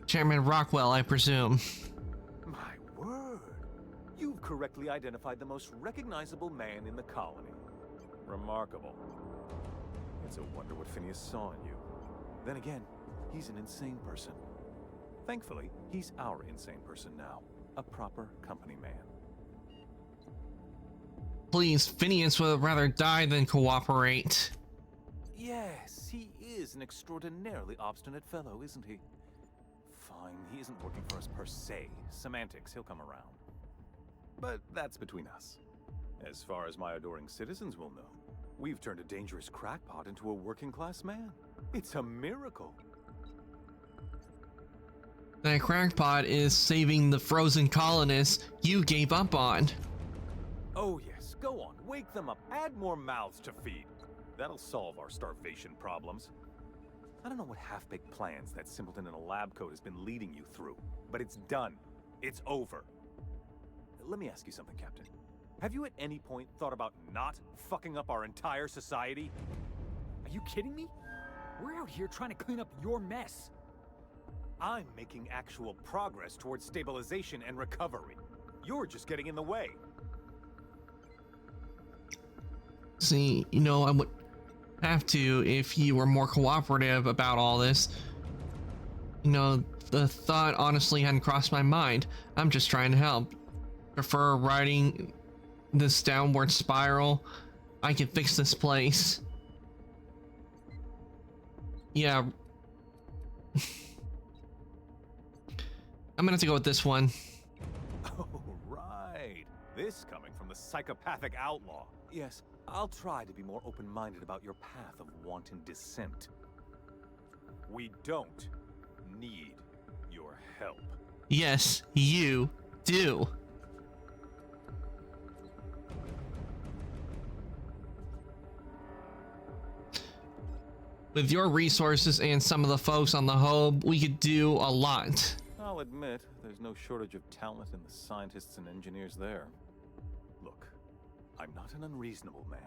Chairman Rockwell, I presume. My word! You've correctly identified the most recognizable man in the colony. Remarkable. It's a wonder what Phineas saw in you. Then again, he's an insane person. Thankfully, he's our insane person now. A proper company man. Please, Phineas would rather die than cooperate. Yes, he is an extraordinarily obstinate fellow, isn't he? Fine, he isn't working for us per se. Semantics, he'll come around. But that's between us. As far as my adoring citizens will know, we've turned a dangerous crackpot into a working-class man. It's a miracle. That crackpot is saving the frozen colonists you gave up on. Oh yes, go on, wake them up, add more mouths to feed. That'll solve our starvation problems. I don't know what half-baked plans that simpleton in a lab coat has been leading you through, but it's done. It's over. Let me ask you something, Captain. Have you at any point thought about not fucking up our entire society? Are you kidding me? We're out here trying to clean up your mess. I'm making actual progress towards stabilization and recovery. You're just getting in the way. See, you know, I would have to if you were more cooperative about all this. You know, the thought honestly hadn't crossed my mind. I'm just trying to help. Prefer riding this downward spiral. I can fix this place. Yeah. I'm gonna have to go with this one. Oh, right. This coming from the psychopathic outlaw. Yes, I'll try to be more open-minded about your path of wanton descent. We don't need your help. Yes, you do. With your resources and some of the folks on the hub, we could do a lot. I'll admit, there's no shortage of talent in the scientists and engineers there. Look, I'm not an unreasonable man.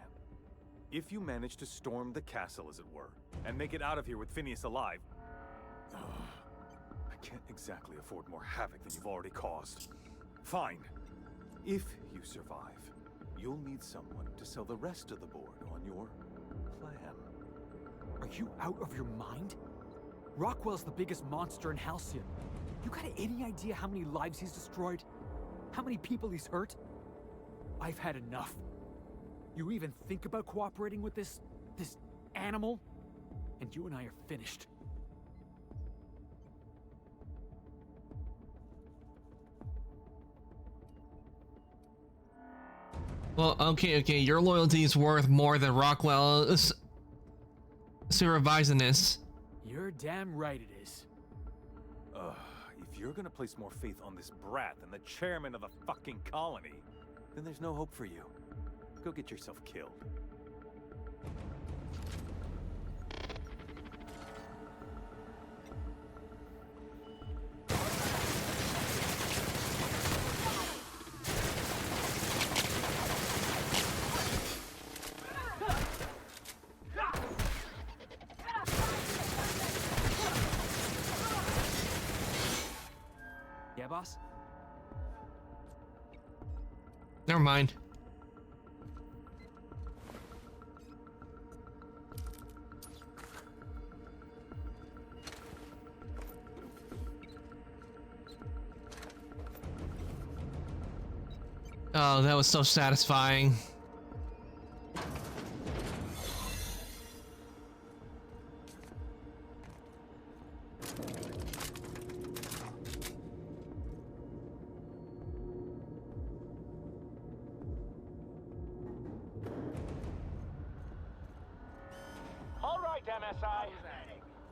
If you manage to storm the castle, as it were, and make it out of here with Phineas alive, I can't exactly afford more havoc than you've already caused. Fine. If you survive, you'll need someone to sell the rest of the board on your plan. Are you out of your mind? Rockwell's the biggest monster in Halcyon. You got any idea how many lives he's destroyed? How many people he's hurt? I've had enough. You even think about cooperating with this animal? And you and I are finished. Well, okay, your loyalty is worth more than Rockwell's supervising this. You're damn right it is. If you're gonna place more faith on this brat than the chairman of the fucking colony, then there's no hope for you. Go get yourself killed. Yeah, boss? Never mind. Oh, that was so satisfying. All right, MSI.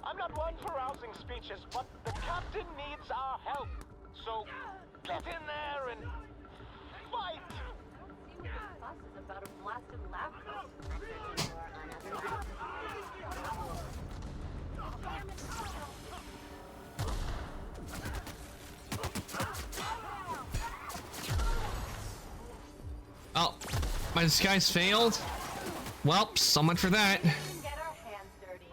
I'm not one for rousing speeches, but the captain needs our help. So get in there and fight. Fuss is about a blasted lab Oh, my disguise failed? Well, so much for that. Get our hands dirty.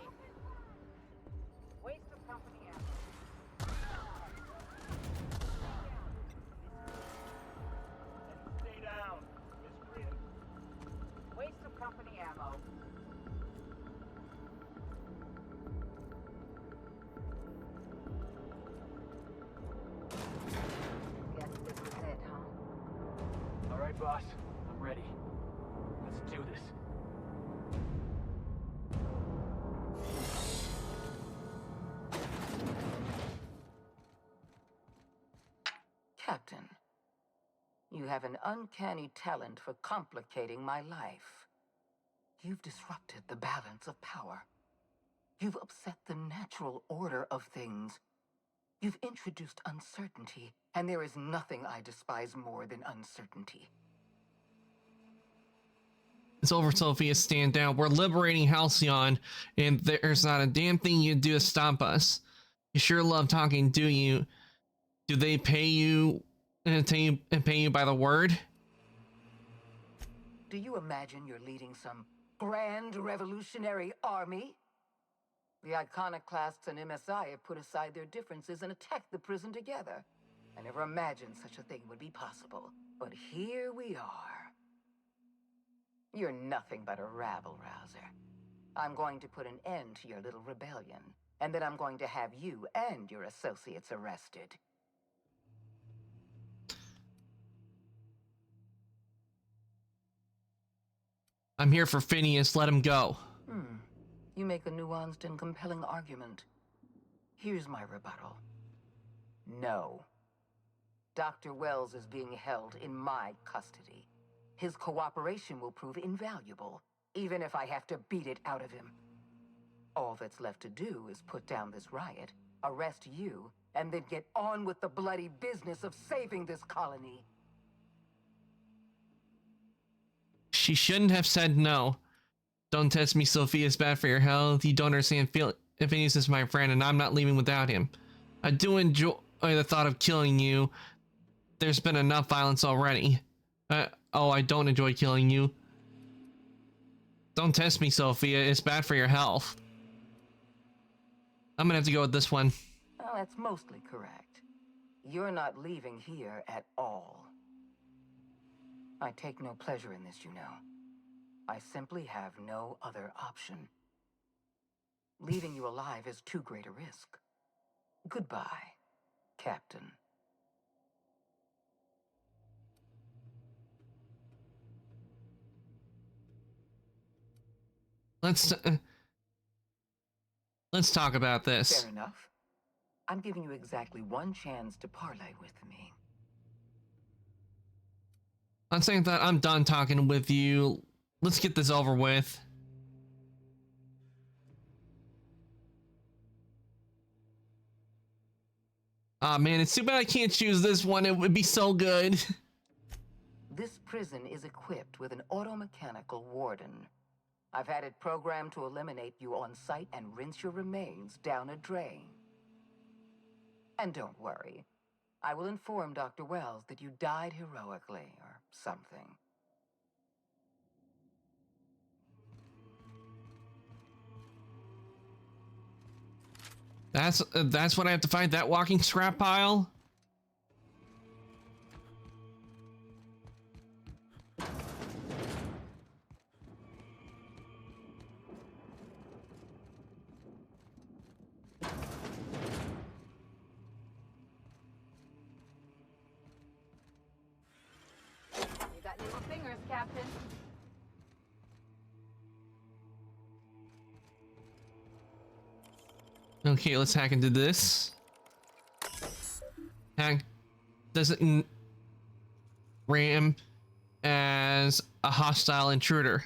Waste of company ammo. Stay down. Waste of company ammo. Guess this is it, huh? All right, boss. I'm ready. Let's do this. Captain, you have an uncanny talent for complicating my life. You've disrupted the balance of power. You've upset the natural order of things. You've introduced uncertainty, and there is nothing I despise more than uncertainty. It's over, Sophia. Stand down. We're liberating Halcyon, and there's not a damn thing you can do to stop us. You sure love talking, do you? Do they pay you and pay you by the word? Do you imagine you're leading some grand revolutionary army? The Iconoclasts and MSI have put aside their differences and attacked the prison together. I never imagined such a thing would be possible, but here we are. You're nothing but a rabble-rouser. I'm going to put an end to your little rebellion, and then I'm going to have you and your associates arrested. I'm here for Phineas. Let him go. You make a nuanced and compelling argument. Here's my rebuttal. No. Dr. Wells is being held in my custody. His cooperation will prove invaluable, even if I have to beat it out of him. All that's left to do is put down this riot, arrest you, and then get on with the bloody business of saving this colony. She shouldn't have said no. Don't test me, Sophia. It's bad for your health. You don't understand. Phineas is my friend, and I'm not leaving without him. I do enjoy the thought of killing you. There's been enough violence already. Oh, I don't enjoy killing you. Don't test me, Sophia. It's bad for your health. I'm gonna have to go with this one. Well, that's mostly correct. You're not leaving here at all. I take no pleasure in this, you know. I simply have no other option. Leaving you alive is too great a risk. Goodbye, Captain. Let's talk about this. Fair enough. I'm giving you exactly one chance to parlay with me. I'm saying that I'm done talking with you. Let's get this over with. Aw, man, it's too bad I can't choose this one. It would be so good. This prison is equipped with an automechanical warden. I've had it programmed to eliminate you on sight and rinse your remains down a drain. And don't worry, I will inform Dr. Wells that you died heroically or something. That's what I have to find, that walking scrap pile? You got little fingers, Captain. Okay, let's hack into this. Hack doesn't ram as a hostile intruder.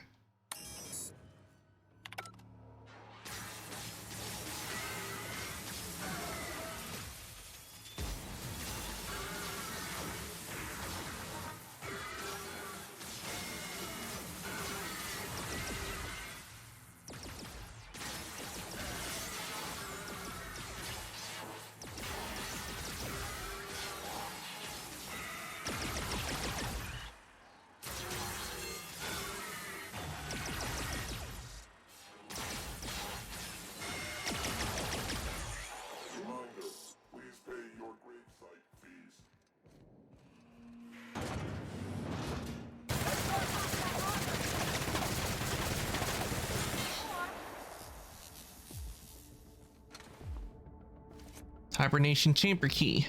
Hibernation chamber key.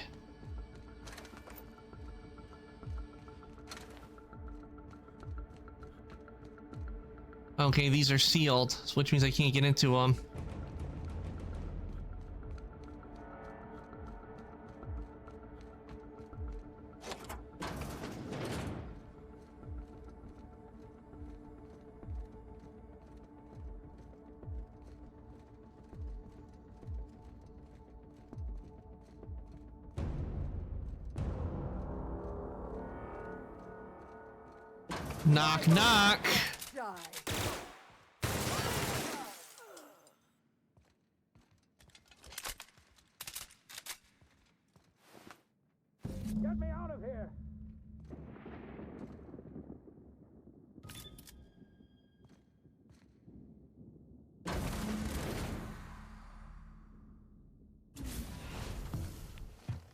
Okay, these are sealed, which means I can't get into them. Knock, knock. Get me out of here!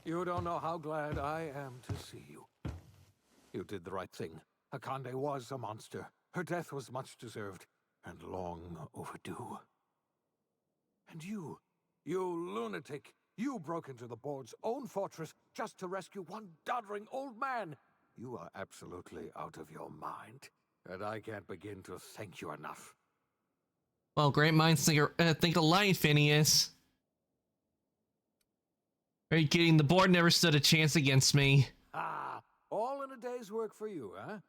You don't know how glad I am to see you. You did the right thing. Akande was a monster. Her death was much deserved, and long overdue. And you lunatic, you broke into the board's own fortress just to rescue one doddering old man. You are absolutely out of your mind, and I can't begin to thank you enough. Well, great minds think alike, Phineas. Are you kidding? The board never stood a chance against me. Ah, all in a day's work for you, huh?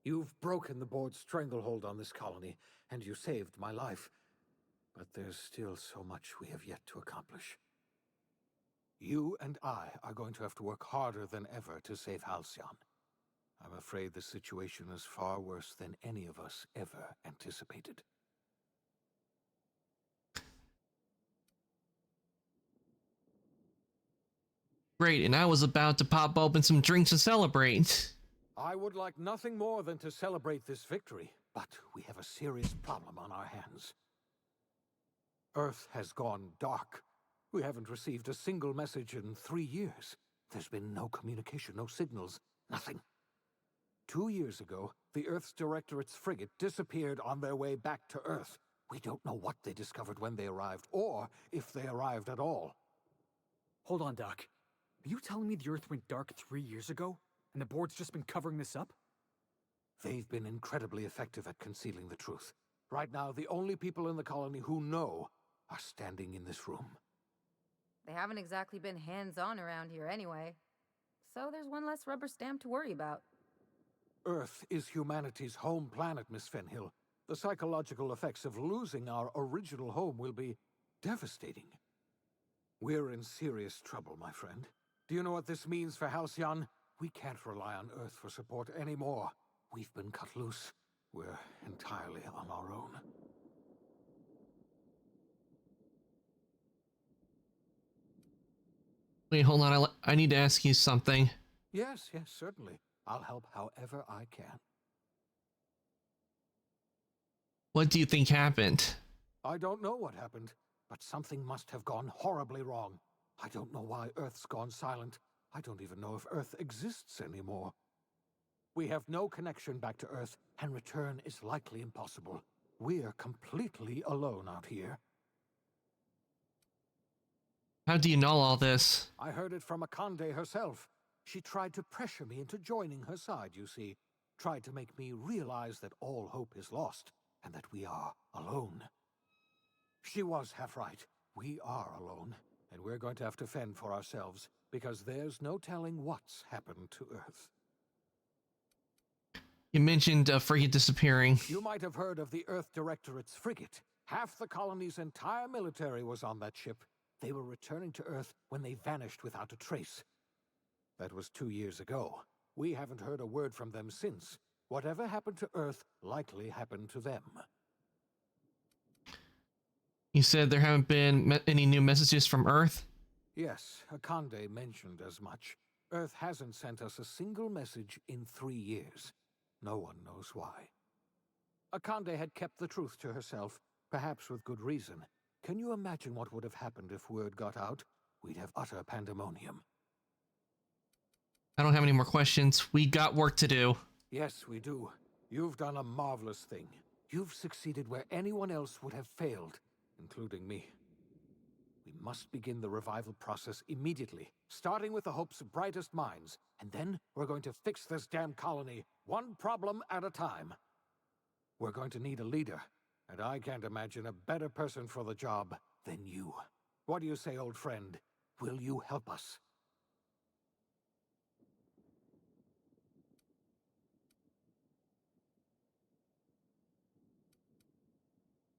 You've broken the board's stranglehold on this colony, and you saved my life. But there's still so much we have yet to accomplish. You and I are going to have to work harder than ever to save Halcyon. I'm afraid the situation is far worse than any of us ever anticipated. Great, and I was about to pop open some drinks to celebrate. I would like nothing more than to celebrate this victory, but we have a serious problem on our hands. Earth has gone dark. We haven't received a single message in 3 years. There's been no communication, no signals, nothing. 2 years ago, the Earth's Directorate's frigate disappeared on their way back to Earth. We don't know what they discovered when they arrived, or if they arrived at all. Hold on, Doc. Are you telling me the Earth went dark 3 years ago, and the board's just been covering this up? They've been incredibly effective at concealing the truth. Right now, the only people in the colony who know are standing in this room. They haven't exactly been hands-on around here anyway. So there's one less rubber stamp to worry about. Earth is humanity's home planet, Miss Fenhill. The psychological effects of losing our original home will be devastating. We're in serious trouble, my friend. Do you know what this means for Halcyon? We can't rely on Earth for support anymore. We've been cut loose. We're entirely on our own. Wait, hold on. I need to ask you something. Yes, certainly. I'll help however I can. What do you think happened? I don't know what happened, but something must have gone horribly wrong. I don't know why Earth's gone silent. I don't even know if Earth exists anymore. We have no connection back to Earth, and return is likely impossible. We're completely alone out here. How do you know all this? I heard it from Akande herself. She tried to pressure me into joining her side, you see. Tried to make me realize that all hope is lost, and that we are alone. She was half right. We are alone, and we're going to have to fend for ourselves, because there's no telling what's happened to Earth. You mentioned a frigate disappearing. You might have heard of the Earth Directorate's frigate. Half the colony's entire military was on that ship. They were returning to Earth when they vanished without a trace. That was 2 years ago. We haven't heard a word from them since. Whatever happened to Earth likely happened to them. You said there haven't been any new messages from Earth? Yes, Akande mentioned as much. Earth hasn't sent us a single message in 3 years. No one knows why. Akande had kept the truth to herself, perhaps with good reason. Can you imagine what would have happened if word got out? We'd have utter pandemonium. I don't have any more questions. We got work to do. Yes, we do. You've done a marvelous thing. You've succeeded where anyone else would have failed, including me. We must begin the revival process immediately, starting with the Hope's brightest minds, and then we're going to fix this damn colony, one problem at a time. We're going to need a leader, and I can't imagine a better person for the job than you. What do you say, old friend? Will you help us?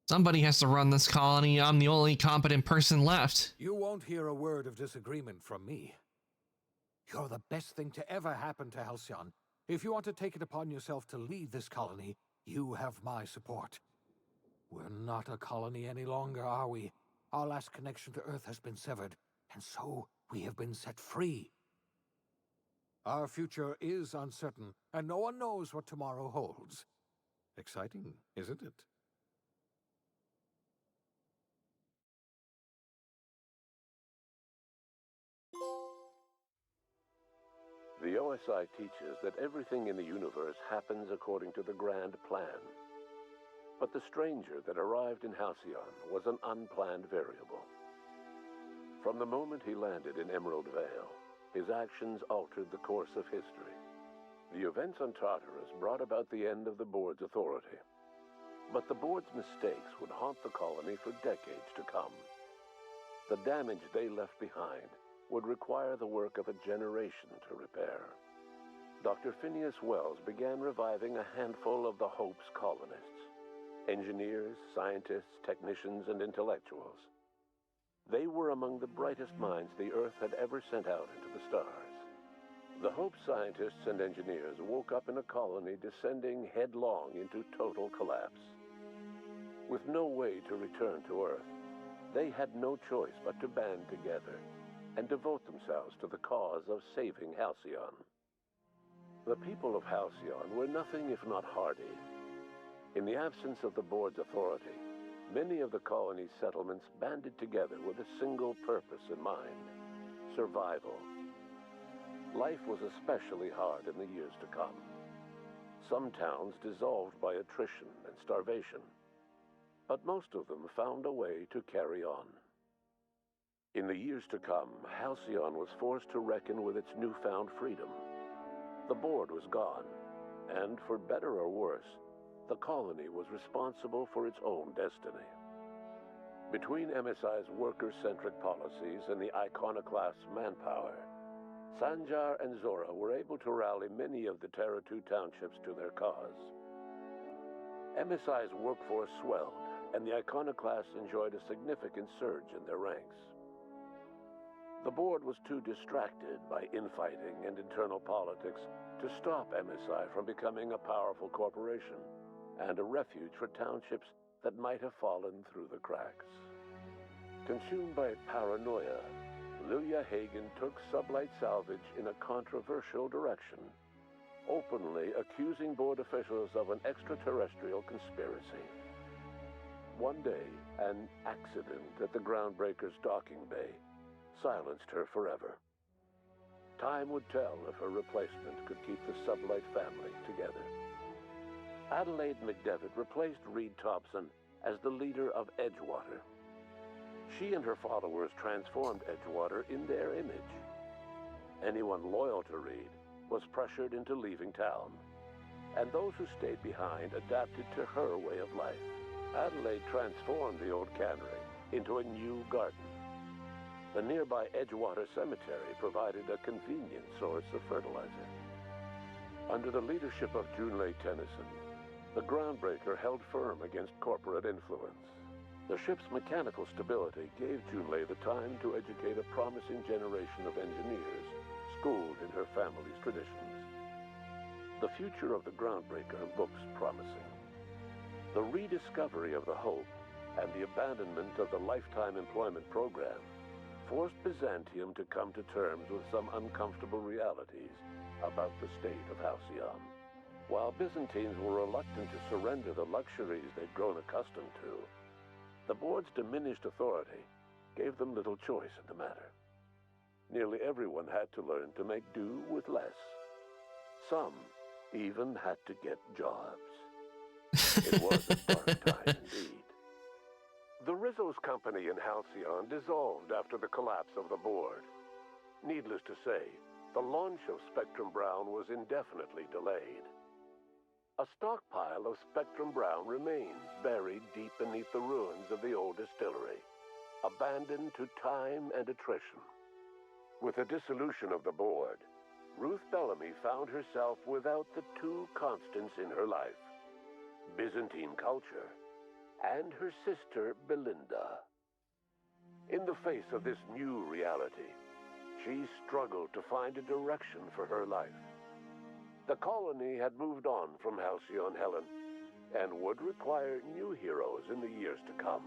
Somebody has to run this colony. I'm the only competent person left. You won't hear a word of disagreement from me. You're the best thing to ever happen to Halcyon. If you want to take it upon yourself to lead this colony, you have my support. We're not a colony any longer, are we? Our last connection to Earth has been severed, and so we have been set free. Our future is uncertain, and no one knows what tomorrow holds. Exciting, isn't it? The OSI teaches that everything in the universe happens according to the grand plan. But the stranger that arrived in Halcyon was an unplanned variable. From the moment he landed in Emerald Vale, his actions altered the course of history. The events on Tartarus brought about the end of the Board's authority. But the Board's mistakes would haunt the colony for decades to come. The damage they left behind would require the work of a generation to repair. Dr. Phineas Wells began reviving a handful of the Hope's colonists. Engineers, scientists, technicians, and intellectuals. They were among the brightest minds the Earth had ever sent out into the stars. The Hope scientists and engineers woke up in a colony descending headlong into total collapse. With no way to return to Earth, they had no choice but to band together and devote themselves to the cause of saving Halcyon. The people of Halcyon were nothing if not hardy. In the absence of the Board's authority, many of the colony's settlements banded together with a single purpose in mind: survival. Life was especially hard in the years to come. Some towns dissolved by attrition and starvation, but most of them found a way to carry on. In the years to come, Halcyon was forced to reckon with its newfound freedom. The Board was gone, and for better or worse, the colony was responsible for its own destiny. Between MSI's worker-centric policies and the iconoclast's manpower, Sanjar and Zora were able to rally many of the Terra 2 townships to their cause. MSI's workforce swelled, and the iconoclasts enjoyed a significant surge in their ranks. The Board was too distracted by infighting and internal politics to stop MSI from becoming a powerful corporation and a refuge for townships that might have fallen through the cracks. Consumed by paranoia, Lilia Hagen took Sublight Salvage in a controversial direction, openly accusing Board officials of an extraterrestrial conspiracy. One day, an accident at the Groundbreaker's docking bay silenced her forever. Time would tell if her replacement could keep the Sublight family together. Adelaide McDevitt replaced Reed Thompson as the leader of Edgewater. She and her followers transformed Edgewater in their image. Anyone loyal to Reed was pressured into leaving town, and those who stayed behind adapted to her way of life. Adelaide transformed the old cannery into a new garden. The nearby Edgewater Cemetery provided a convenient source of fertilizer. Under the leadership of Junlei Tennyson, the Groundbreaker held firm against corporate influence. The ship's mechanical stability gave Junlei the time to educate a promising generation of engineers schooled in her family's traditions. The future of the Groundbreaker looks promising. The rediscovery of the Hope and the abandonment of the Lifetime Employment Program forced Byzantium to come to terms with some uncomfortable realities about the state of Halcyon. While Byzantines were reluctant to surrender the luxuries they'd grown accustomed to, the Board's diminished authority gave them little choice in the matter. Nearly everyone had to learn to make do with less. Some even had to get jobs. It was a dark time indeed. The Rizzo's company in Halcyon dissolved after the collapse of the Board. Needless to say, the launch of Spectrum Brown was indefinitely delayed. A stockpile of Spectrum Brown remains buried deep beneath the ruins of the old distillery, abandoned to time and attrition. With the dissolution of the Board, Ruth Bellamy found herself without the two constants in her life: Byzantine culture and her sister Belinda. In the face of this new reality, she struggled to find a direction for her life. The colony had moved on from Halcyon Helen and would require new heroes in the years to come.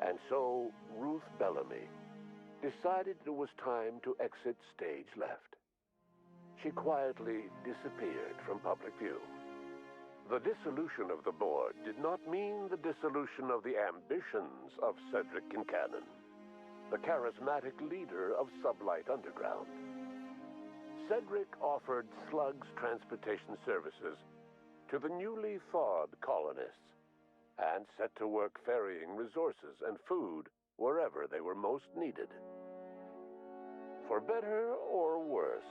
And so Ruth Bellamy decided it was time to exit stage left. She quietly disappeared from public view. The dissolution of the Board did not mean the dissolution of the ambitions of Cedric Kincannon, the charismatic leader of Sublight Underground. Cedric offered Slug's transportation services to the newly thawed colonists and set to work ferrying resources and food wherever they were most needed. For better or worse,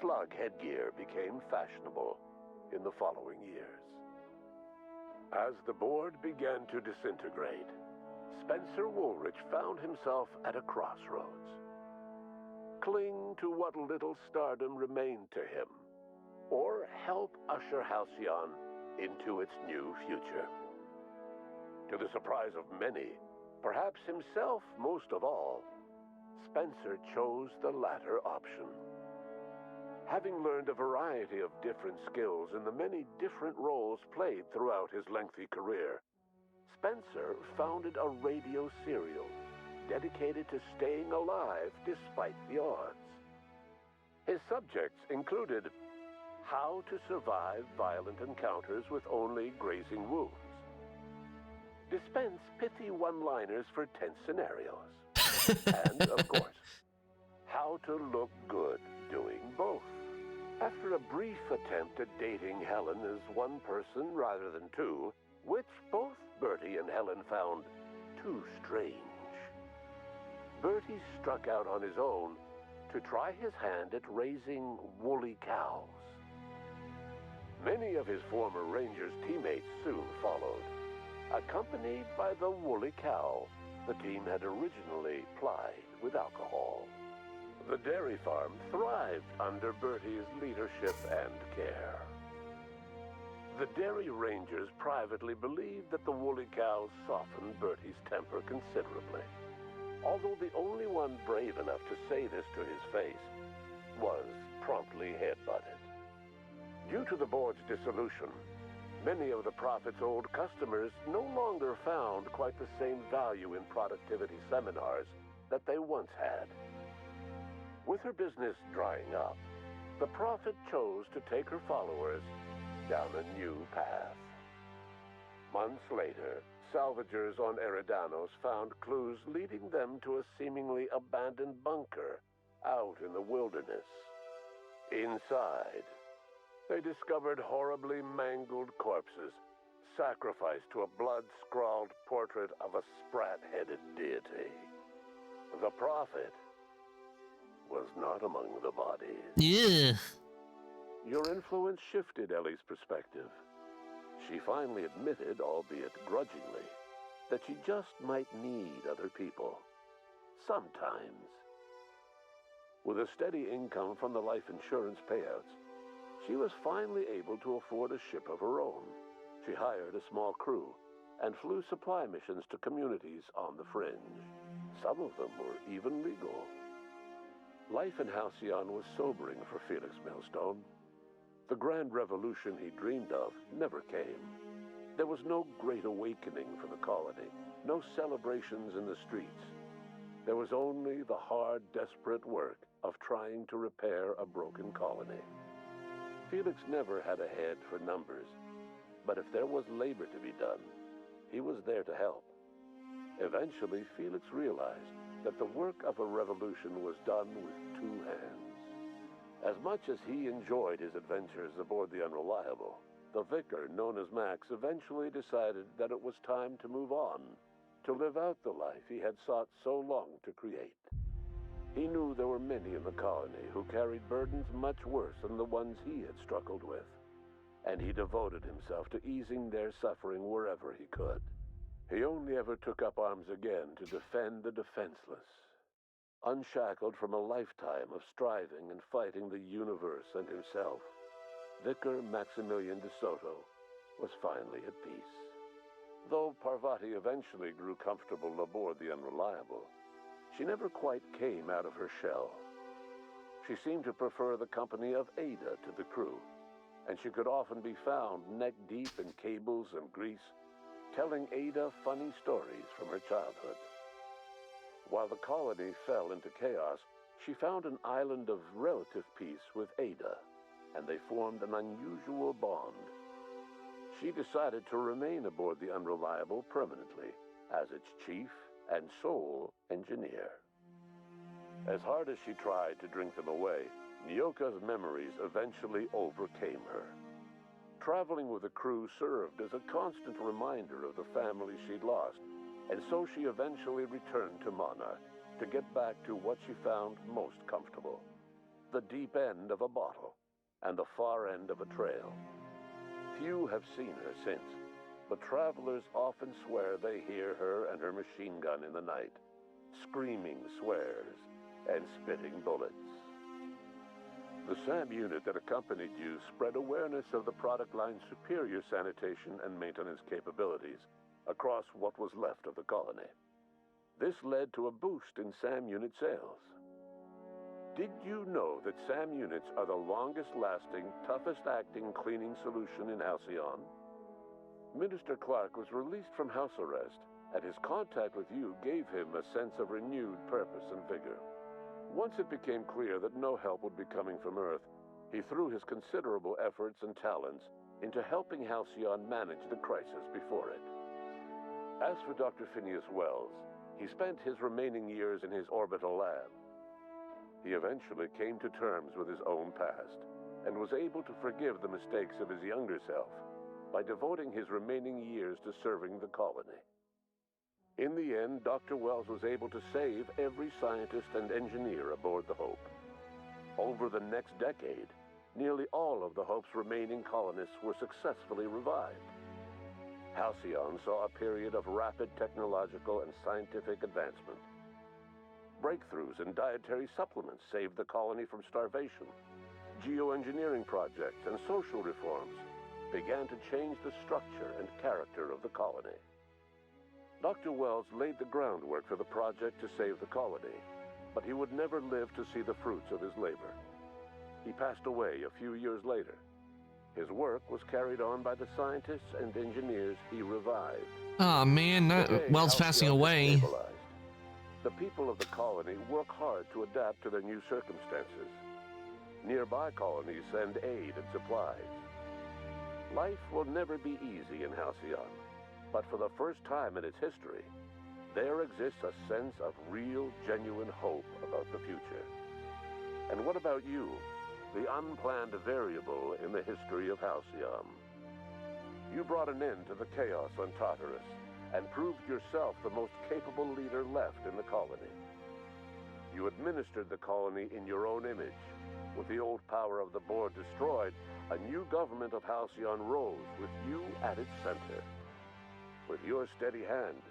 slug headgear became fashionable in the following years. As the board began to disintegrate, Spencer Woolrich found himself at a crossroads. Cling to what little stardom remained to him, or help usher Halcyon into its new future. To the surprise of many, perhaps himself most of all, Spencer chose the latter option. Having learned a variety of different skills in the many different roles played throughout his lengthy career, Spencer founded a radio serial dedicated to staying alive despite the odds. His subjects included how to survive violent encounters with only grazing wounds, dispense pithy one-liners for tense scenarios, and, of course, how to look good doing both. After a brief attempt at dating Helen as one person rather than two, which both Bertie and Helen found too strange, Bertie struck out on his own to try his hand at raising woolly cows. Many of his former Rangers teammates soon followed, accompanied by the woolly cow the team had originally plied with alcohol. The dairy farm thrived under Bertie's leadership and care. The Dairy Rangers privately believed that the woolly cows softened Bertie's temper considerably, although the only one brave enough to say this to his face was promptly headbutted. Due to the board's dissolution, many of the Prophet's old customers no longer found quite the same value in productivity seminars that they once had. With her business drying up, the Prophet chose to take her followers down a new path. Months later, salvagers on Eridanos found clues leading them to a seemingly abandoned bunker out in the wilderness. Inside, they discovered horribly mangled corpses, sacrificed to a blood-scrawled portrait of a sprat-headed deity. The Prophet was not among the bodies. Yeah. Your influence shifted Ellie's perspective. She finally admitted, albeit grudgingly, that she just might need other people. Sometimes. With a steady income from the life insurance payouts, she was finally able to afford a ship of her own. She hired a small crew and flew supply missions to communities on the fringe. Some of them were even legal. Life in Halcyon was sobering for Felix Millstone. The grand revolution he dreamed of never came. There was no great awakening for the colony, no celebrations in the streets. There was only the hard, desperate work of trying to repair a broken colony. Felix never had a head for numbers, but if there was labor to be done, he was there to help. Eventually, Felix realized that the work of a revolution was done with two hands. As much as he enjoyed his adventures aboard the Unreliable, the vicar, known as Max, eventually decided that it was time to move on, to live out the life he had sought so long to create. He knew there were many in the colony who carried burdens much worse than the ones he had struggled with, and he devoted himself to easing their suffering wherever he could. He only ever took up arms again to defend the defenseless. Unshackled from a lifetime of striving and fighting the universe and himself, Vicar Maximilian de Soto was finally at peace. Though Parvati eventually grew comfortable aboard the Unreliable, she never quite came out of her shell. She seemed to prefer the company of Ada to the crew, and she could often be found neck-deep in cables and grease, telling Ada funny stories from her childhood. While the colony fell into chaos, she found an island of relative peace with Ada, and they formed an unusual bond. She decided to remain aboard the Unreliable permanently as its chief and sole engineer. As hard as she tried to drink them away, Nyoka's memories eventually overcame her. Traveling with the crew served as a constant reminder of the family she'd lost, and so she eventually returned to Monarch to get back to what she found most comfortable: the deep end of a bottle and the far end of a trail. Few have seen her since, but travelers often swear they hear her and her machine gun in the night, screaming swears and spitting bullets. The SAM unit that accompanied you spread awareness of the product line's superior sanitation and maintenance capabilities across what was left of the colony. This led to a boost in SAM unit sales. Did you know that SAM units are the longest-lasting, toughest-acting cleaning solution in Halcyon? Minister Clark was released from house arrest, and his contact with you gave him a sense of renewed purpose and vigor. Once it became clear that no help would be coming from Earth, he threw his considerable efforts and talents into helping Halcyon manage the crisis before it. As for Dr. Phineas Wells, he spent his remaining years in his orbital lab. He eventually came to terms with his own past, and was able to forgive the mistakes of his younger self by devoting his remaining years to serving the colony. In the end, Dr. Wells was able to save every scientist and engineer aboard the Hope. Over the next decade, nearly all of the Hope's remaining colonists were successfully revived. Halcyon saw a period of rapid technological and scientific advancement. Breakthroughs in dietary supplements saved the colony from starvation. Geoengineering projects and social reforms began to change the structure and character of the colony. Dr. Wells laid the groundwork for the project to save the colony, but he would never live to see the fruits of his labor. He passed away a few years later. His work was carried on by the scientists and engineers he revived. Oh man, Wells passing away. The people of the colony work hard to adapt to their new circumstances. Nearby colonies send aid and supplies. Life will never be easy in Halcyon, but for the first time in its history, there exists a sense of real, genuine hope about the future. And what about you, the unplanned variable in the history of Halcyon? You brought an end to the chaos on Tartarus, and proved yourself the most capable leader left in the colony. You administered the colony in your own image. With the old power of the board destroyed, a new government of Halcyon rose with you at its center. With your steady hand,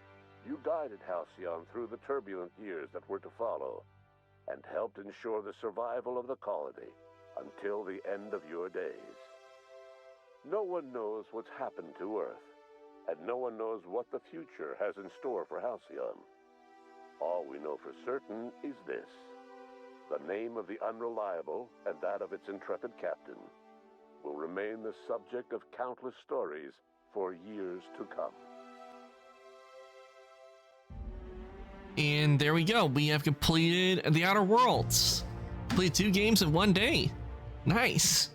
you guided Halcyon through the turbulent years that were to follow, and helped ensure the survival of the colony until the end of your days. No one knows what's happened to Earth, and no one knows what the future has in store for Halcyon. All we know for certain is this: the name of the Unreliable and that of its intrepid captain will remain the subject of countless stories for years to come. And there we go. We have completed The Outer Worlds. Played 2 games in 1 day. Nice.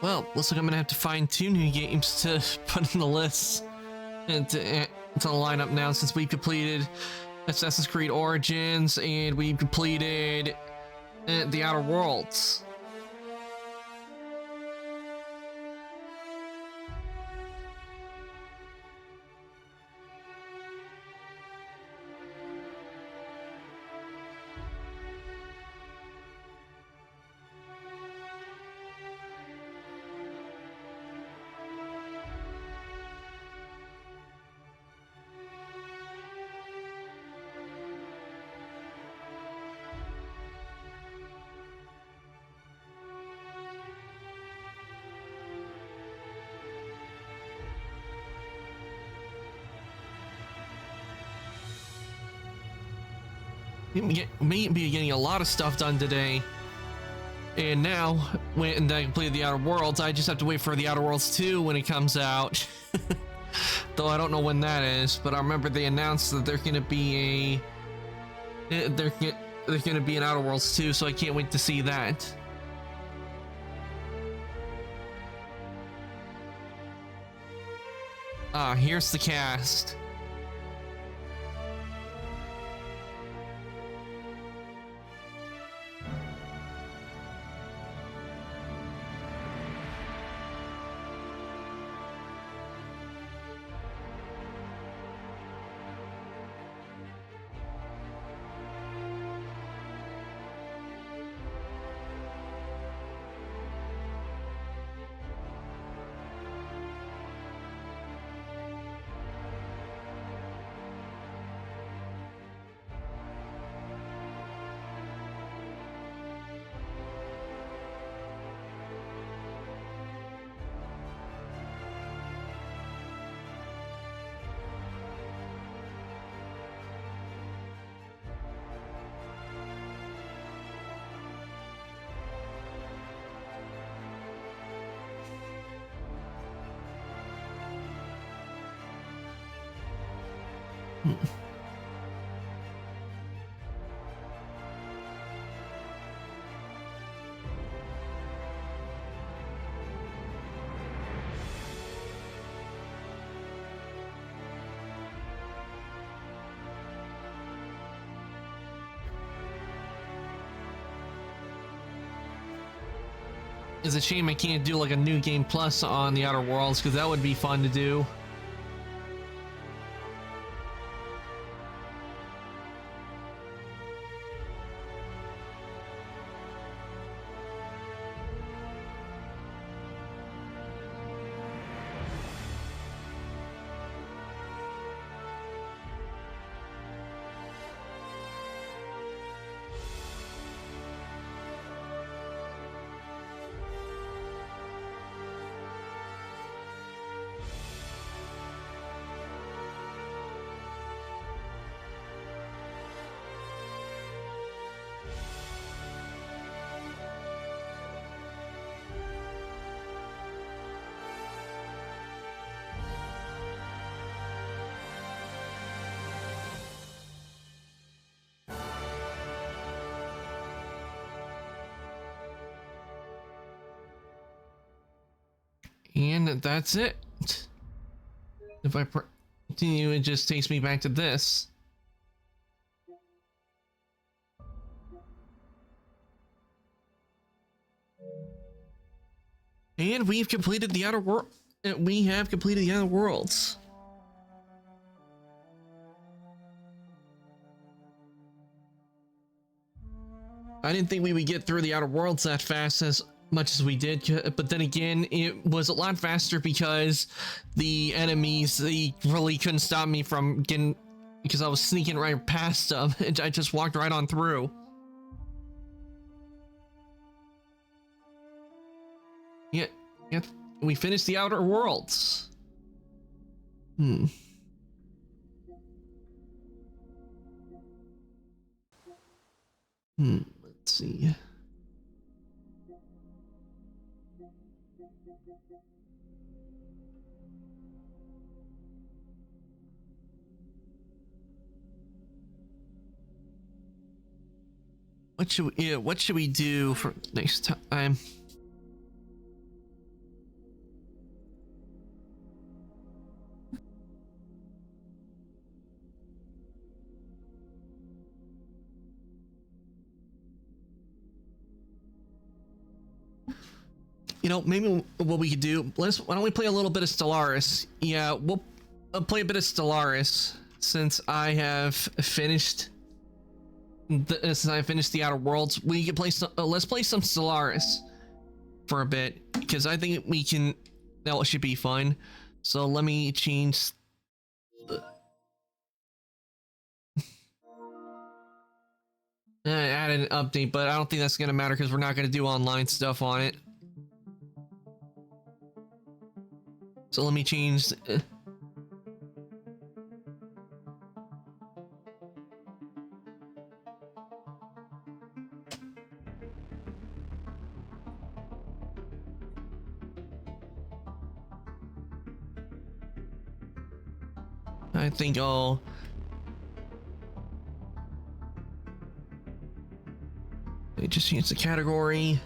Well, looks like I'm gonna have to find 2 new games to put in the list and to the lineup now, since we've completed Assassin's Creed Origins and we've completed The Outer Worlds. May be getting a lot of stuff done today. And now, when I completed The Outer Worlds, I just have to wait for The Outer Worlds 2 when it comes out. Though I don't know when that is, but I remember they announced that there's gonna be there's gonna be an Outer Worlds 2, so I can't wait to see that. Ah, here's the cast. It's a shame I can't do like a new game plus on The Outer Worlds, because that would be fun to do. And that's it. If I continue, it just takes me back to this. And we've completed The Outer World. We have completed The Outer Worlds. I didn't think we would get through The Outer Worlds that fast as much as we did, but then again, it was a lot faster because the enemies, they really couldn't stop me from getting, because I was sneaking right past them, and I just walked right on through. Yeah, we finished The Outer Worlds. Let's see. What should we do for next time? You know, maybe what we could do, why don't we play a little bit of Stellaris? Yeah, we'll play a bit of Stellaris since I have finished the Outer Worlds. We can play some, let's play some Stellaris for a bit, because I think we can, that should be fun. So let me change the add an update, but I don't think that's gonna matter because we're not gonna do online stuff on it. So let me change. I think I'll just change the category.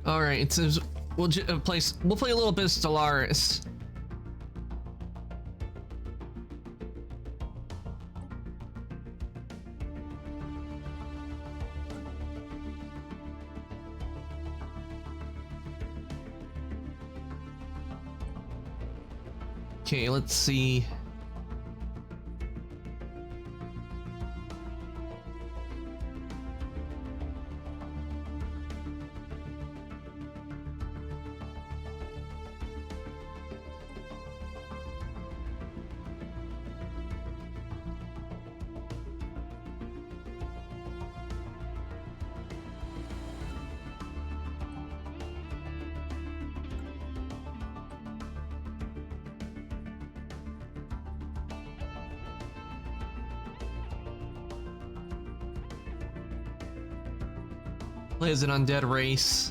All right, it says we'll play a little bit of Stellaris. Okay, let's see. Plays an undead race.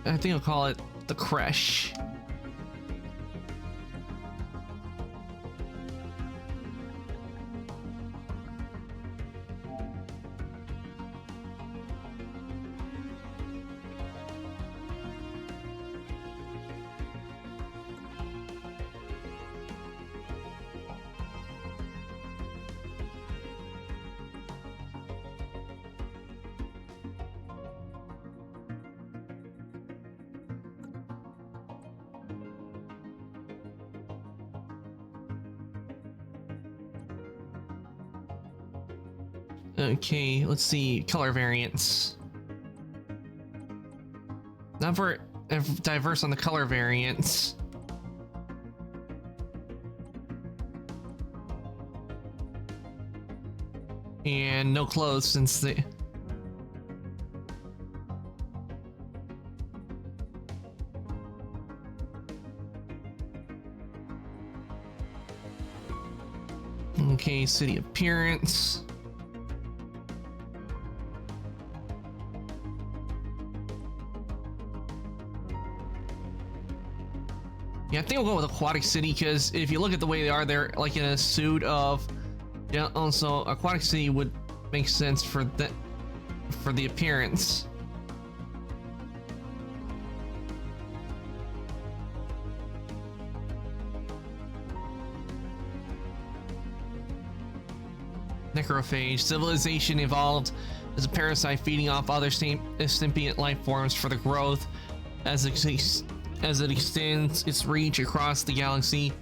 I think I'll call it the Crash. Okay, let's see color variants. Not very diverse on the color variants. And no clothes since they... Okay, city appearance. Yeah, I think we'll go with Aquatic City because if you look at the way they are, they're like in a suit of. Yeah, also Aquatic City would make sense for the appearance. Necrophage. Civilization evolved as a parasite feeding off other sentient life forms for the growth as it extends its reach across the galaxy.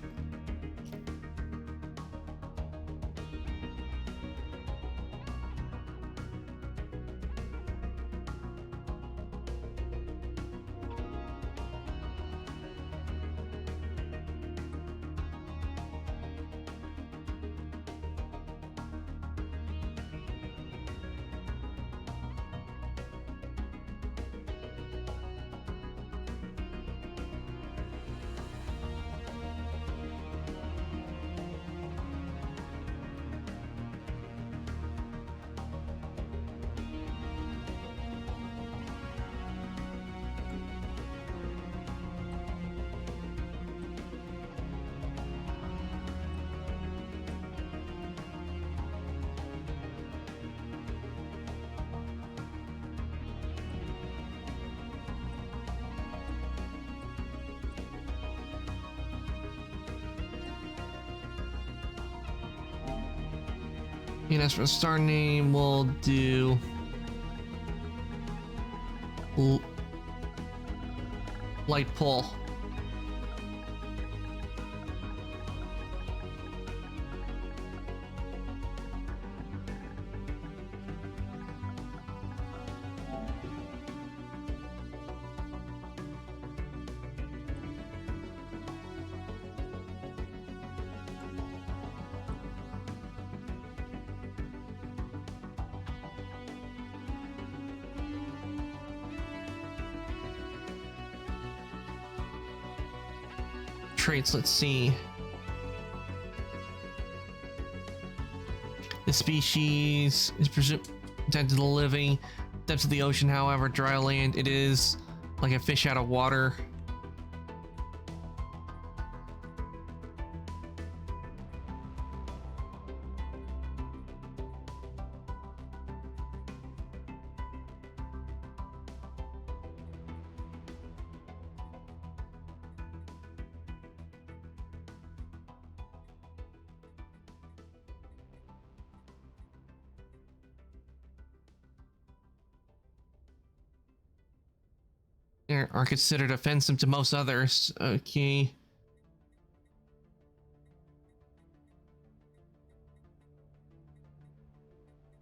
And as for the star name, we'll do Light Pull. Traits, let's see. The species is presumed to the living. Depths of the ocean, however, dry land, it is like a fish out of water. Are considered offensive to most others. Okay.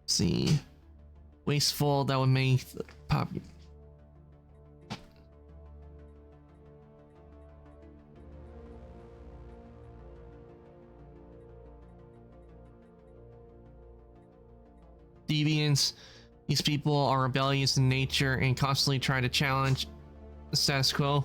See. Wasteful, that would make pop. Deviants. These people are rebellious in nature and constantly try to challenge the status quo.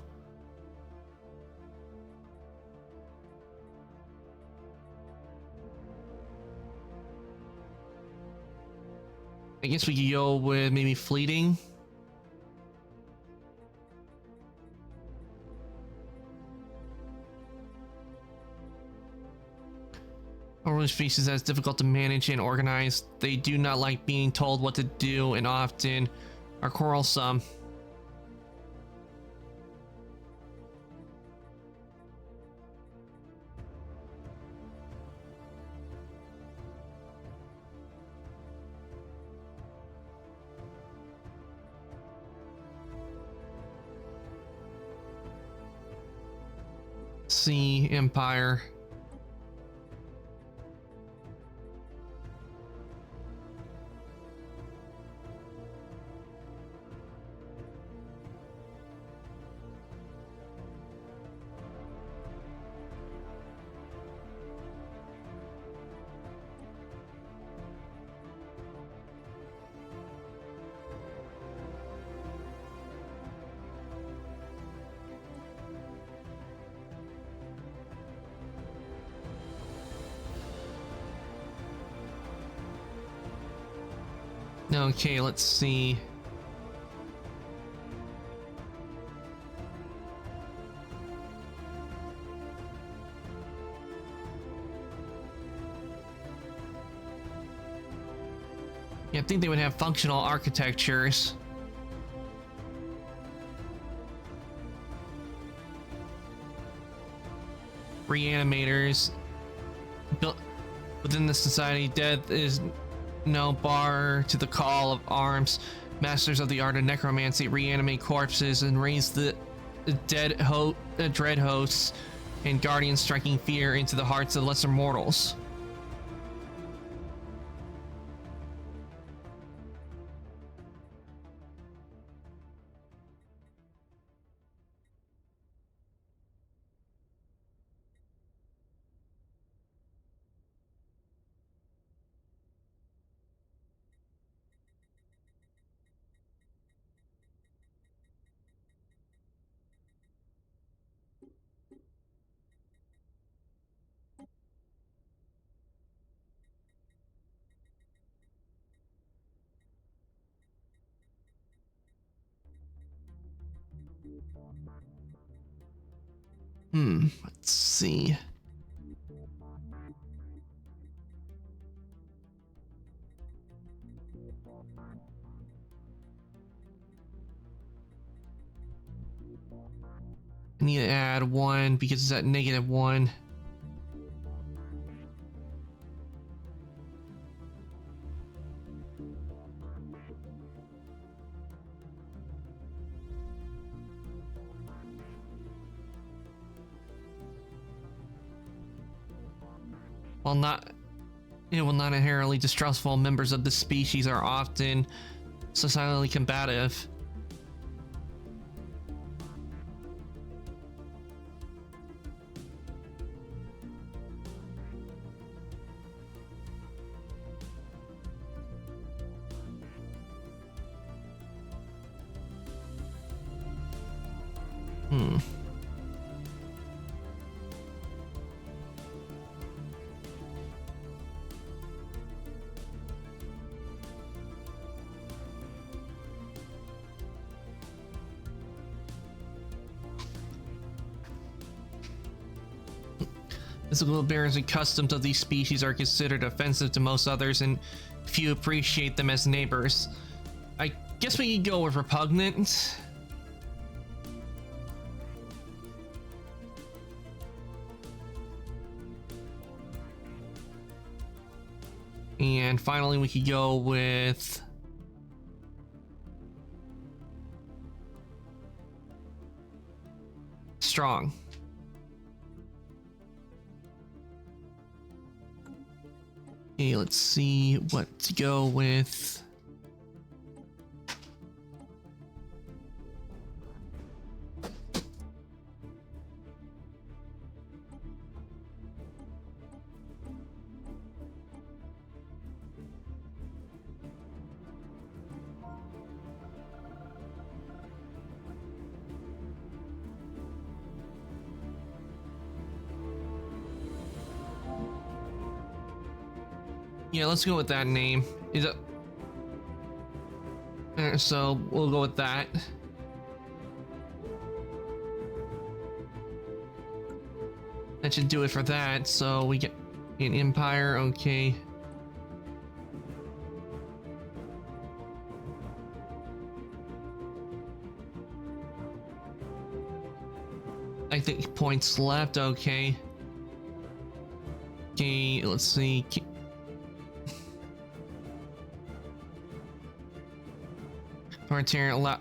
I guess we could go with maybe fleeting. Overly species that is difficult to manage and organize. They do not like being told what to do and often are quarrelsome. Sea Empire. Okay, let's see. Yeah, I think they would have functional architectures. Reanimators. Built within the society, death is no bar to the call of arms. Masters of the art of necromancy reanimate corpses and raise the dread hosts and guardians, striking fear into the hearts of lesser mortals. Let's see. I need to add 1 because it's at -1. While not inherently distrustful, members of this species are often societally combative. Physical appearance and customs of these species are considered offensive to most others, and few appreciate them as neighbors. I guess we could go with repugnant. And finally, we could go with strong. Okay, let's see what to go with. Yeah, let's go with that name. Is it? So we'll go with that. That should do it for that. So we get an empire. Okay. I think points left. Okay. Okay, let's see. Authoritarian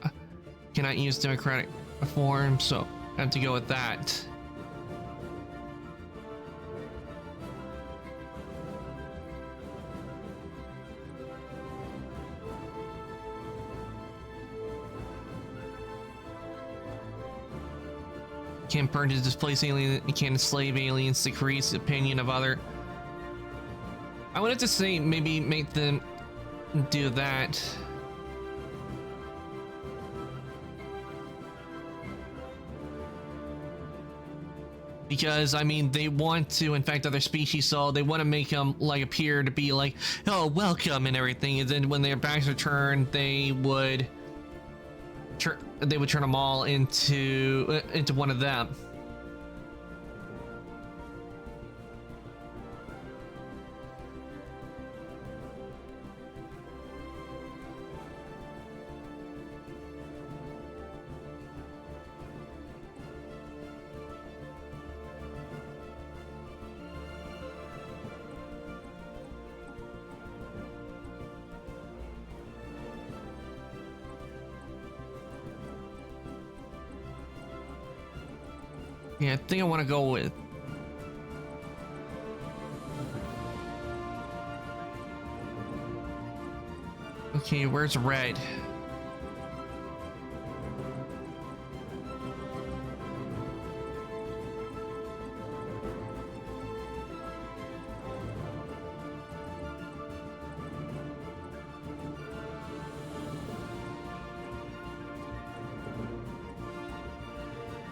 cannot use democratic reform, so I have to go with that. Can't purge, displace aliens, you can't enslave aliens, decrease the opinion of other. I wanted to say maybe make them do that. Because I mean, they want to infect other species, so they want to make them like appear to be like, oh, welcome and everything. And then when their backs are turned, they would turn them all into one of them. Yeah, I think I want to go with. Okay, where's red?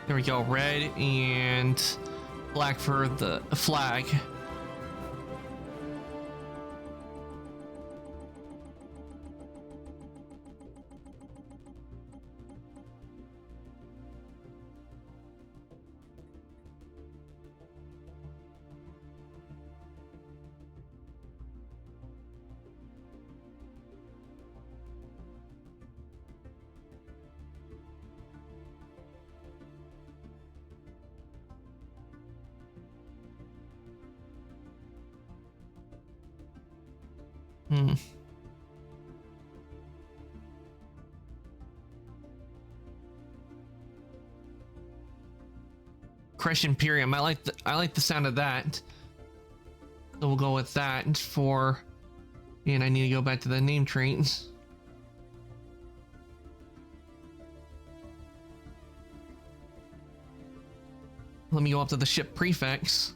There we go, red and black for the flag. Crush Imperium. I like the sound of that. So we'll go with that for, and I need to go back to the name traits. Let me go up to the ship prefix.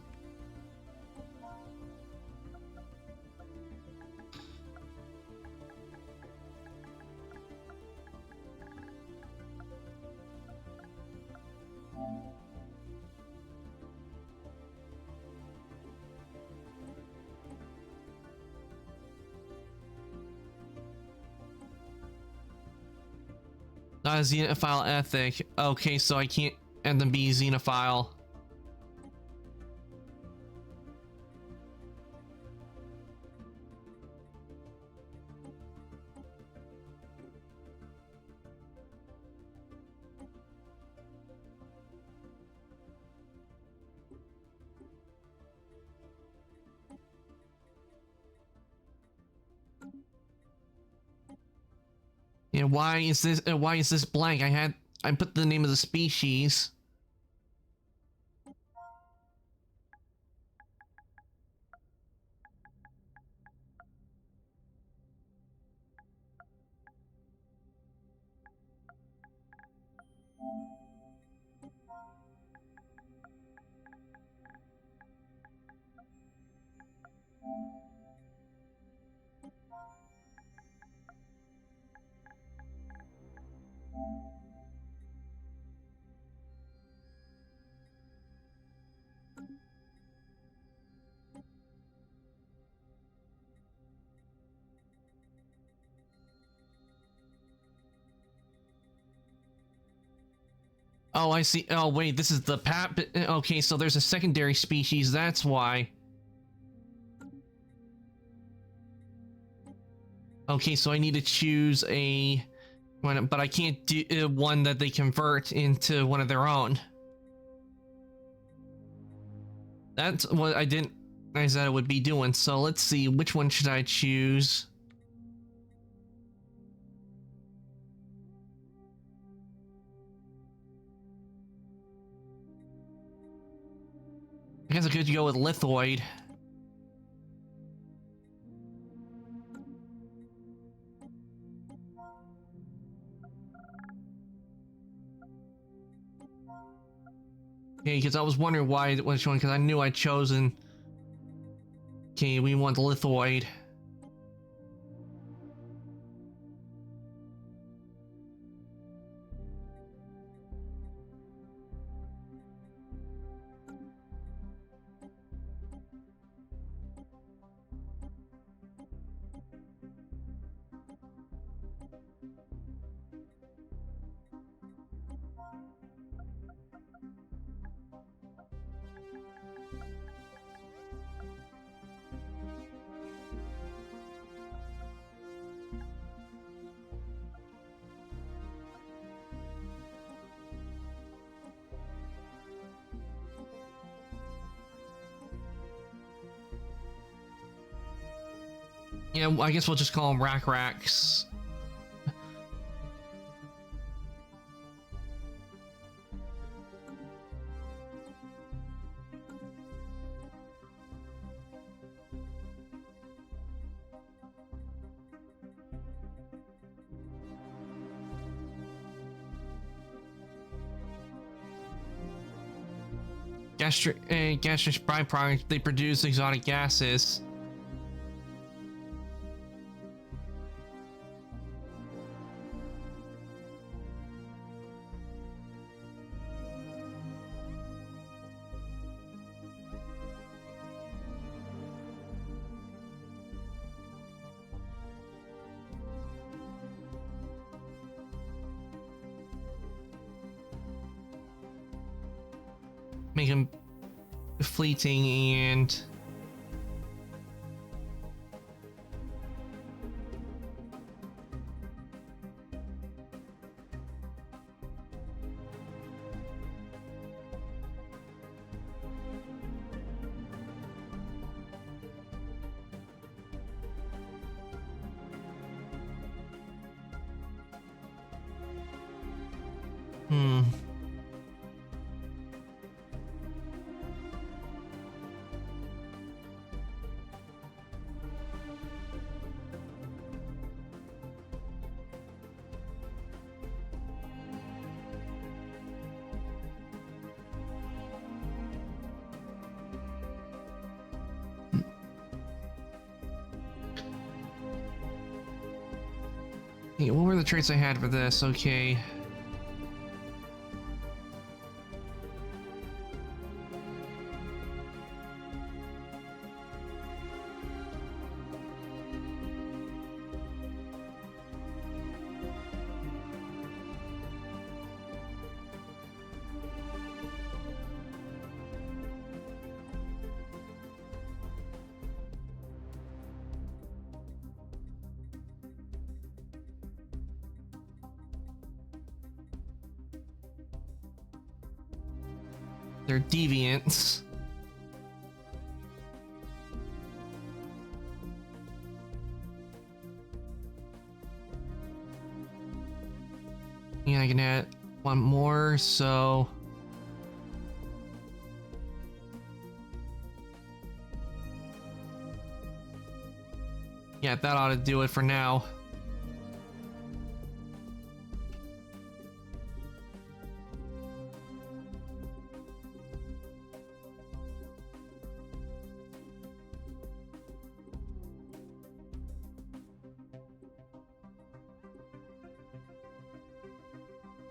Not a xenophile ethic. Okay, so I can't and then be xenophile. Yeah, why is this blank? I put the name of the species. Oh, I see. Oh, wait, this is the pap. Okay, so there's a secondary species. That's why. Okay, so I need to choose a one, but I can't do one that they convert into one of their own. That's what I didn't realize that I would be doing. So let's see, which one should I choose? I guess I could go with Lithoid. Okay, because I was wondering why which one, because I knew I'd chosen. Okay, we want Lithoid. Yeah, I guess we'll just call them Rack-Racks. Gaseous byproduct, they produce exotic gases. Make them fleeting and Hey, what were the traits I had for this? Okay. They're deviants. Yeah, I can add one more, so... yeah, that ought to do it for now.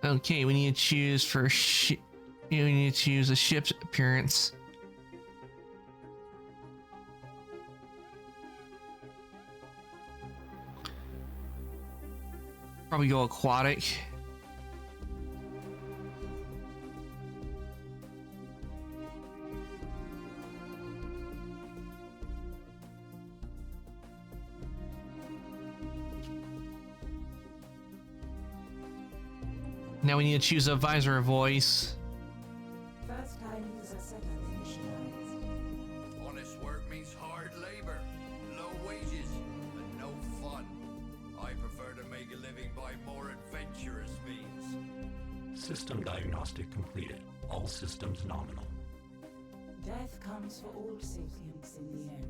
Okay, we need to choose for we need to choose a ship's appearance. Probably go aquatic. Now we need to choose a visor voice. First time user setup initialized. Honest work means hard labor, low wages, and no fun. I prefer to make a living by more adventurous means. System diagnostic completed. All systems nominal. Death comes for all sapients in the end.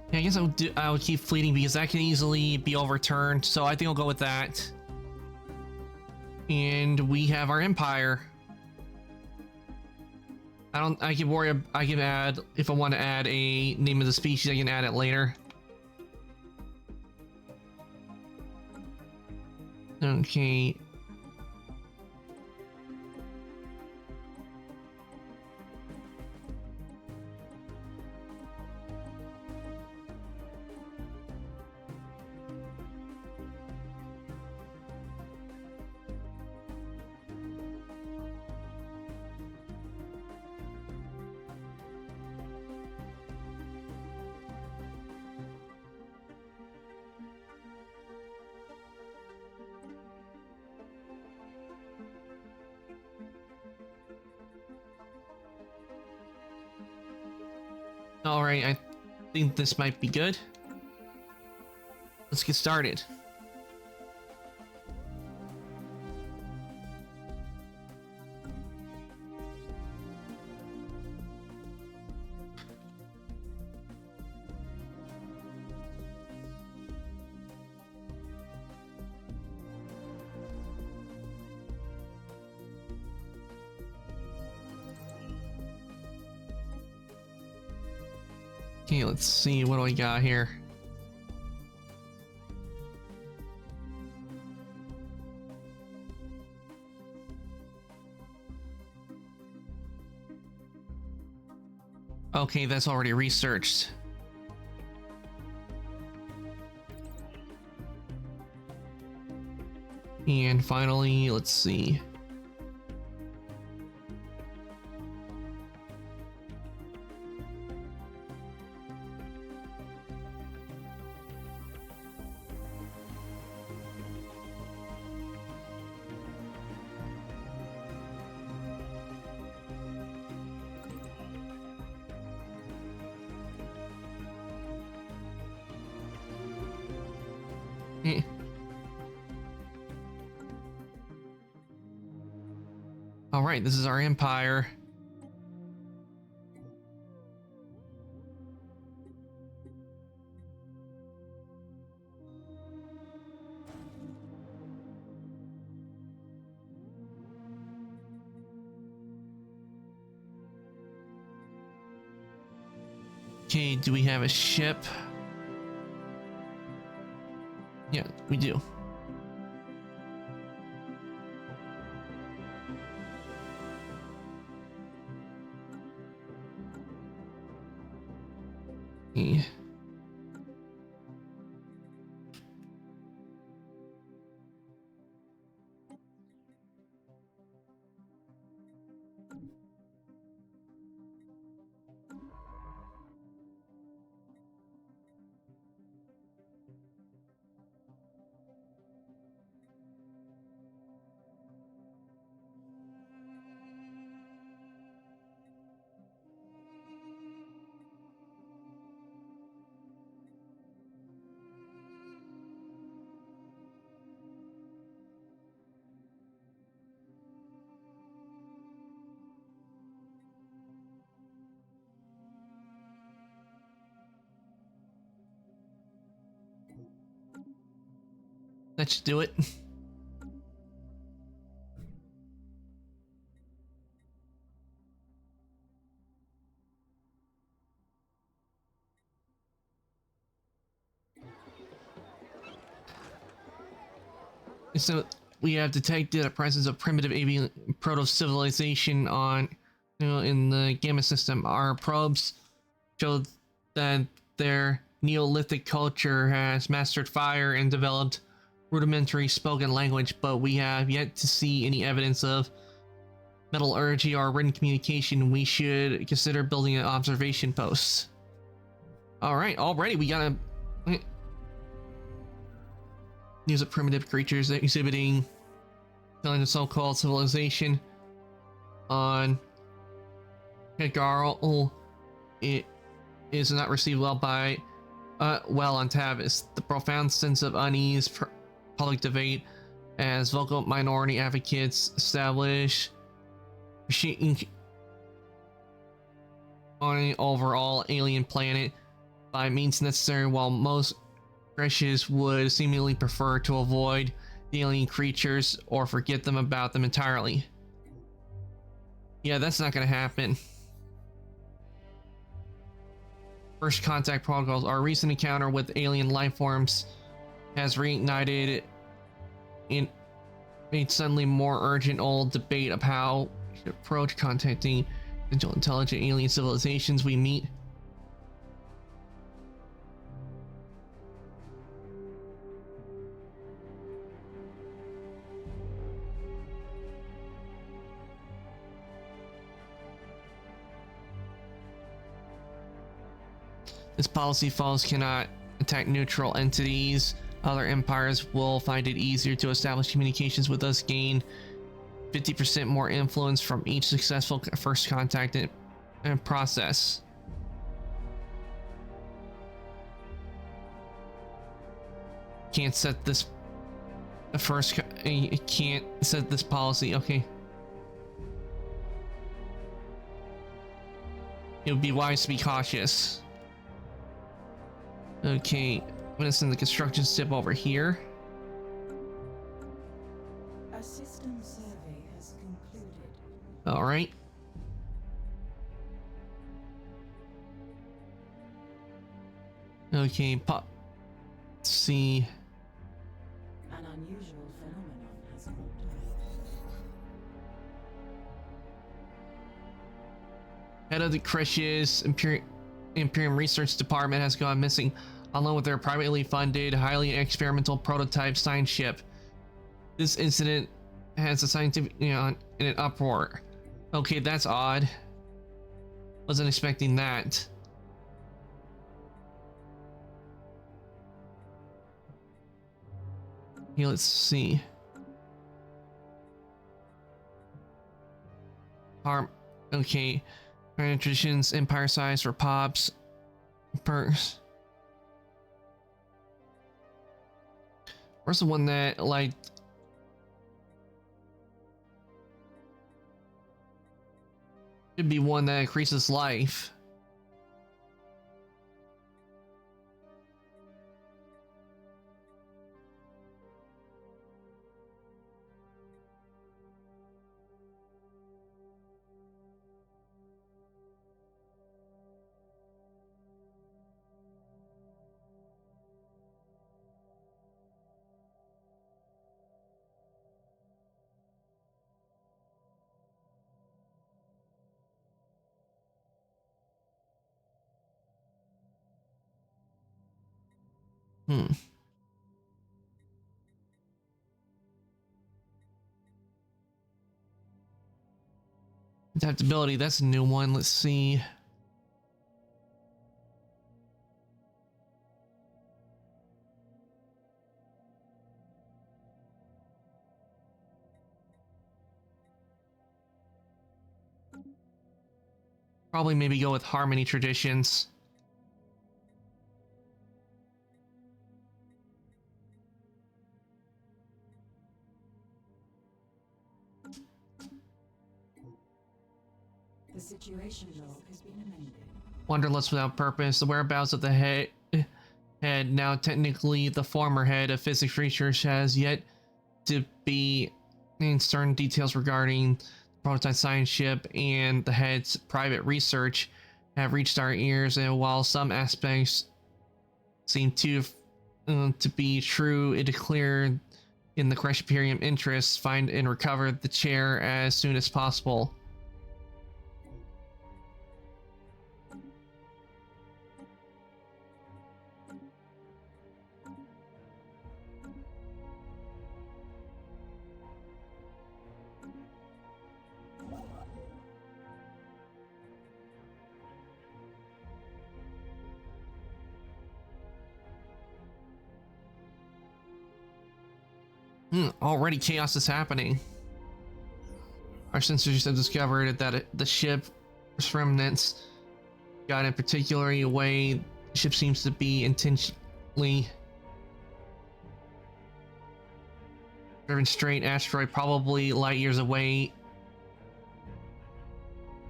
Yeah, I guess I would keep fleeting because that can easily be overturned. So I think I'll go with that. And we have our empire. I can add, if I want to add a name of the species, I can add it later. Okay. Alright, I think this might be good. Let's get started. Okay, let's see, what do I got here? Okay, that's already researched. And finally, let's see. Eh. All right, this is our empire. Okay, do we have a ship? Yeah, we do. Yeah. Let's do it. So we have detected a presence of primitive avian proto-civilization on, in the Gamma system. Our probes show that their Neolithic culture has mastered fire and developed rudimentary spoken language, but we have yet to see any evidence of metallurgy or written communication. We should consider building an observation post. Alright, already we got a... Use of primitive creatures exhibiting the so-called civilization on Hegarl. It is not received well by on Tavis. The profound sense of unease, public debate, as vocal minority advocates establish on an overall alien planet by means necessary, while most Grecians would seemingly prefer to avoid the alien creatures or forget them about them entirely. Yeah, that's not gonna happen. First contact protocols. Our recent encounter with alien life forms has reignited in a suddenly more urgent old debate of how we should approach contacting potential intelligent alien civilizations we meet. This policy falls cannot attack neutral entities. Other empires will find it easier to establish communications with us, gain 50% more influence from each successful first contact and process. Can't set this you can't set this policy. Okay. It would be wise to be cautious. Okay, I'm gonna send the construction step over here. A system survey has concluded. All right. Okay, pop. Let's see. An unusual phenomenon has occurred. Head of the Cretius Imperium Research Department has gone missing, along with their privately funded, highly experimental prototype science ship. This incident has a scientific in an uproar. Okay, that's odd. Wasn't expecting that. Okay, let's see. Okay. Traditions, empire size for pops. Where's the one that, like... Should be one that increases life. Hmm. Adaptability, that's a new one. Let's see. Probably maybe go with Harmony Traditions. The situation log has been amended. Wanderlust without purpose. The whereabouts of the head, now technically the former head of physics research, has yet to be in certain details regarding the prototype science ship, and the head's private research have reached our ears, and while some aspects seem to be true, it is clear in the Crash Imperium interests find and recover the chair as soon as possible. Already chaos is happening. Our sensors have discovered that the ship's remnants got in particularly a way. The ship seems to be intentionally driven straight asteroid, probably light years away.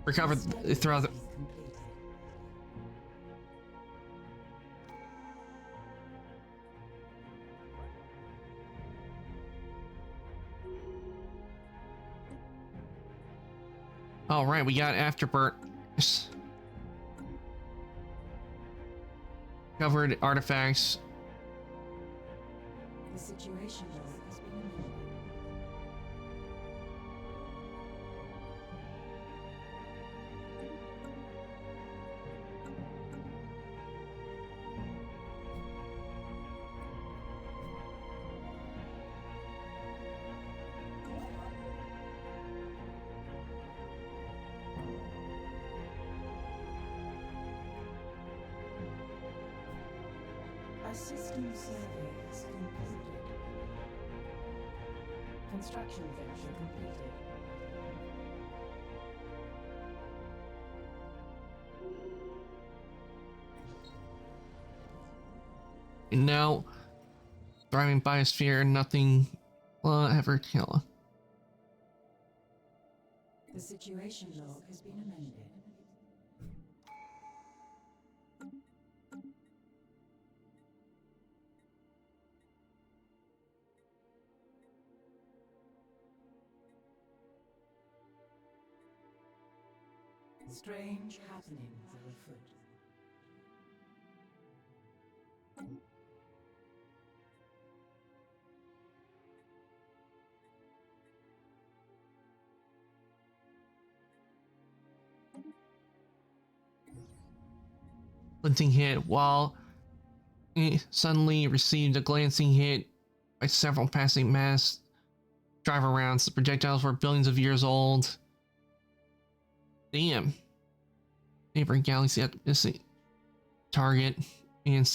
Recovered throughout the... All right, we got Afterburnt. Covered artifacts. The situation log has been amended. A system survey is concluded. Construction venture completed. And now, thriving biosphere, nothing will ever kill. The situation log has been amended. Strange happenings are afoot. Glinting hit while it suddenly received a glancing hit by several passing mass driver rounds. The projectiles were billions of years old. Damn. Neighboring galaxy at this target and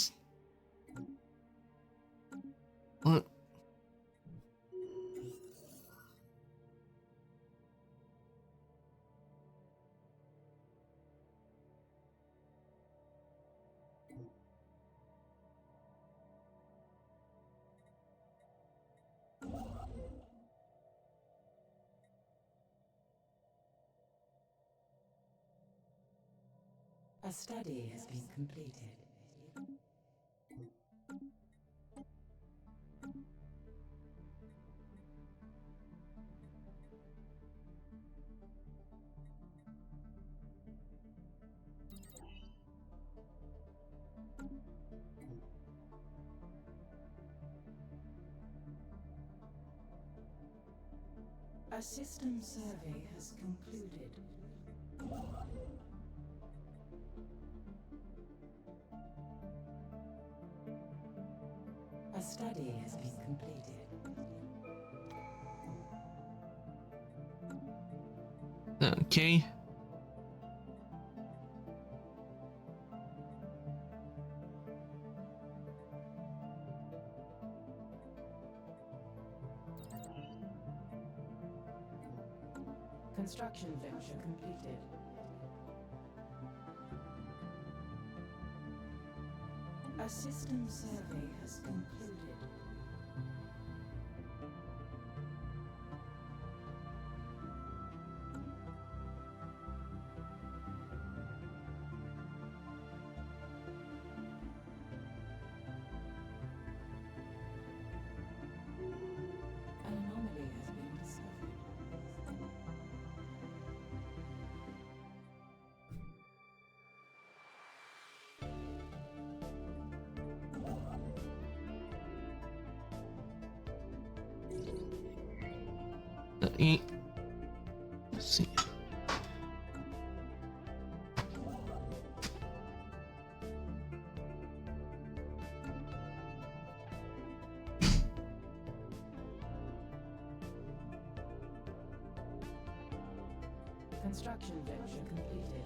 A study has been completed. A system survey has concluded. A study has been completed. Okay. Construction venture completed. A system survey has concluded. An anomaly has been discovered. Let's see. Construction venture completed.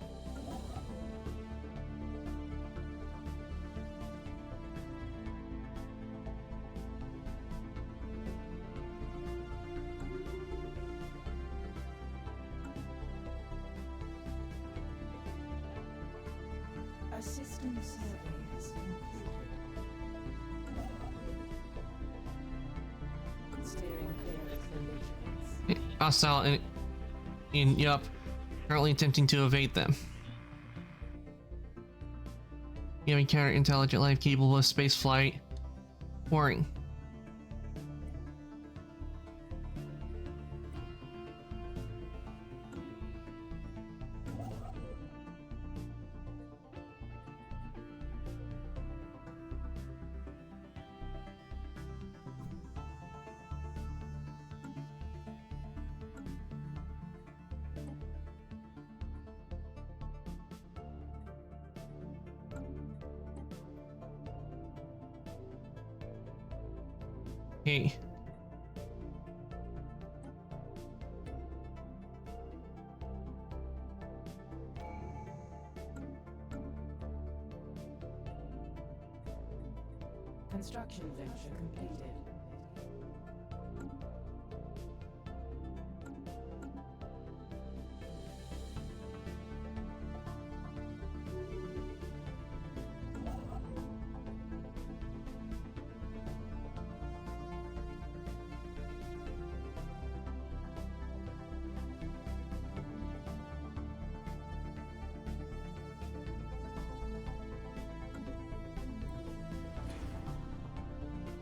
A system survey has concluded. Steering clear of collisions. Hostile in yup. Currently attempting to evade them. You have encountered intelligent life capable of space flight. Warning. Hey. Construction venture completed.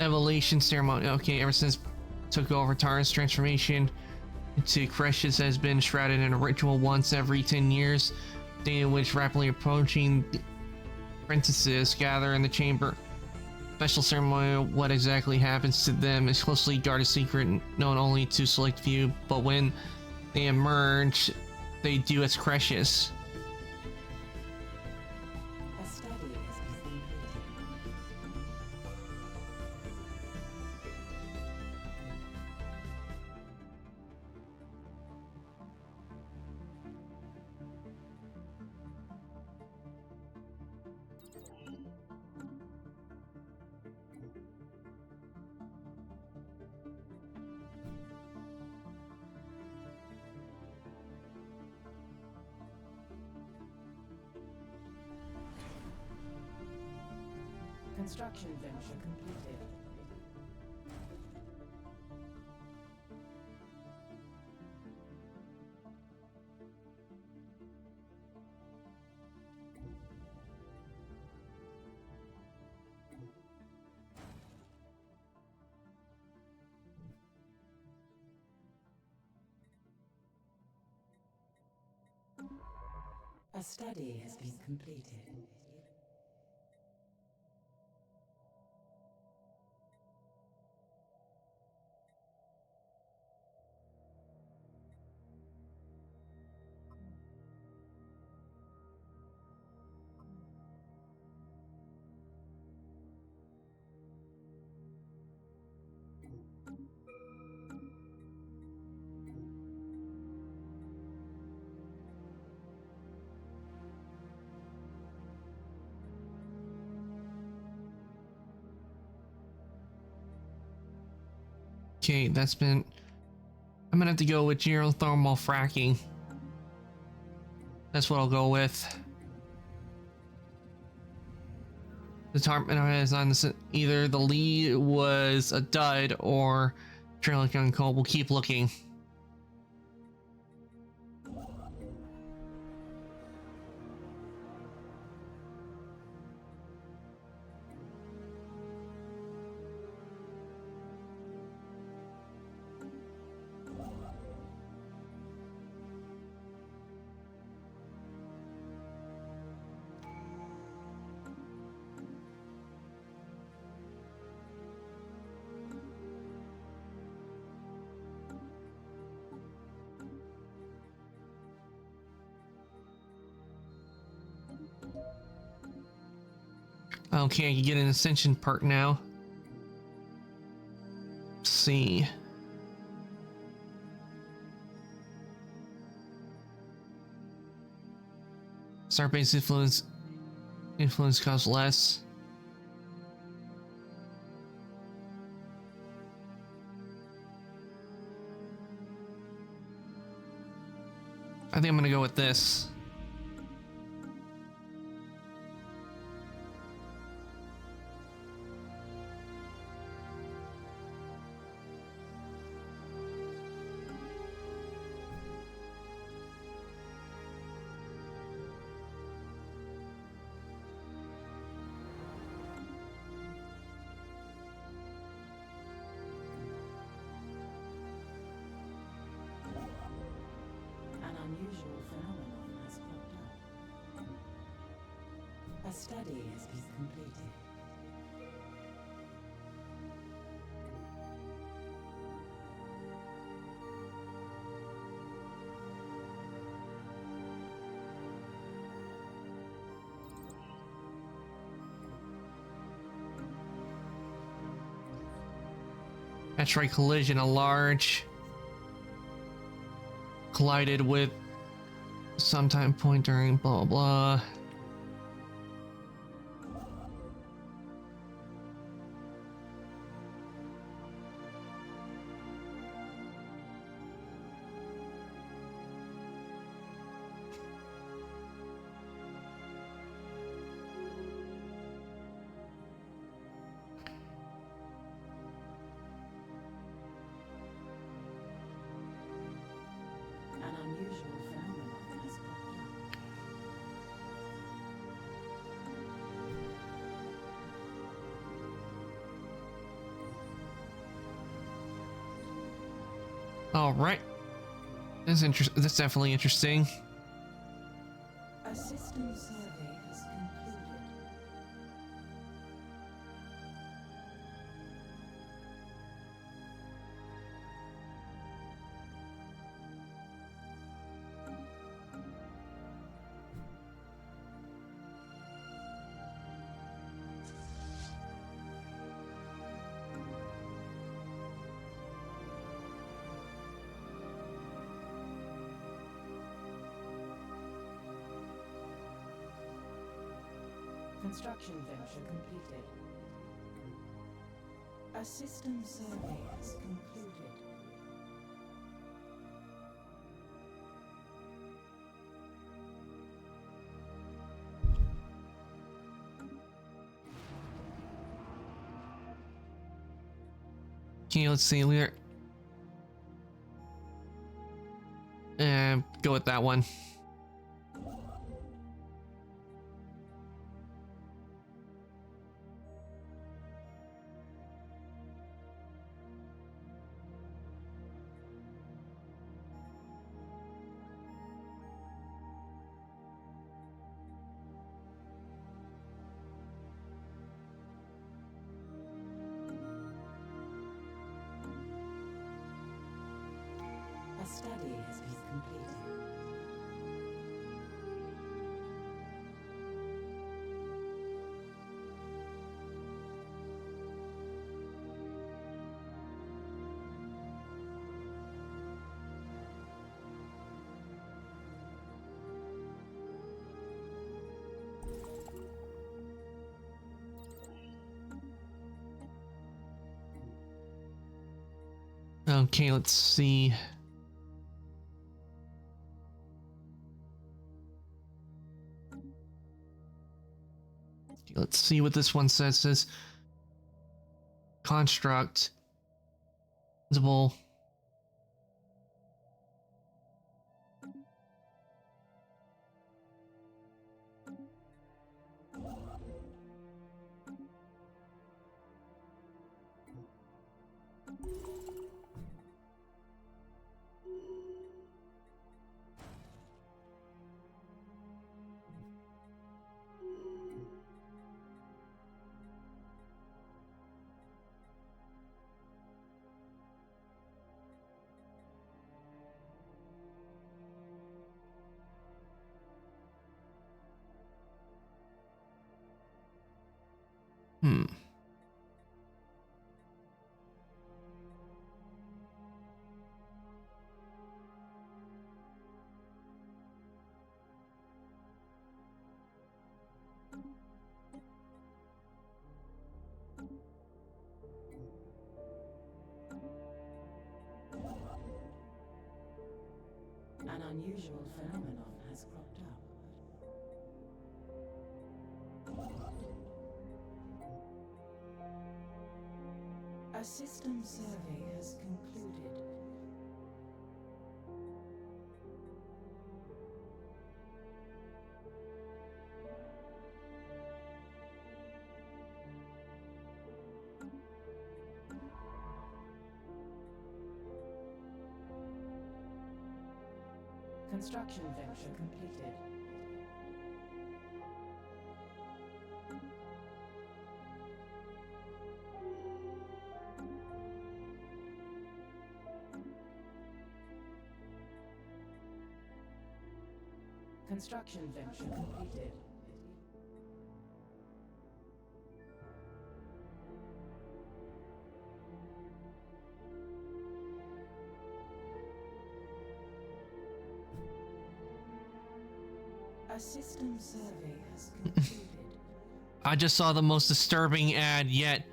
Evolution ceremony. Okay, ever since took over, Taran's transformation into Crescus has been shrouded in a ritual once every 10 years, day in which rapidly approaching apprentices gather in the chamber. Special ceremony, what exactly happens to them is closely guarded secret, known only to select few, but when they emerge, they do as Crescus. A study has been completed. Construction venture completed. A study has been completed. Okay, that's been... I'm gonna have to go with geothermal fracking. That's what I'll go with. The department is on this. Either the lead was a dud or Trailer Gun Cole. We'll keep looking. Okay, I can get an ascension perk now. Let's see. Star base influence costs less. I think I'm gonna go with this. Unusual phenomenon has popped up. A study has been completed. Asteroid collision, a large collided with sometime point during blah blah. An unusual phenomenon has popped up. All right, that's interesting. That's definitely interesting. A system survey has concluded. Construction venture completed. A system survey has concluded. Okay, let's see. We're go with that one. Okay, let's see. Let's see what this one says. It says construct visible. Hmm. An unusual phenomenon has cropped up. A system survey has concluded. Construction venture completed. Construction venture completed. A system survey has concluded. I just saw the most disturbing ad yet.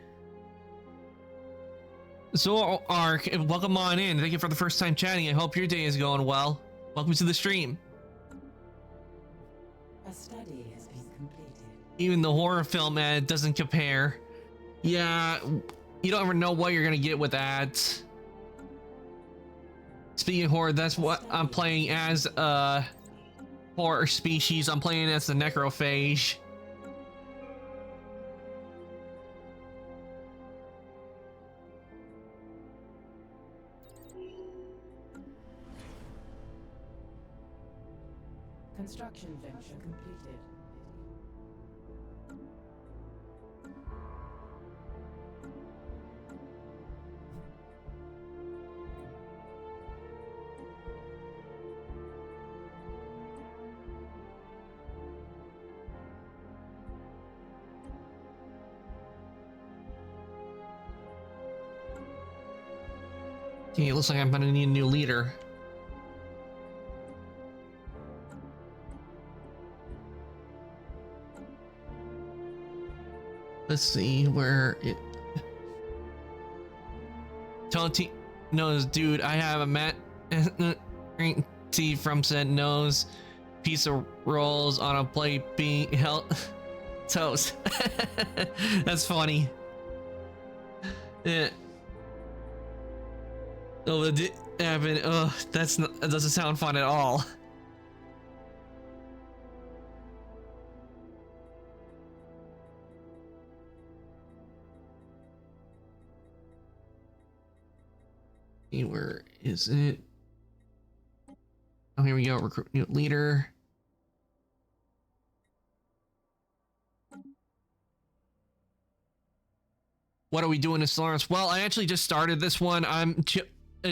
Zoroark, welcome on in. Thank you for the first time chatting. I hope your day is going well. Welcome to the stream. A study has been completed. Even the horror film ad doesn't compare. Yeah, you don't ever know what you're gonna get with ads. Speaking of horror, that's what I'm playing as horror species. I'm playing as the necrophage. Construction venture completed. Okay, it looks like I'm gonna need a new leader. Let's see where it. Tonti knows, dude. I have a mat tea from said nose. Piece of rolls on a plate being held toast. That's funny. Yeah. Oh, that's not, that doesn't sound fun at all. Where is it? Oh, here we go. Recruit new leader. What are we doing to Stellaris? Well, I actually just started this one. I'm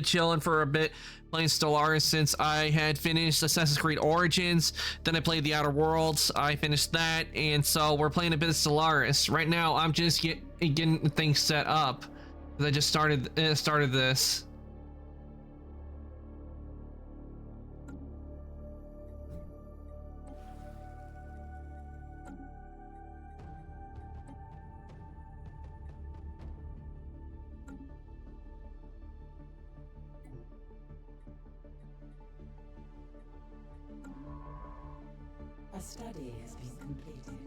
chilling for a bit, playing Stellaris since I had finished Assassin's Creed Origins. Then I played The Outer Worlds. I finished that, and so we're playing a bit of Stellaris. Right now, I'm just getting things set up. I just started this. A study has been completed.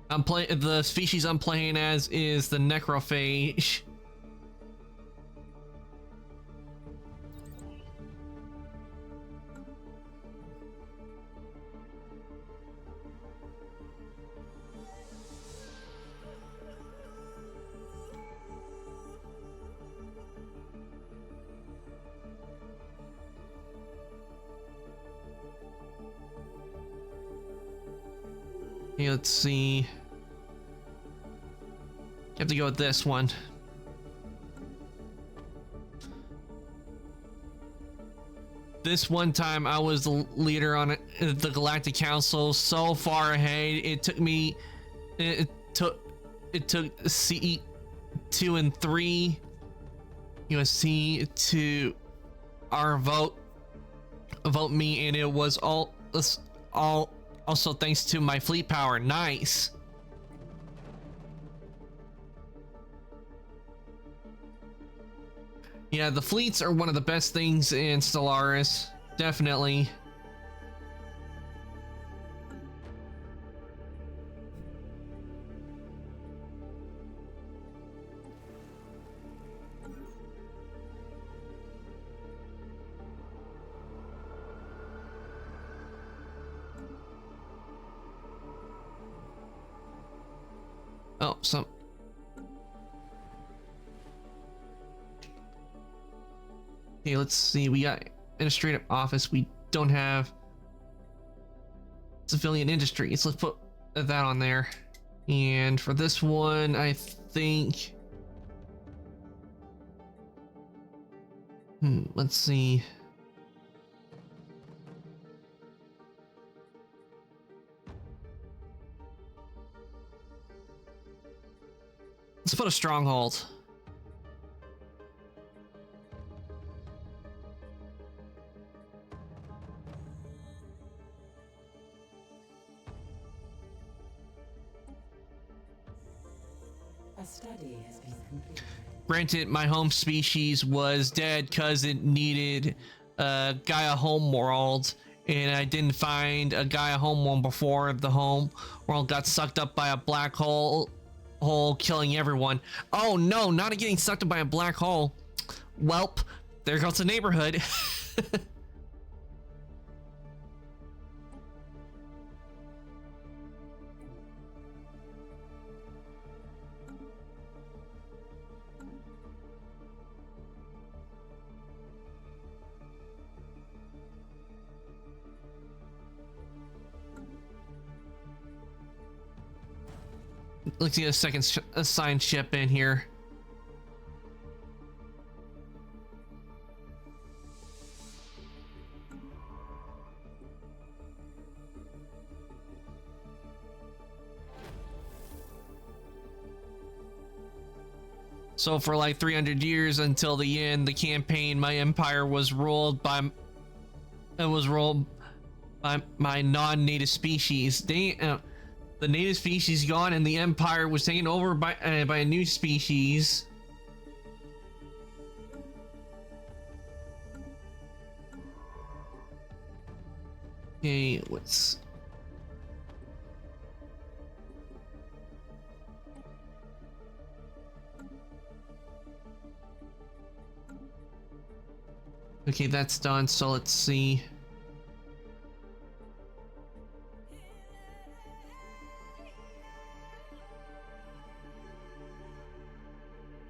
I'm playing. The species I'm playing as is the necrophage. Okay, let's see. You have to go with this one. This one time I was the leader on the Galactic Council, so far ahead. It took CE 2 and 3 USC to our vote me, and it was all also thanks to my fleet power. Nice. Yeah, the fleets are one of the best things in Stellaris. Definitely. Oh, okay, let's see. We got administrative office. We don't have civilian industries. Let's put that on there. And for this one, I think... let's see. Let's put a stronghold. A study has been completed. Granted, my home species was dead because it needed a Gaia homeworld, and I didn't find a Gaia homeworld before the home world got sucked up by a black hole, killing everyone. Oh no, not getting sucked up by a black hole. Welp, there goes the neighborhood. Let's get a second assigned ship in here. So for like 300 years until the end, the campaign, my empire was ruled by my non-native species. The native species gone, and the empire was taken over by a new species. Okay, what's... Okay, that's done, so let's see.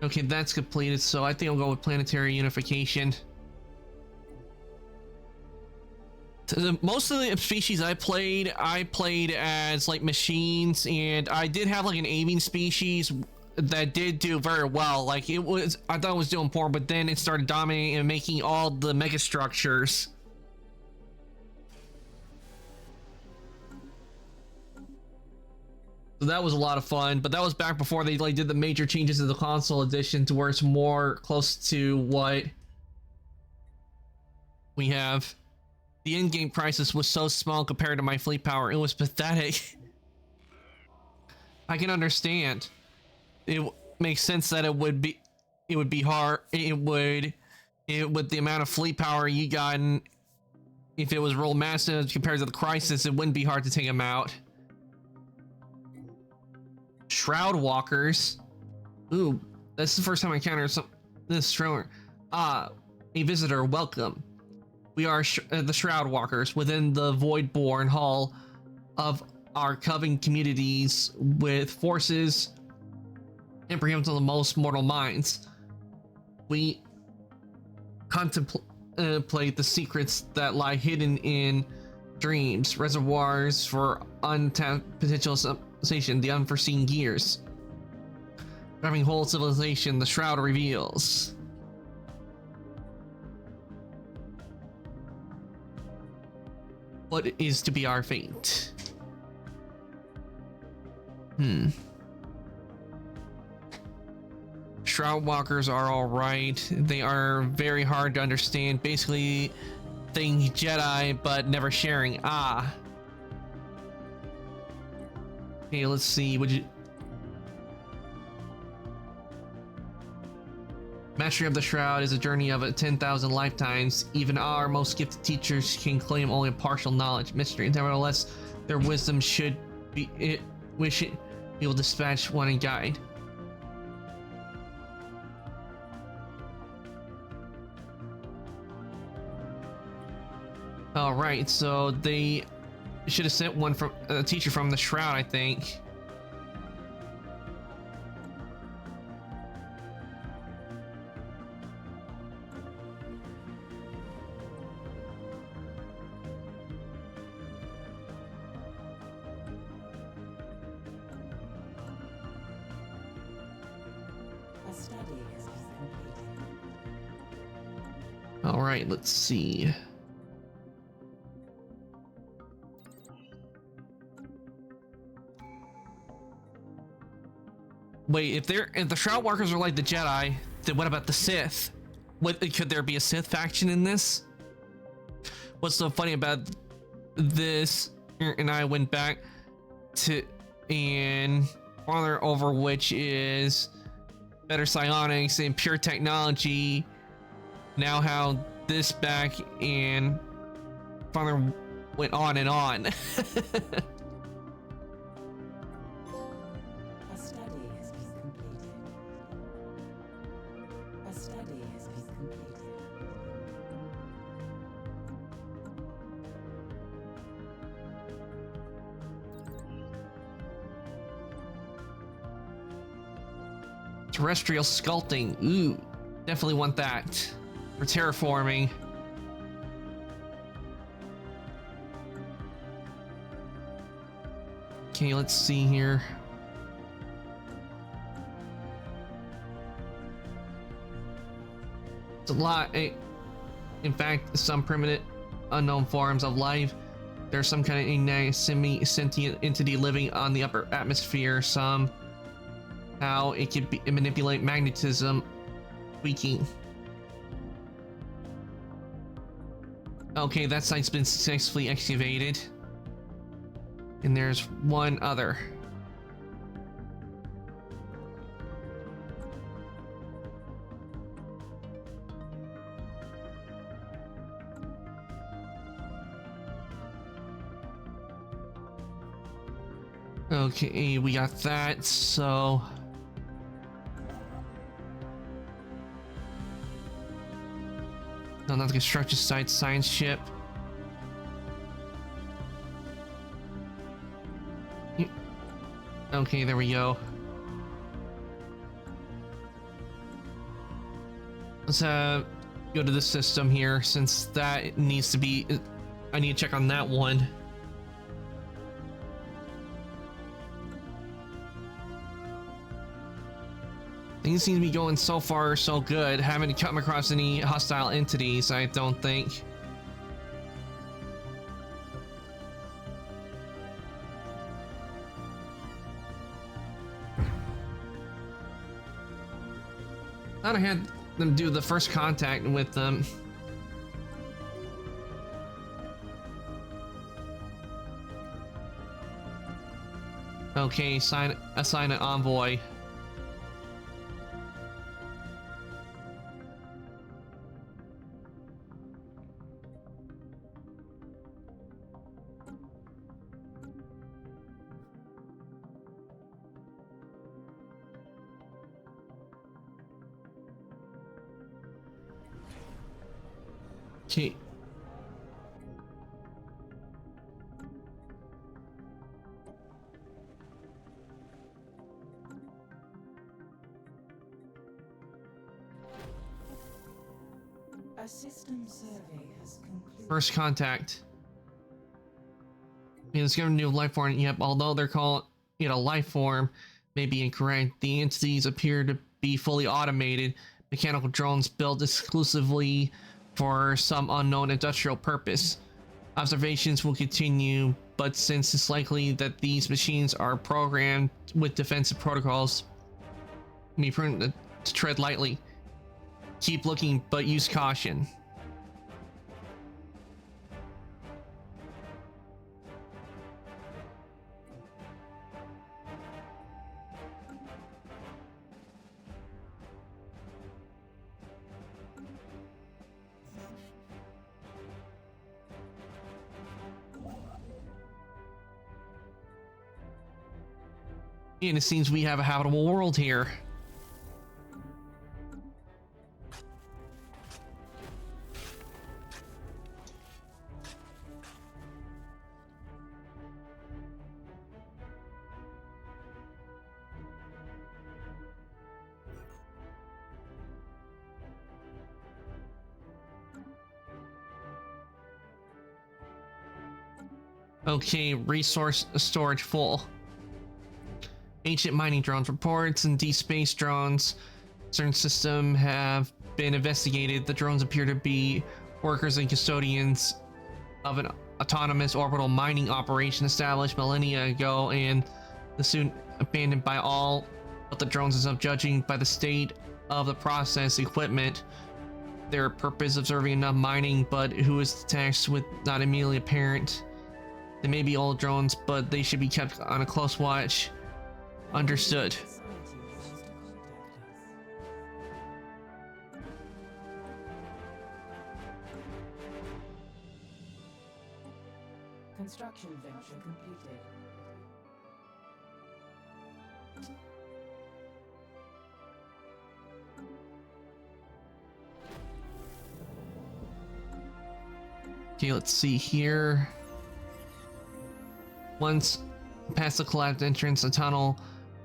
Okay, that's completed, so I think I'll go with planetary unification. Most of the species I played as like machines, and I did have like an avian species that did do very well. Like I thought it was doing poor, but then it started dominating and making all the mega structures. So that was a lot of fun, but that was back before they like did the major changes to the console edition to where it's more close to what we have. The in-game prices was so small compared to my fleet power. It was pathetic. I can understand. It makes sense that it would be hard. With the amount of fleet power you got if it was real massive compared to the Crisis, it wouldn't be hard to take him out. Shroud Walkers. Ooh, that's the first time I encountered this Shroud. A visitor, welcome. We are the Shroud Walkers within the Voidborn Hall of our Coven communities with forces and perhaps the most mortal minds. We contemplate the secrets that lie hidden in dreams, reservoirs for untapped potential civilization, the unforeseen gears. Driving whole civilization, the Shroud reveals. What is to be our fate? Shroud Walkers are alright. They are very hard to understand. Basically, things Jedi, but never sharing. Ah. Okay, let's see. Would you... Mastery of the Shroud is a journey of 10,000 lifetimes. Even our most gifted teachers can claim only a partial knowledge. Mystery. Nevertheless, their wisdom should be it. Wish it. We will dispatch one and guide. All right, so they should have sent one from a teacher from the Shroud, I think. A study has been completed. All right, let's see. Wait, if the Shroud Walkers are like the Jedi, then what about the Sith? Could there be a Sith faction in this? What's so funny about this? And I went back to and farther over, which is better psionics and pure technology. Now how this back and farther went on and on. Terrestrial sculpting. Ooh, definitely want that for terraforming. Okay, let's see here. It's a lot. In fact, some primitive, unknown forms of life. There's some kind of innate semi-sentient entity living on the upper atmosphere. How it could manipulate magnetism, tweaking. Okay, that site's been successfully excavated. And there's one other. Okay, we got that, so... No, not the construction site, science ship. Okay, there we go. Let's go to the system here, since that needs to be... I need to check on that one. Things seem to be going so far so good. Haven't come across any hostile entities, I don't think. Thought I had them do the first contact with them. Okay, assign an envoy. Okay. A system survey has concluded. First contact. It's given a new life form. Yep, although they're calling it a life form, may be incorrect. The entities appear to be fully automated mechanical drones built exclusively for some unknown industrial purpose. Observations will continue, but since it's likely that these machines are programmed with defensive protocols, it may be prudent to tread lightly. Keep looking, but use caution. And it seems we have a habitable world here. Okay, resource storage full. Ancient mining drones reports and deep space drones. Certain systems have been investigated. The drones appear to be workers and custodians of an autonomous orbital mining operation established millennia ago, and the suit abandoned by all but the drones as of judging by the state of the process equipment. Their purpose observing enough mining, but who is tasked with not immediately apparent. They may be old drones, but they should be kept on a close watch. Understood. Construction venture completed. Okay, let's see here. Once past the collapsed entrance, a tunnel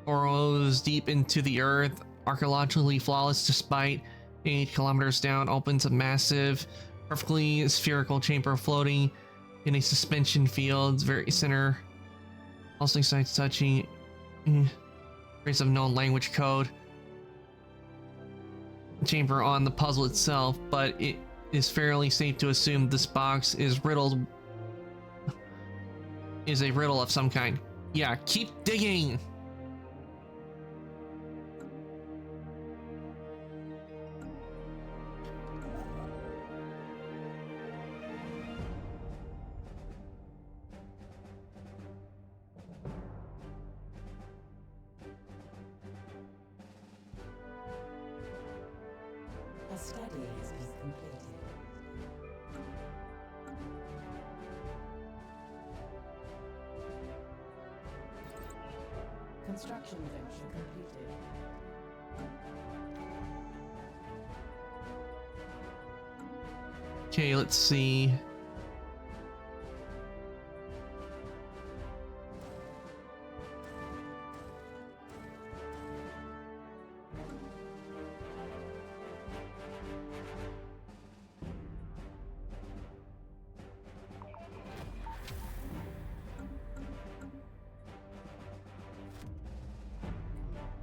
burrows deep into the earth, archaeologically flawless despite 8 kilometers down, opens a massive, perfectly spherical chamber floating in a suspension field, very center. Also sites touching trace of known language code. Chamber on the puzzle itself, but it is fairly safe to assume this box is a riddle of some kind. Yeah, keep digging. A study has been completed. Construction venture completed. Okay, let's see.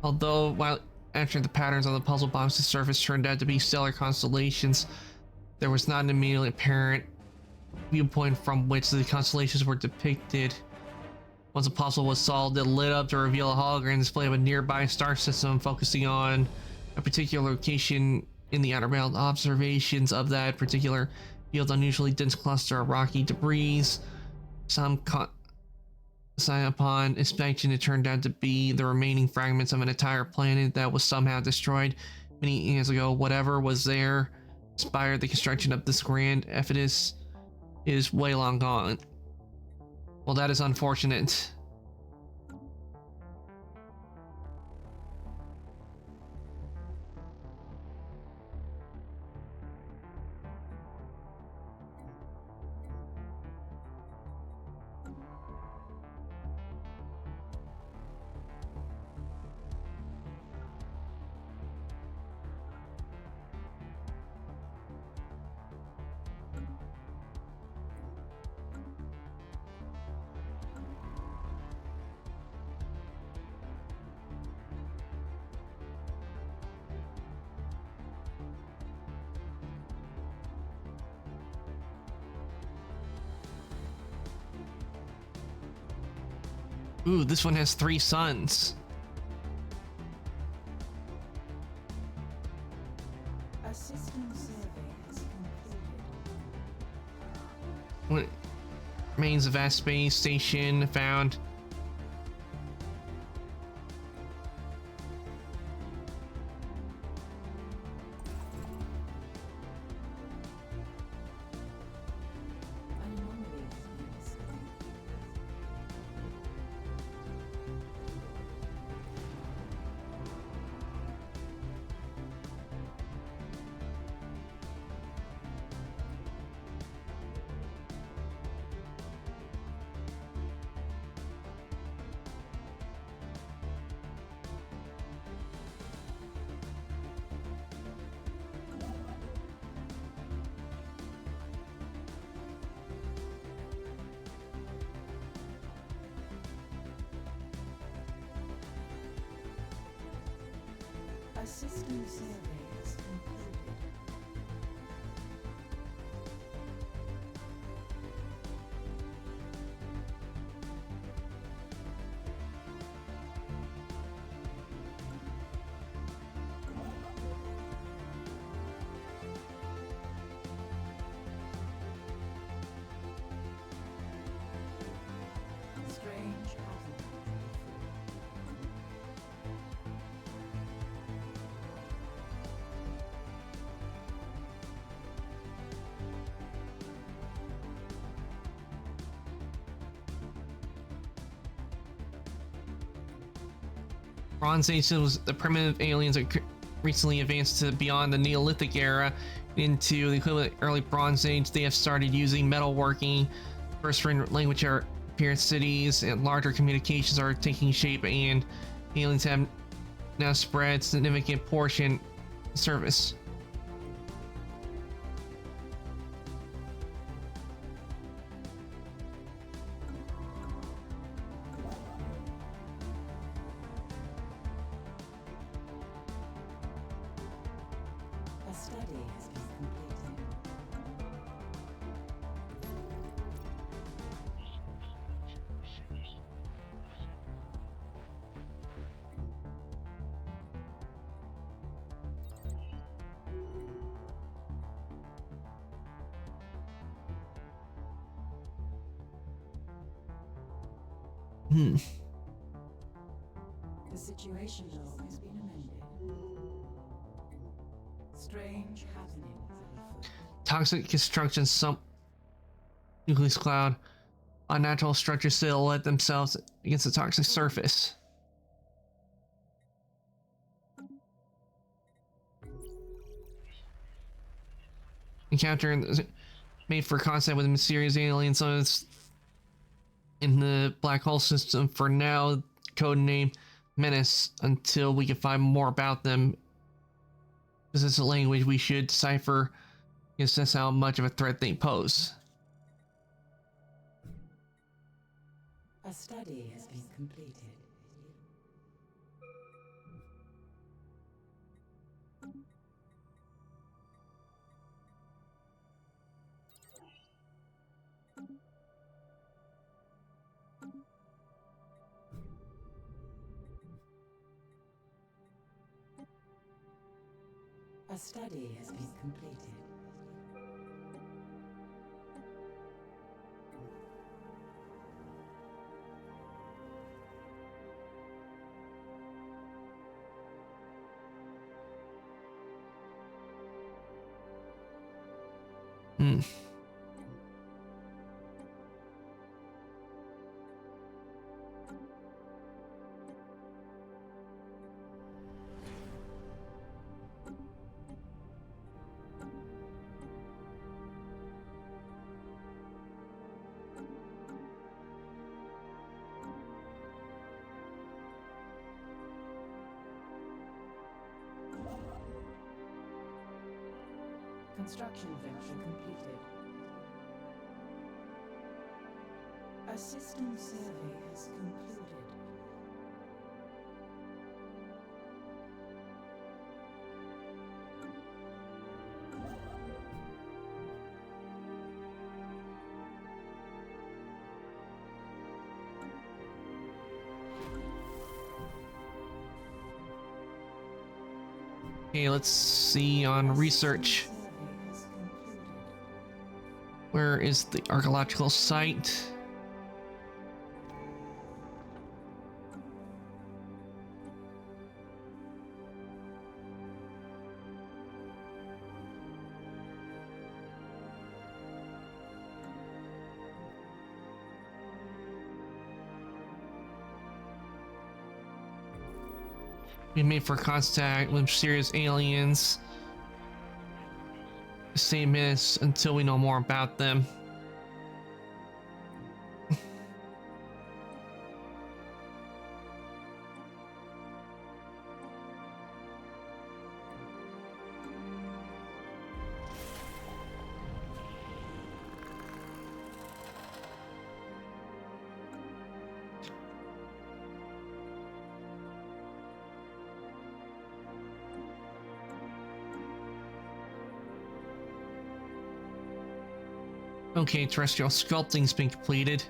Although, while answering the patterns on the puzzle box's surface turned out to be stellar constellations, there was not an immediately apparent viewpoint from which the constellations were depicted. Once the puzzle was solved, it lit up to reveal a hologram display of a nearby star system focusing on a particular location in the outer belt. Observations of that particular field's unusually dense cluster of rocky debris. Upon inspection, it turned out to be the remaining fragments of an entire planet that was somehow destroyed many years ago. Whatever was there inspired the construction of this grand edifice is way long gone. Well, that is unfortunate. Ooh, this one has 3 suns. A system survey has concluded. What remains of vast space station found. A system survey has concluded. Strange happening. Bronze Age was the primitive aliens that recently advanced to beyond the Neolithic era into the equivalent early Bronze Age. They have started using metalworking. First written language appeared cities, and larger communications are taking shape, and aliens have now spread significant portion service. A study has been completed. The situation log has been amended. Strange happenings afoot. Toxic construction, some nucleus cloud, unnatural structures silhouette themselves against the toxic surface. Encounter made for contact with a mysterious alien, so it's in the black hole system for now. Code name Menace until we can find more about them. This is a language we should decipher. Guess that's how much of a threat they pose. A study has been completed. A study has been completed. Construction venture completed. A system survey has concluded. Okay, let's see on research. Where is the archaeological site? We made for contact with mysterious aliens. Same minutes until we know more about them. Okay, terrestrial sculpting's been completed.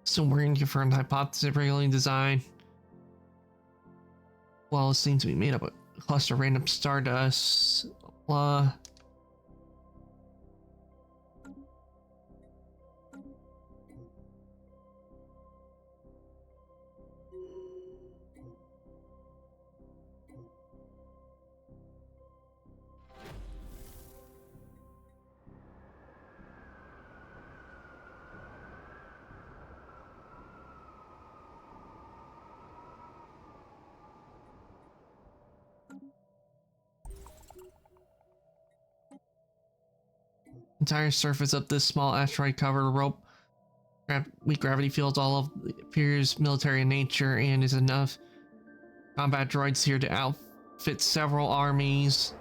So we're going to confirm the hypothesis of regulating design. Well, it seems to be made up of a cluster of random stardust. Blah. Entire surface of this small asteroid covered rope weak gravity fields all of appears military in nature and is enough combat droids here to outfit several armies.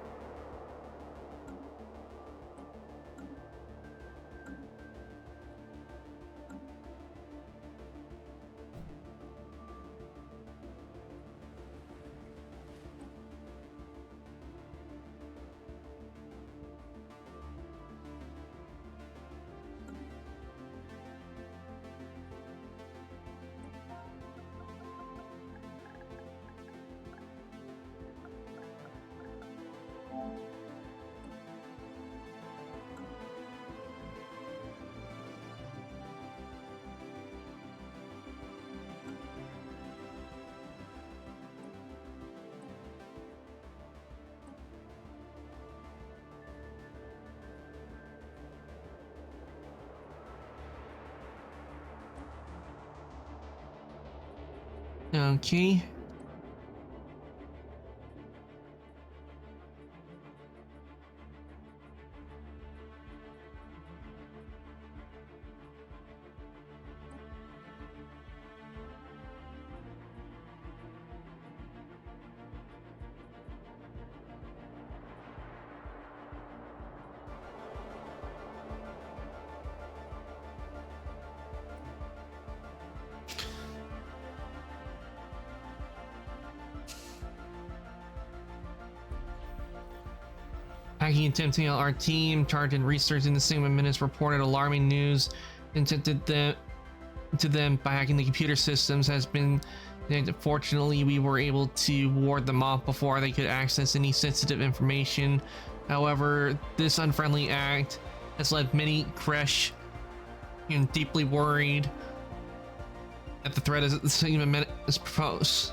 Okay. Hacking and tempting our team charged in research in the same minutes reported alarming news intended to them by hacking the computer systems has been. Fortunately, we were able to ward them off before they could access any sensitive information. However, this unfriendly act has led many Kresh deeply worried that the threat is at the same minute as proposed.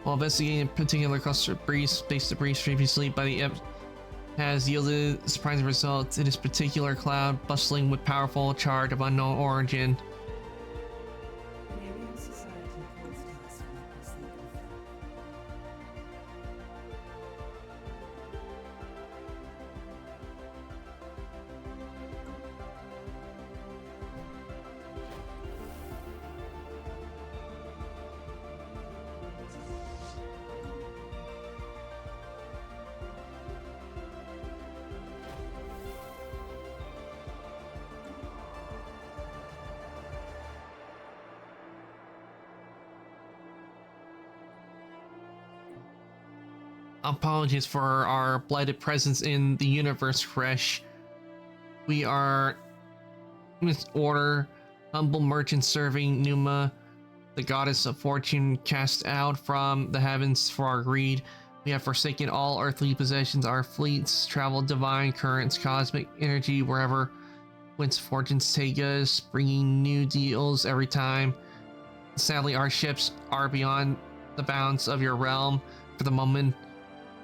While investigating a particular cluster of space debris previously by the has yielded surprising results in this particular cloud bustling with powerful charge of unknown origin. apologies for our blighted presence in the universe, Fresh. We are Miss Order, humble merchant serving Numa, the goddess of fortune, cast out from the heavens for our greed. We have forsaken all earthly possessions. Our fleets travel divine currents, cosmic energy, wherever whence fortunes take us, bringing new deals every time. Sadly, our ships are beyond the bounds of your realm for the moment,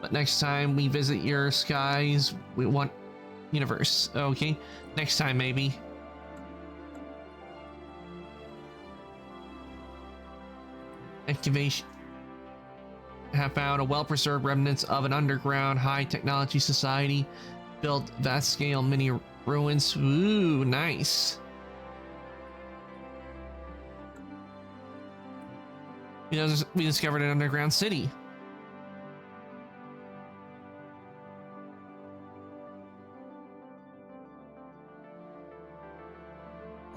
but next time we visit your skies, we want universe. Okay, next time maybe. Excavation. Have found a well-preserved remnants of an underground high-technology society. Built vast-scale mini ruins. Ooh, nice. We discovered an underground city.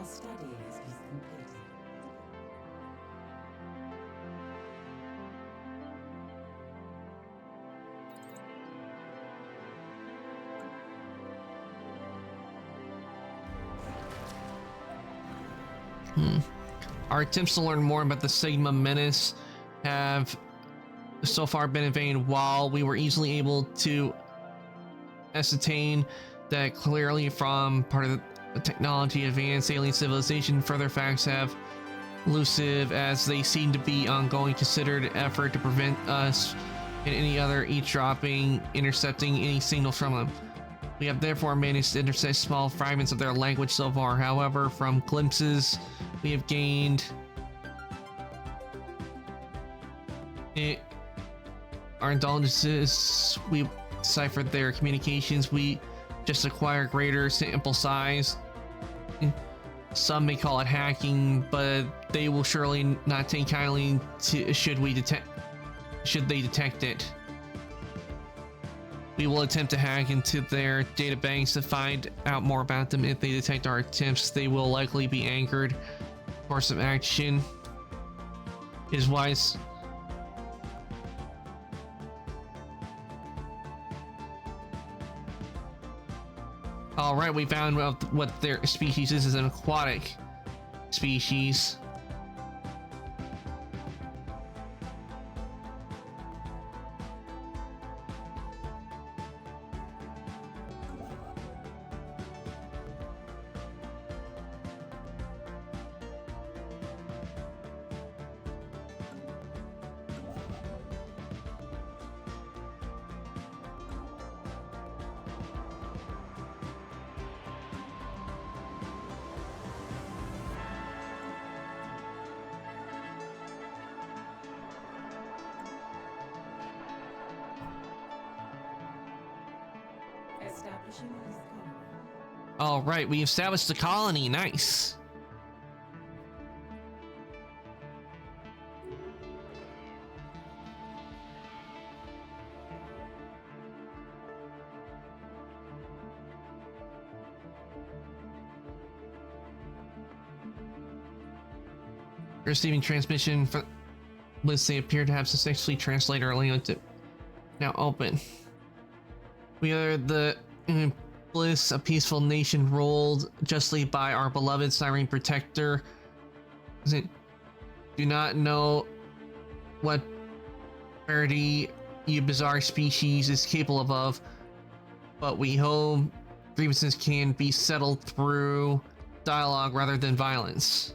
A study has been completed. Our attempts to learn more about the Sigma Menace have so far been in vain. While we were easily able to ascertain that clearly from part of the technology advanced alien civilization, further facts have elusive as they seem to be ongoing considered effort to prevent us and any other eavesdropping, intercepting any signals from them. We have therefore managed to intercept small fragments of their language so far. However, from glimpses we have gained, our indulgences, we deciphered their communications. We just acquire greater sample size. Some may call it hacking, but they will surely not take kindly to should they detect it. We will attempt to hack into their databanks to find out more about them. If they detect our attempts, they will likely be angered. Course of action is wise. All right, we found what their species is an aquatic species. Establishing this colony. All right, we established the colony. Nice. Receiving transmission from lists they appear to have successfully translated our language. Now open. We are the Bliss, a peaceful nation ruled justly by our beloved Siren Protector. Do not know what parity you bizarre species is capable of, but we hope grievances can be settled through dialogue rather than violence.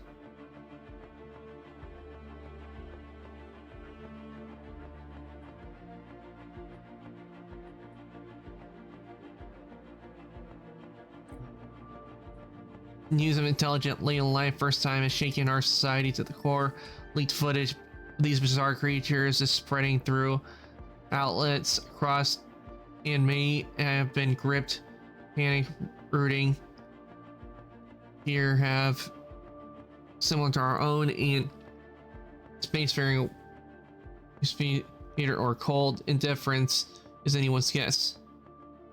News of intelligent alien life first time has shaken our society to the core. Leaked footage of these bizarre creatures is spreading through outlets across and may have been gripped, panic rooting. Here have similar to our own in spacefaring theater or cold indifference is anyone's guess.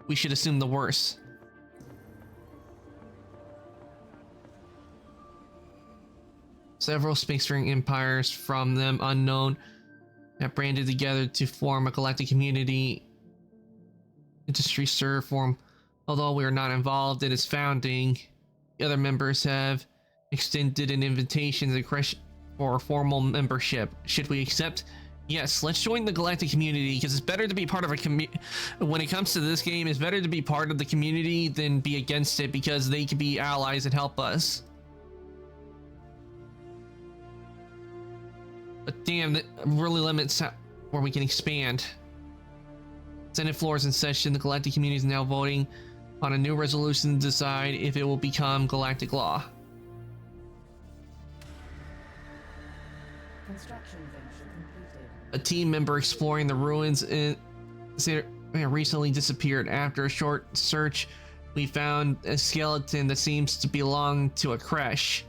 We should assume the worst. Several spacefaring empires, from them unknown, that banded together to form a galactic community industry serve form. Although we are not involved in its founding, the other members have extended an invitation to request for formal membership. Should we accept? Yes, let's join the galactic community, because it's better to be part of a when it comes to this game, it's better to be part of the community than be against it, because they can be allies and help us. But damn, that really limits where we can expand. Senate floor is in session. The galactic community is now voting on a new resolution to decide if it will become galactic law. Construction venture completed. A team member exploring the ruins recently disappeared. After a short search, we found a skeleton that seems to belong to a creche.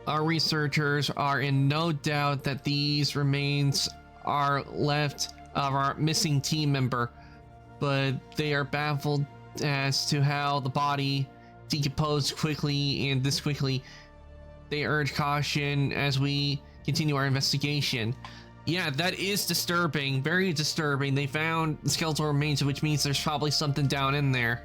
Our researchers are in no doubt that these remains are left of our missing team member, but they are baffled as to how the body decomposed quickly and this quickly. They urge caution as we continue our investigation. Yeah, that is disturbing, very disturbing. They found skeletal remains, which means there's probably something down in there.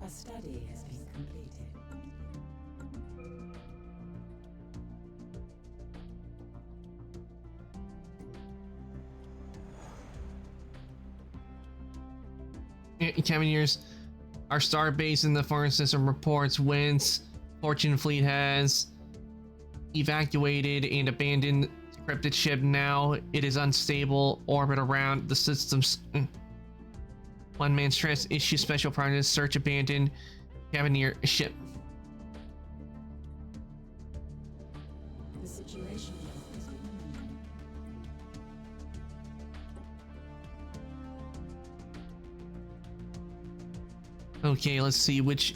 A study has been completed. Cavaliers, our star base in the foreign system reports winds. Fortune Fleet has evacuated and abandoned the cryptid ship. Now it is unstable orbit around the system's one man stress issue special project search abandoned Cavalier ship. The situation is Okay, let's see which.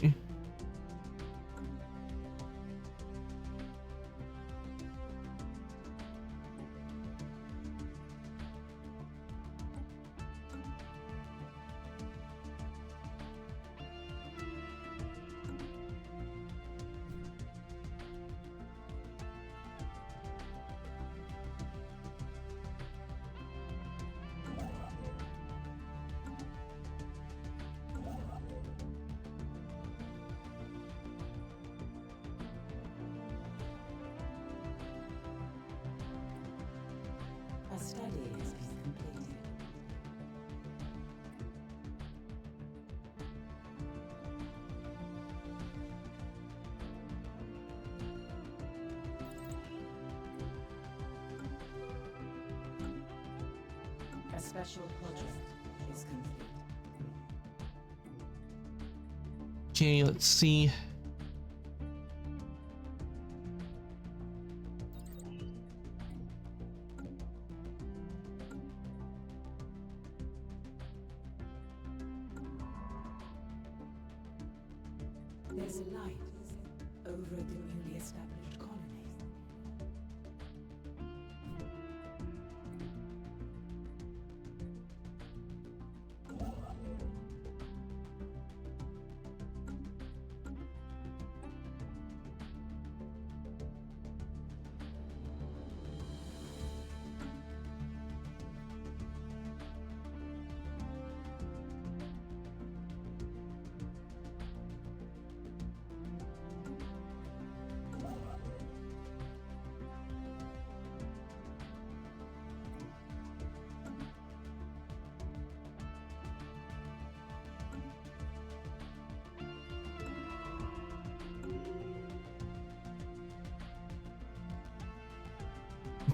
A study has been completed. A special project is complete. Okay, let's see. There's a light over at the newly established colony.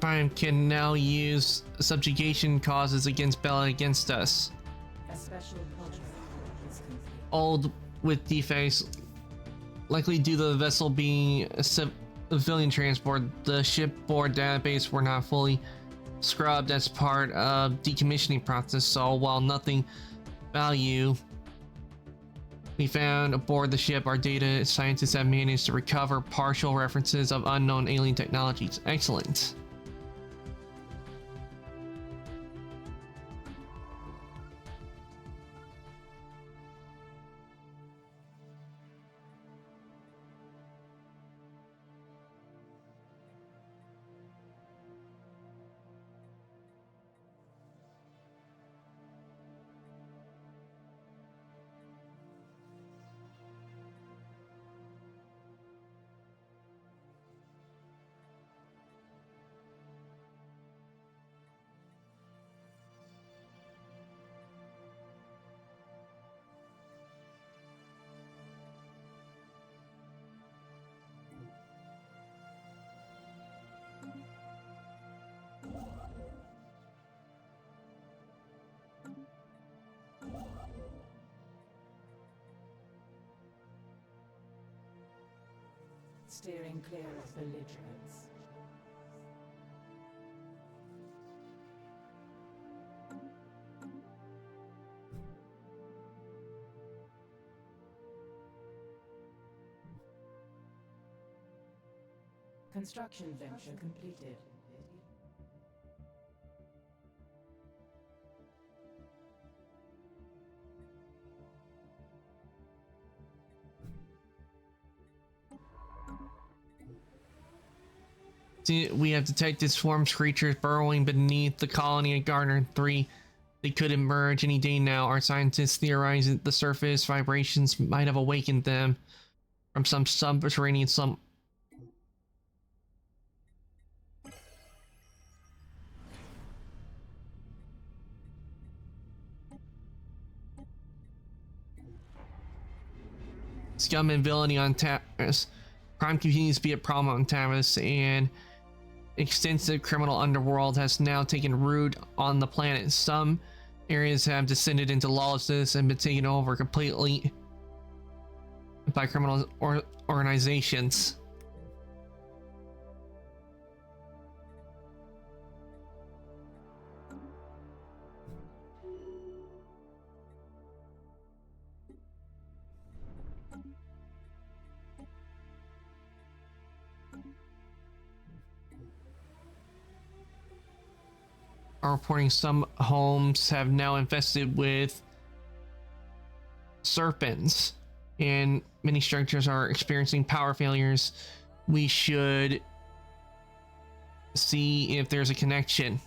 Prime can now use subjugation causes against Bella against us. A special project is complete. Old with defects, likely due to the vessel being a civilian transport. The shipboard database were not fully scrubbed as part of decommissioning process, so while nothing value we found aboard the ship, our data scientists have managed to recover partial references of unknown alien technologies. Excellent. Steering clear of belligerents. Construction venture completed. We have detected swarms creatures burrowing beneath the colony at Gardner 3. They could emerge any day now. Our scientists theorize that the surface vibrations might have awakened them from some subterranean scum and villainy on Tavis. Crime continues to be a problem on Tavis, and extensive criminal underworld has now taken root on the planet. Some areas have descended into lawlessness and been taken over completely by criminal organizations. Are reporting some homes have now infested with serpents, and many structures are experiencing power failures. We should see if there's a connection.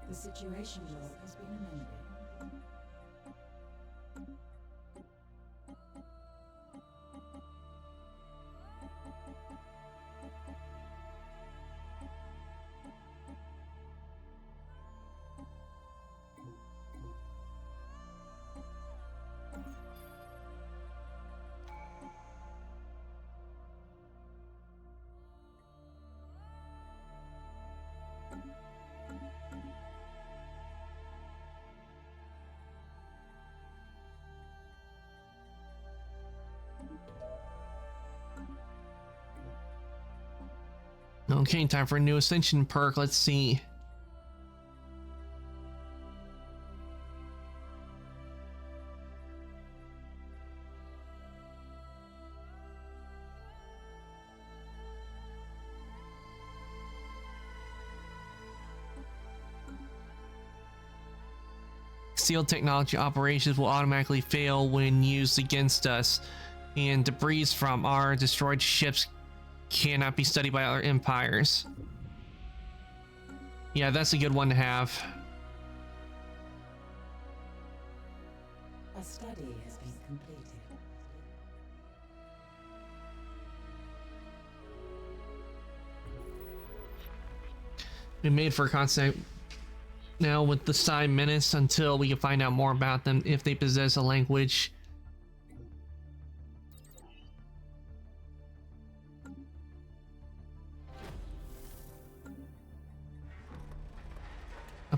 The situation log has been amended. Okay, time for a new Ascension perk. Let's see. Sealed technology operations will automatically fail when used against us, and debris from our destroyed ships cannot be studied by other empires. Yeah, that's a good one to have. A study has been completed. We made for contact now with the Psi Menace until we can find out more about them, if they possess a language.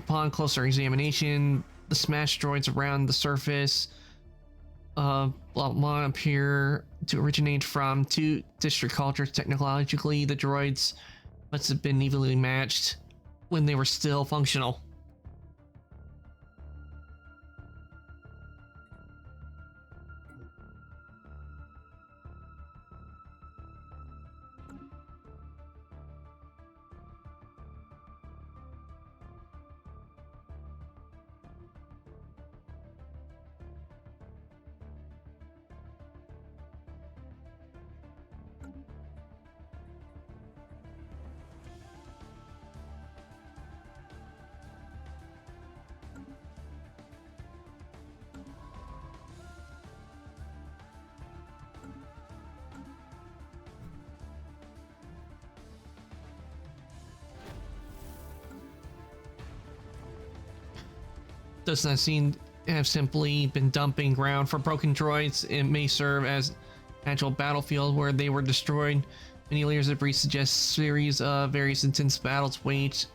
upon closer examination, the smashed droids around the surface appear to originate from two district cultures. Technologically, the droids must have been evenly matched when they were still functional. Does not seem to have simply been dumping ground for broken droids. It may serve as actual battlefield where they were destroyed. Many layers of debris suggest series of various intense battles waged.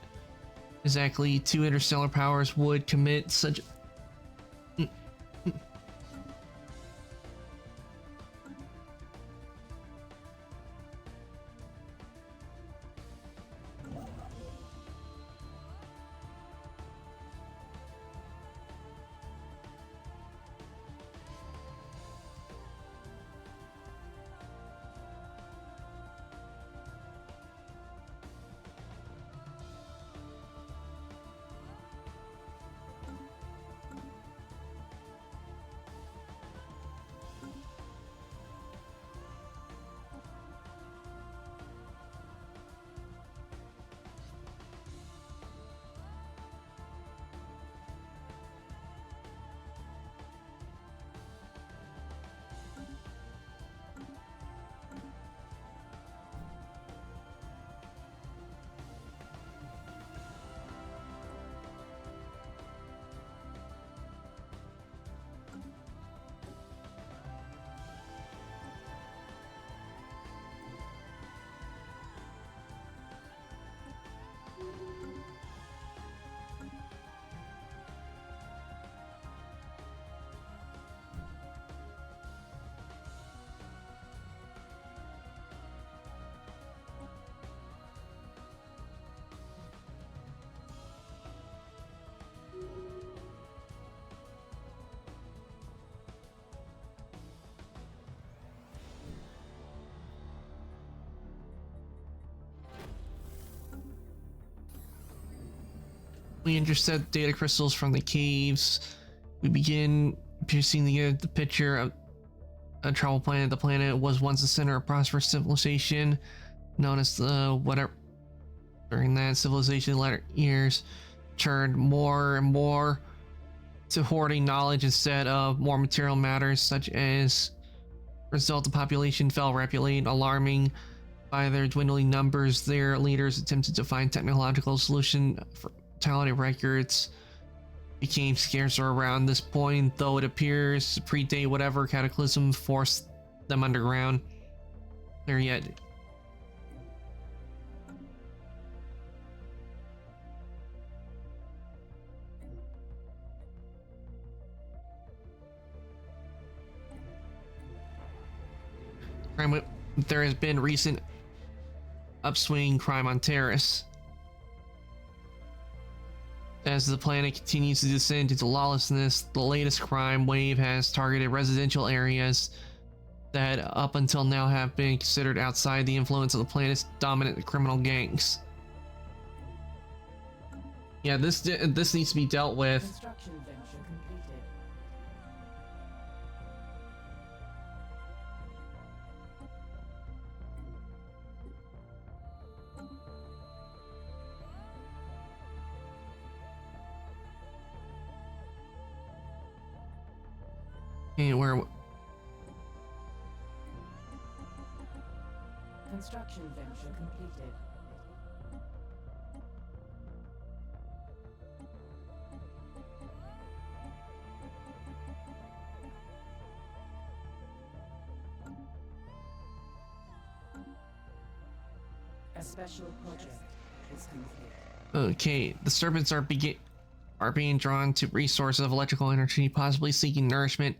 Exactly 2 interstellar powers would commit such. We intercept data crystals from the caves. We begin piercing the picture of a travel planet. The planet was once the center of prosperous civilization, known as the whatever. During that civilization, later years turned more and more to hoarding knowledge instead of more material matters, such as result the population fell rapidly, alarming by their dwindling numbers. Their leaders attempted to find technological solution for mortality records became scarcer around this point, though it appears to predate whatever cataclysm forced them underground. There yet. There has been recent upswing crime on Terrace. As the planet continues to descend into lawlessness, the latest crime wave has targeted residential areas that up until now have been considered outside the influence of the planet's dominant criminal gangs. Yeah, this needs to be dealt with. Construction venture completed. Hey, where? Construction venture completed. A special project is complete. Okay, the serpents are are being drawn to resources of electrical energy, possibly seeking nourishment.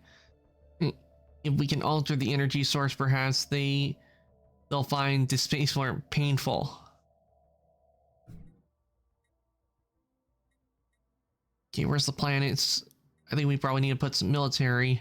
If we can alter the energy source, perhaps they'll find the space more painful. Okay, where's the planets? I think we probably need to put some military.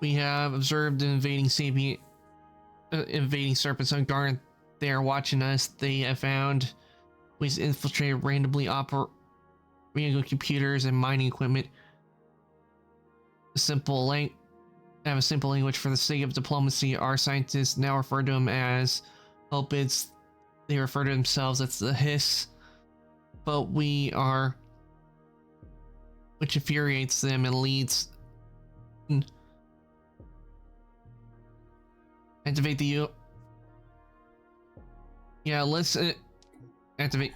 We have observed an invading serpents on guard. They are watching us. They have found ways to infiltrate randomly operating computers and mining equipment. Have a simple language for the sake of diplomacy. Our scientists now refer to them as Opids. They refer to themselves as the Hiss. But which infuriates them and leads. Activate the Yeah, let's activate.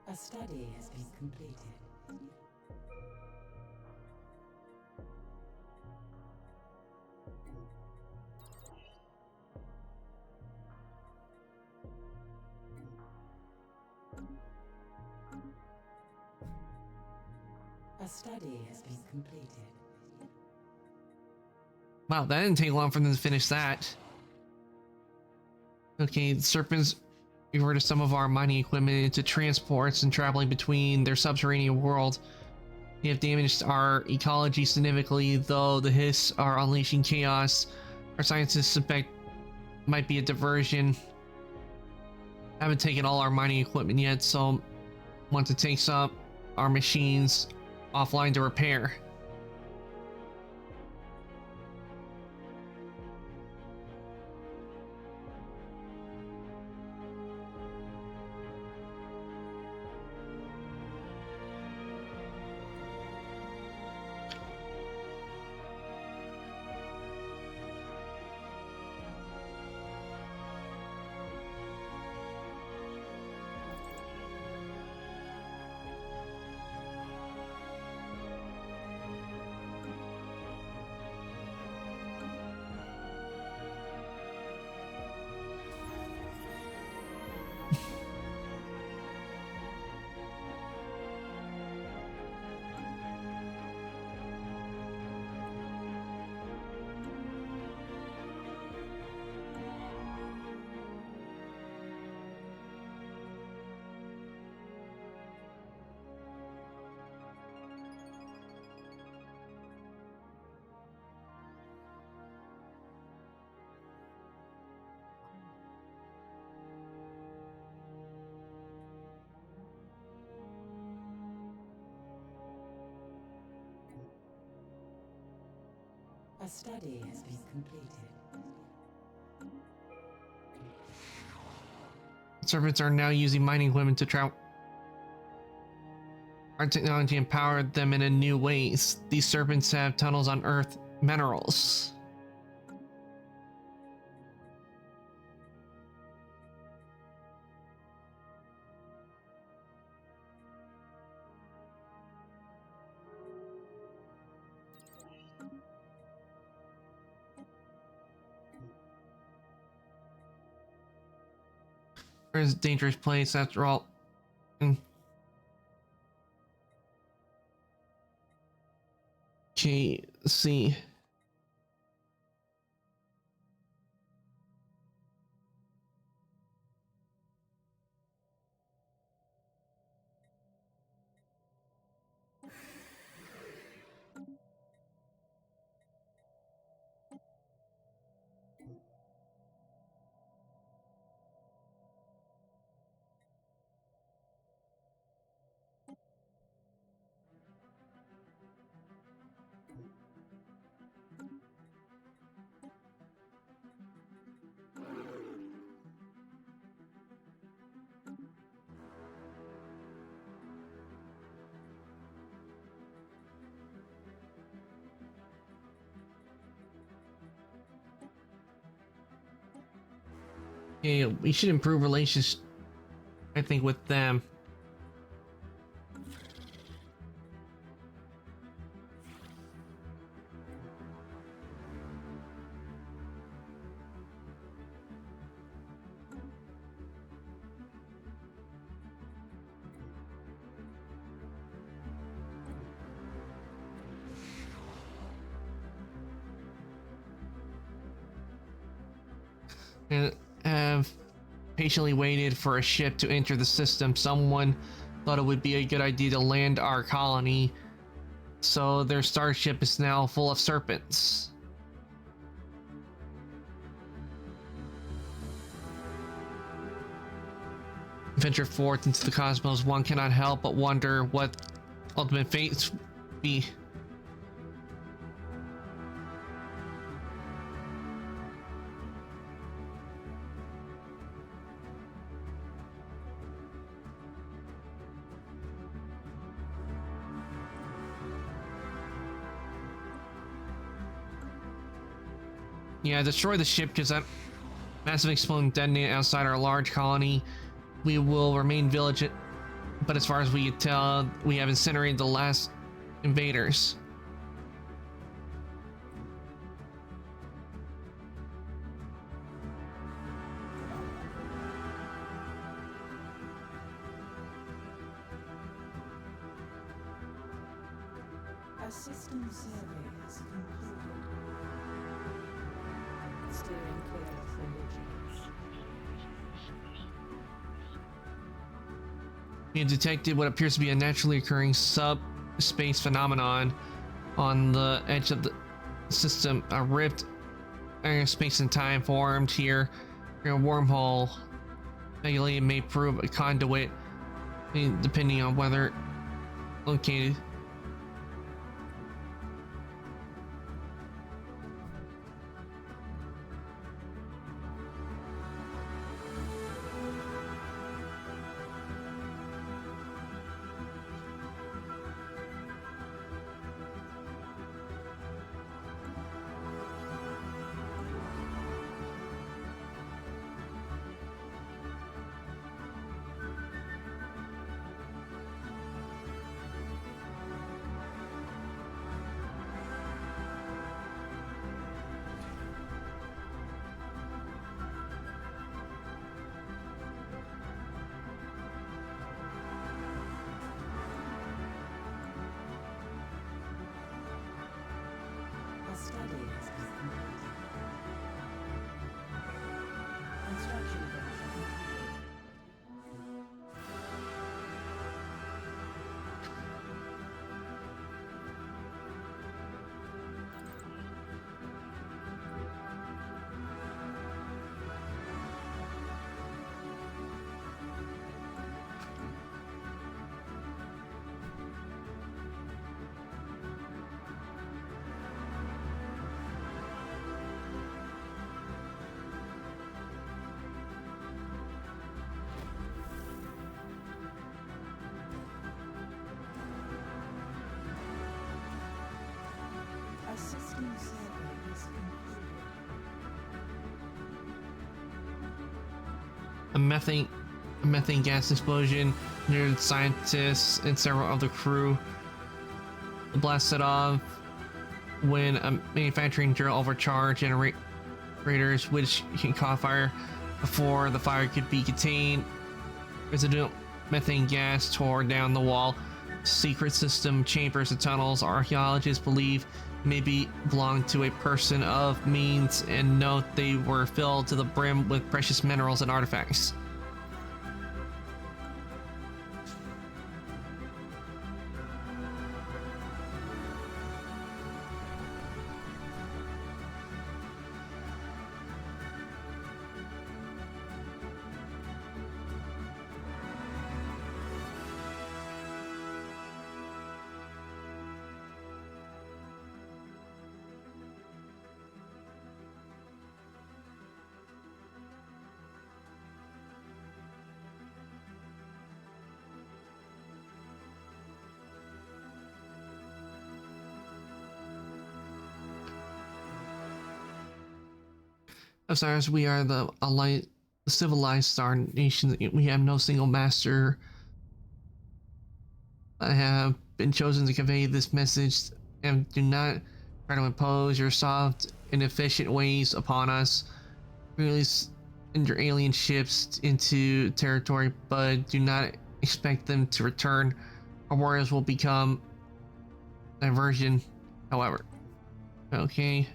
A study has been completed. A study has been completed. Wow, that didn't take long for them to finish that. Okay, the serpents converted some of our mining equipment into transports and traveling between their subterranean world. They have damaged our ecology significantly, though the Hiss are unleashing chaos. Our scientists suspect might be a diversion. Haven't taken all our mining equipment yet, so want to take some our machines offline to repair. A study has been completed. Servants are now using mining equipment to travel. Our technology empowered them in new ways. These serpents have tunnels on Earth minerals. It's a dangerous place after all. Okay, let's see. Yeah, we should improve relations, I think, with them. And have patiently waited for a ship to enter the system. Someone thought it would be a good idea to land our colony, so their starship is now full of serpents. Venture forth into the cosmos, one cannot help but wonder what ultimate fates be. Yeah, destroy the ship because that massive explosion detonated outside our large colony. We will remain vigilant, but as far as we can tell, we have incinerated the last invaders. A system survey has concluded. Steering clear of religions. We have detected what appears to be a naturally occurring subspace phenomenon on the edge of the system. A rift area of space and time formed here. A wormhole speculated may prove a conduit, depending on whether located. A study has been completed. Construction version completed. A system survey is concluded. A methane gas explosion near the scientists and several of the crew. The blast set off when a manufacturing drill overcharged generators, which can cause fire before the fire could be contained. Residual methane gas tore down the wall. Secret system chambers and tunnels, archaeologists believe, maybe belonged to a person of means, and note they were filled to the brim with precious minerals and artifacts. Osiris, we are the civilized star nation. We have no single master. I have been chosen to convey this message, and do not try to impose your soft and efficient ways upon us. Release your alien ships into territory, but do not expect them to return. Our warriors will become diversion, however. Okay.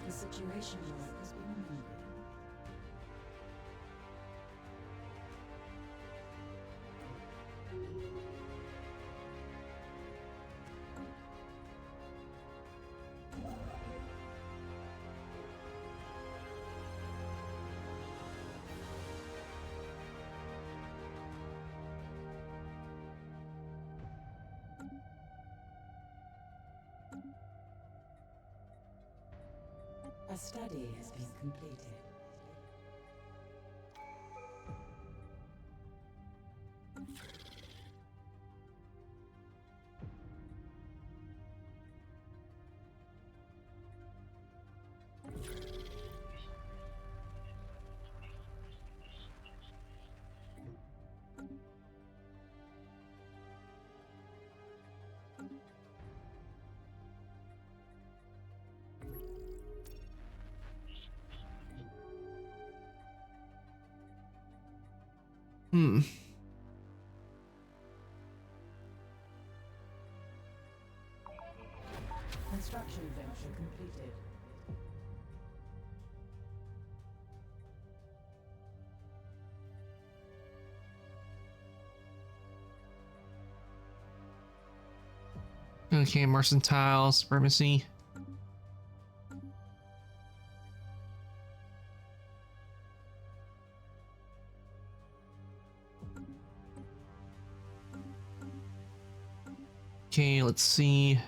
The situation log has been amended. A study has been completed. Construction venture completed. Okay, mercantile supremacy. Okay, let's see.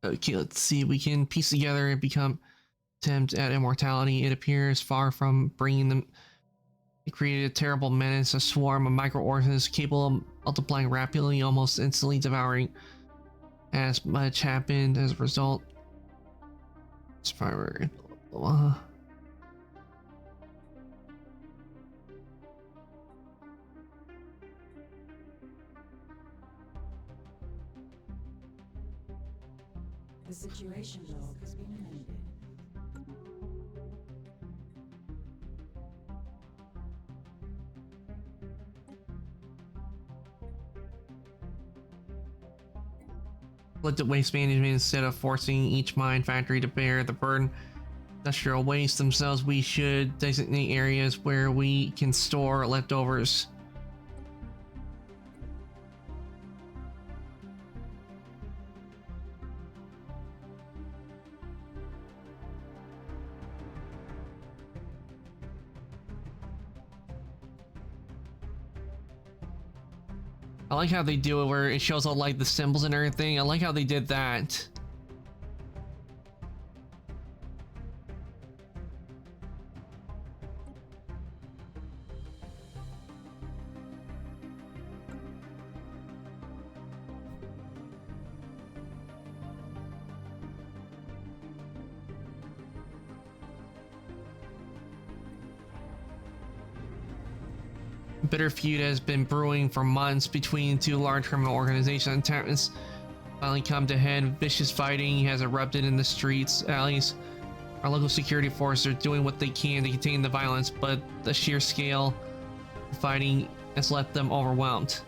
Okay, let's see. We can piece together and become attempt at immortality. It appears far from bringing them. It created a terrible menace, a swarm of microorganisms capable of multiplying rapidly, almost instantly devouring. As much happened as a result. Survivor. The situation log has been amended. Looked at waste management instead of forcing each mine factory to bear the burden. Industrial waste themselves, we should designate areas where we can store leftovers. I like how they do it where it shows all like the symbols and everything. I like how they did that. bitter feud has been brewing for months between two large criminal organizations and terrorists finally come to head. Vicious fighting has erupted in the streets, alleys. Our local security forces are doing what they can to contain the violence, but the sheer scale of fighting has left them overwhelmed.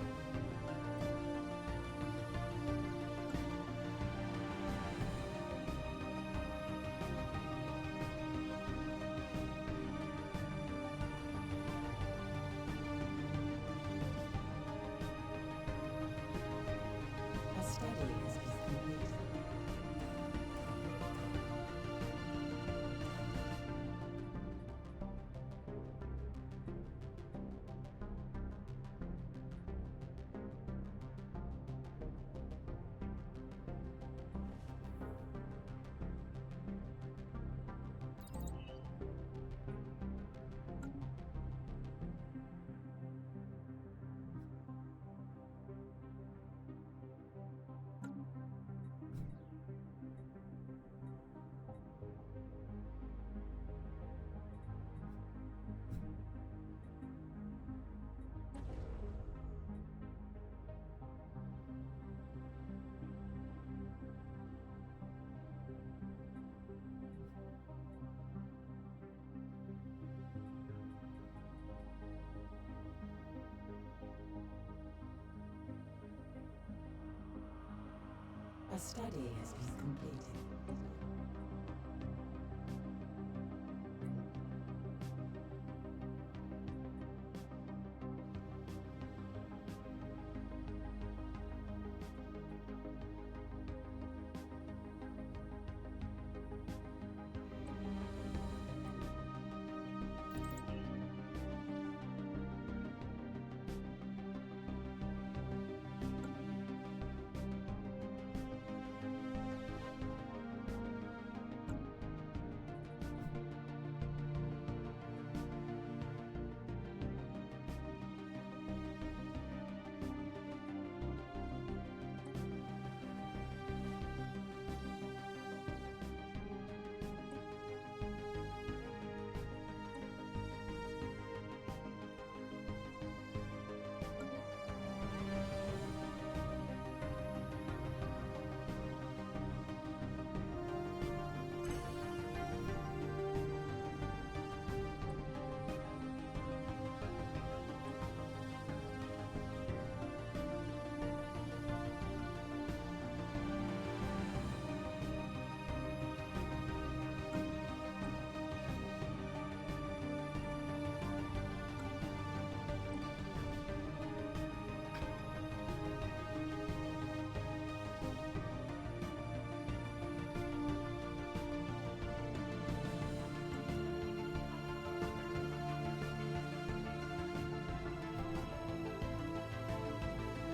A study has been completed. A study has been completed.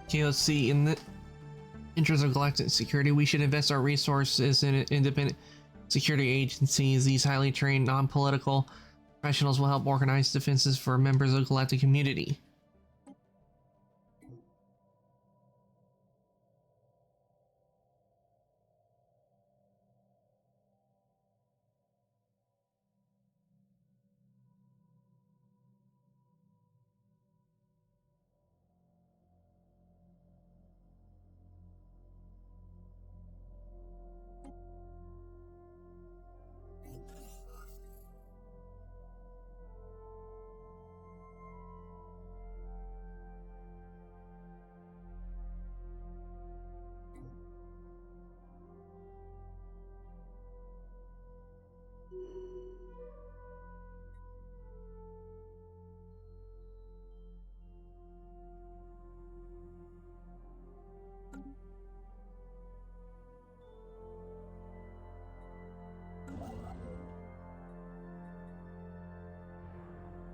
Okay, let's see. In the interest of galactic security, we should invest our resources in independent security agencies. These highly trained, non-political professionals will help organize defenses for members of the galactic community.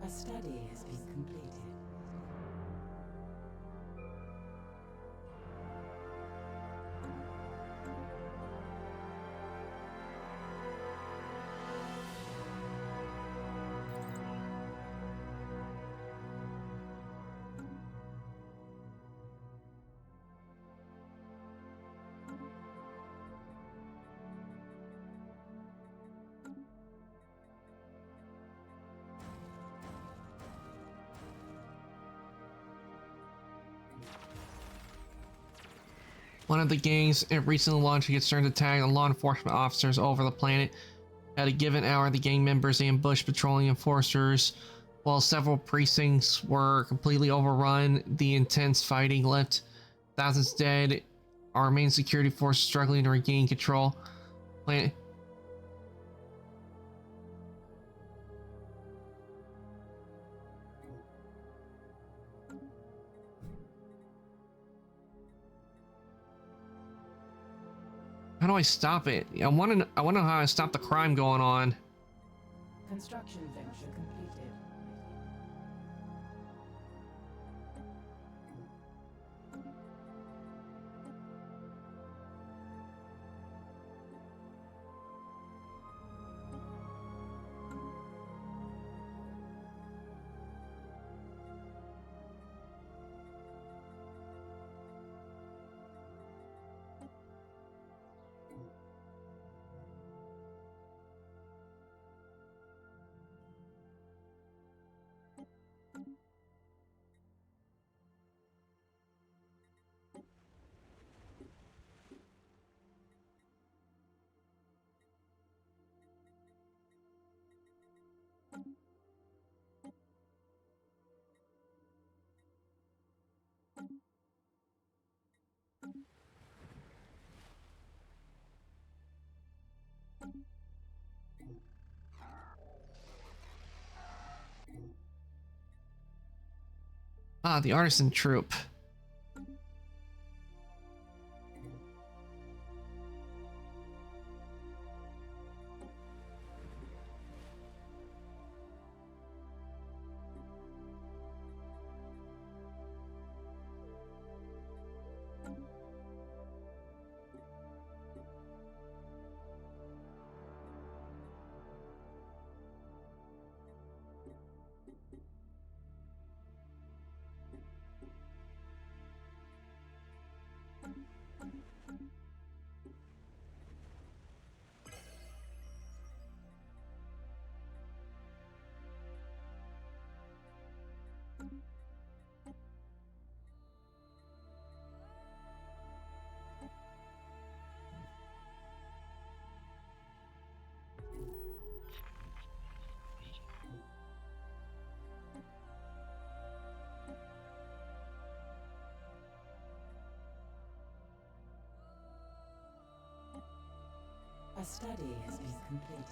A study has been completed. One of the gangs it recently launched a concerned attack on law enforcement officers over the planet. At a given hour, the gang members ambushed patrolling enforcers. While several precincts were completely overrun, the intense fighting left thousands dead. Our main security force struggling to regain control. Planet. How do I stop it? I want to know how I stop the crime going on. Construction venture completed. Ah, the artisan troupe. A study has been completed.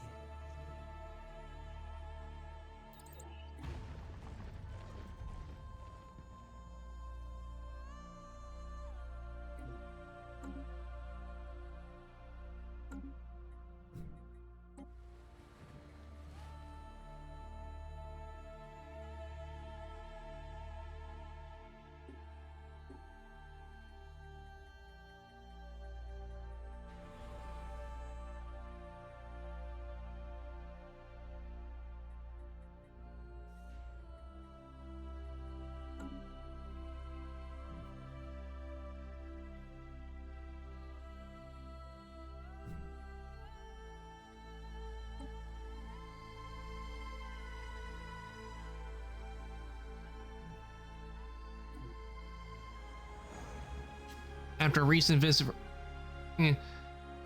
After a recent visit,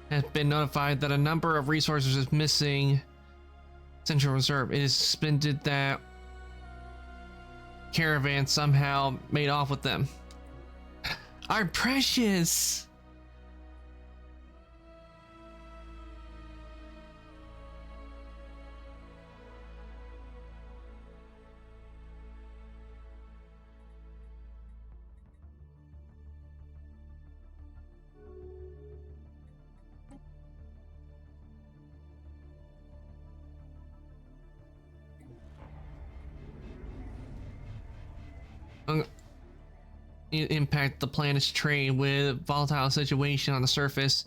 has been notified that a number of resources is missing. Central Reserve. It is suspended that caravan somehow made off with them. Our precious. impact the planet's trade with volatile situation on the surface.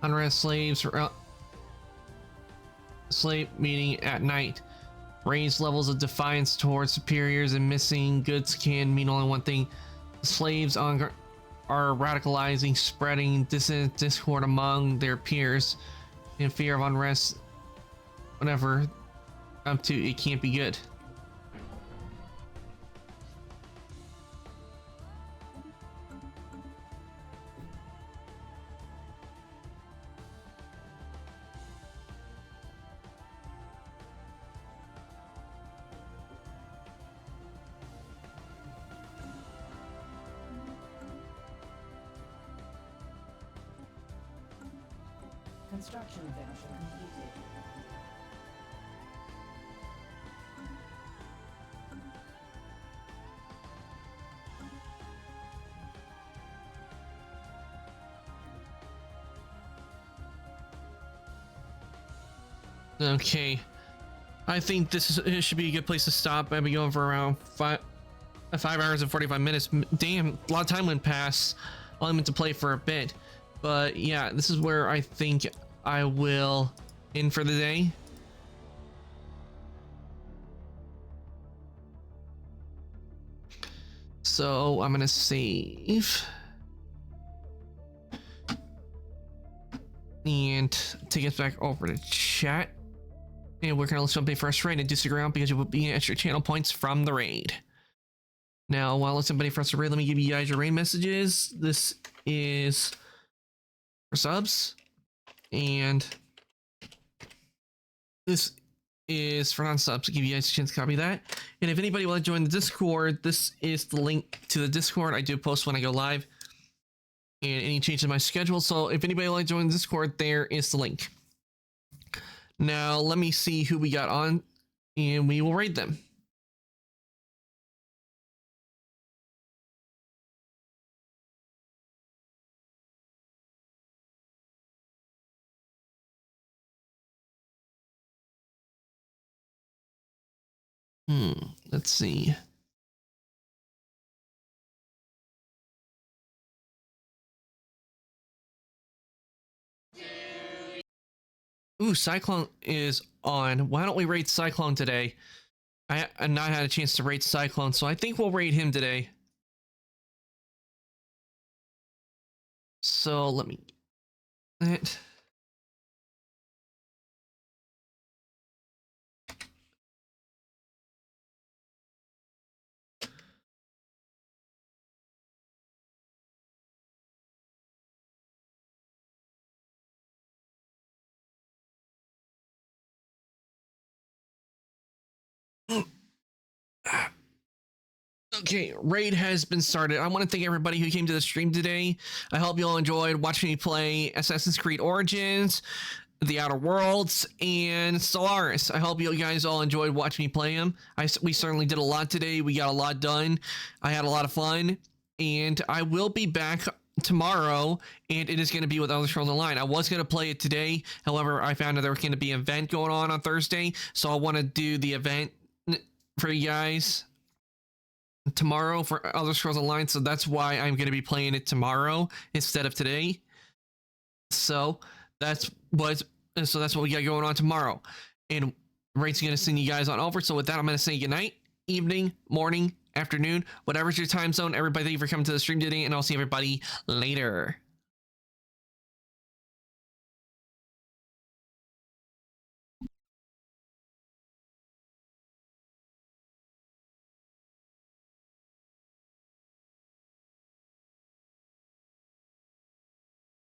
Unrest slaves slave meeting at night. Raised levels of defiance towards superiors and missing goods can mean only one thing. Slaves are radicalizing, spreading discord among their peers in fear of unrest. Whatever up to, it can't be good. Construction version completed. Okay, I think it should be a good place to stop. I've been going for around 5 hours and 45 minutes. Damn, a lot of time went past. I only meant to play for a bit, but yeah, this is where I think I will end for the day. So I'm gonna save and take us back over to chat. And we're gonna jump in first raid and disagree on because you will be extra channel points from the raid. Now, while it's somebody for us to raid, let me give you guys your raid messages. This is for subs, and this is for non-subs to give you guys a chance to copy that. And if anybody want to join the Discord, this is the link to the Discord. I do post when I go live and any change in my schedule. So if anybody want to join the Discord, there is the link. Now let me see who we got on and we will raid them. Let's see. Ooh, Cyclone is on. Why don't we raid Cyclone today? I have not had a chance to raid Cyclone, so I think we'll raid him today. So let me... Okay, raid has been started. I want to thank everybody who came to the stream today. I hope you all enjoyed watching me play Assassin's Creed Origins, The Outer Worlds, and Stellaris. I hope you guys all enjoyed watching me play them. We certainly did a lot today. We got a lot done. I had a lot of fun, and I will be back tomorrow, and it is going to be with Elder Scrolls Online. I was going to play it today, however, I found out there was going to be an event going on Thursday, so I want to do the event for you guys tomorrow for Elder Scrolls Online, so that's why I'm going to be playing it tomorrow instead of today. So that's what we got going on tomorrow, and Rain's going to send you guys on over. So with that, I'm going to say good night, evening, morning, afternoon, whatever's your time zone. Everybody, thank you for coming to the stream today, and I'll see everybody later.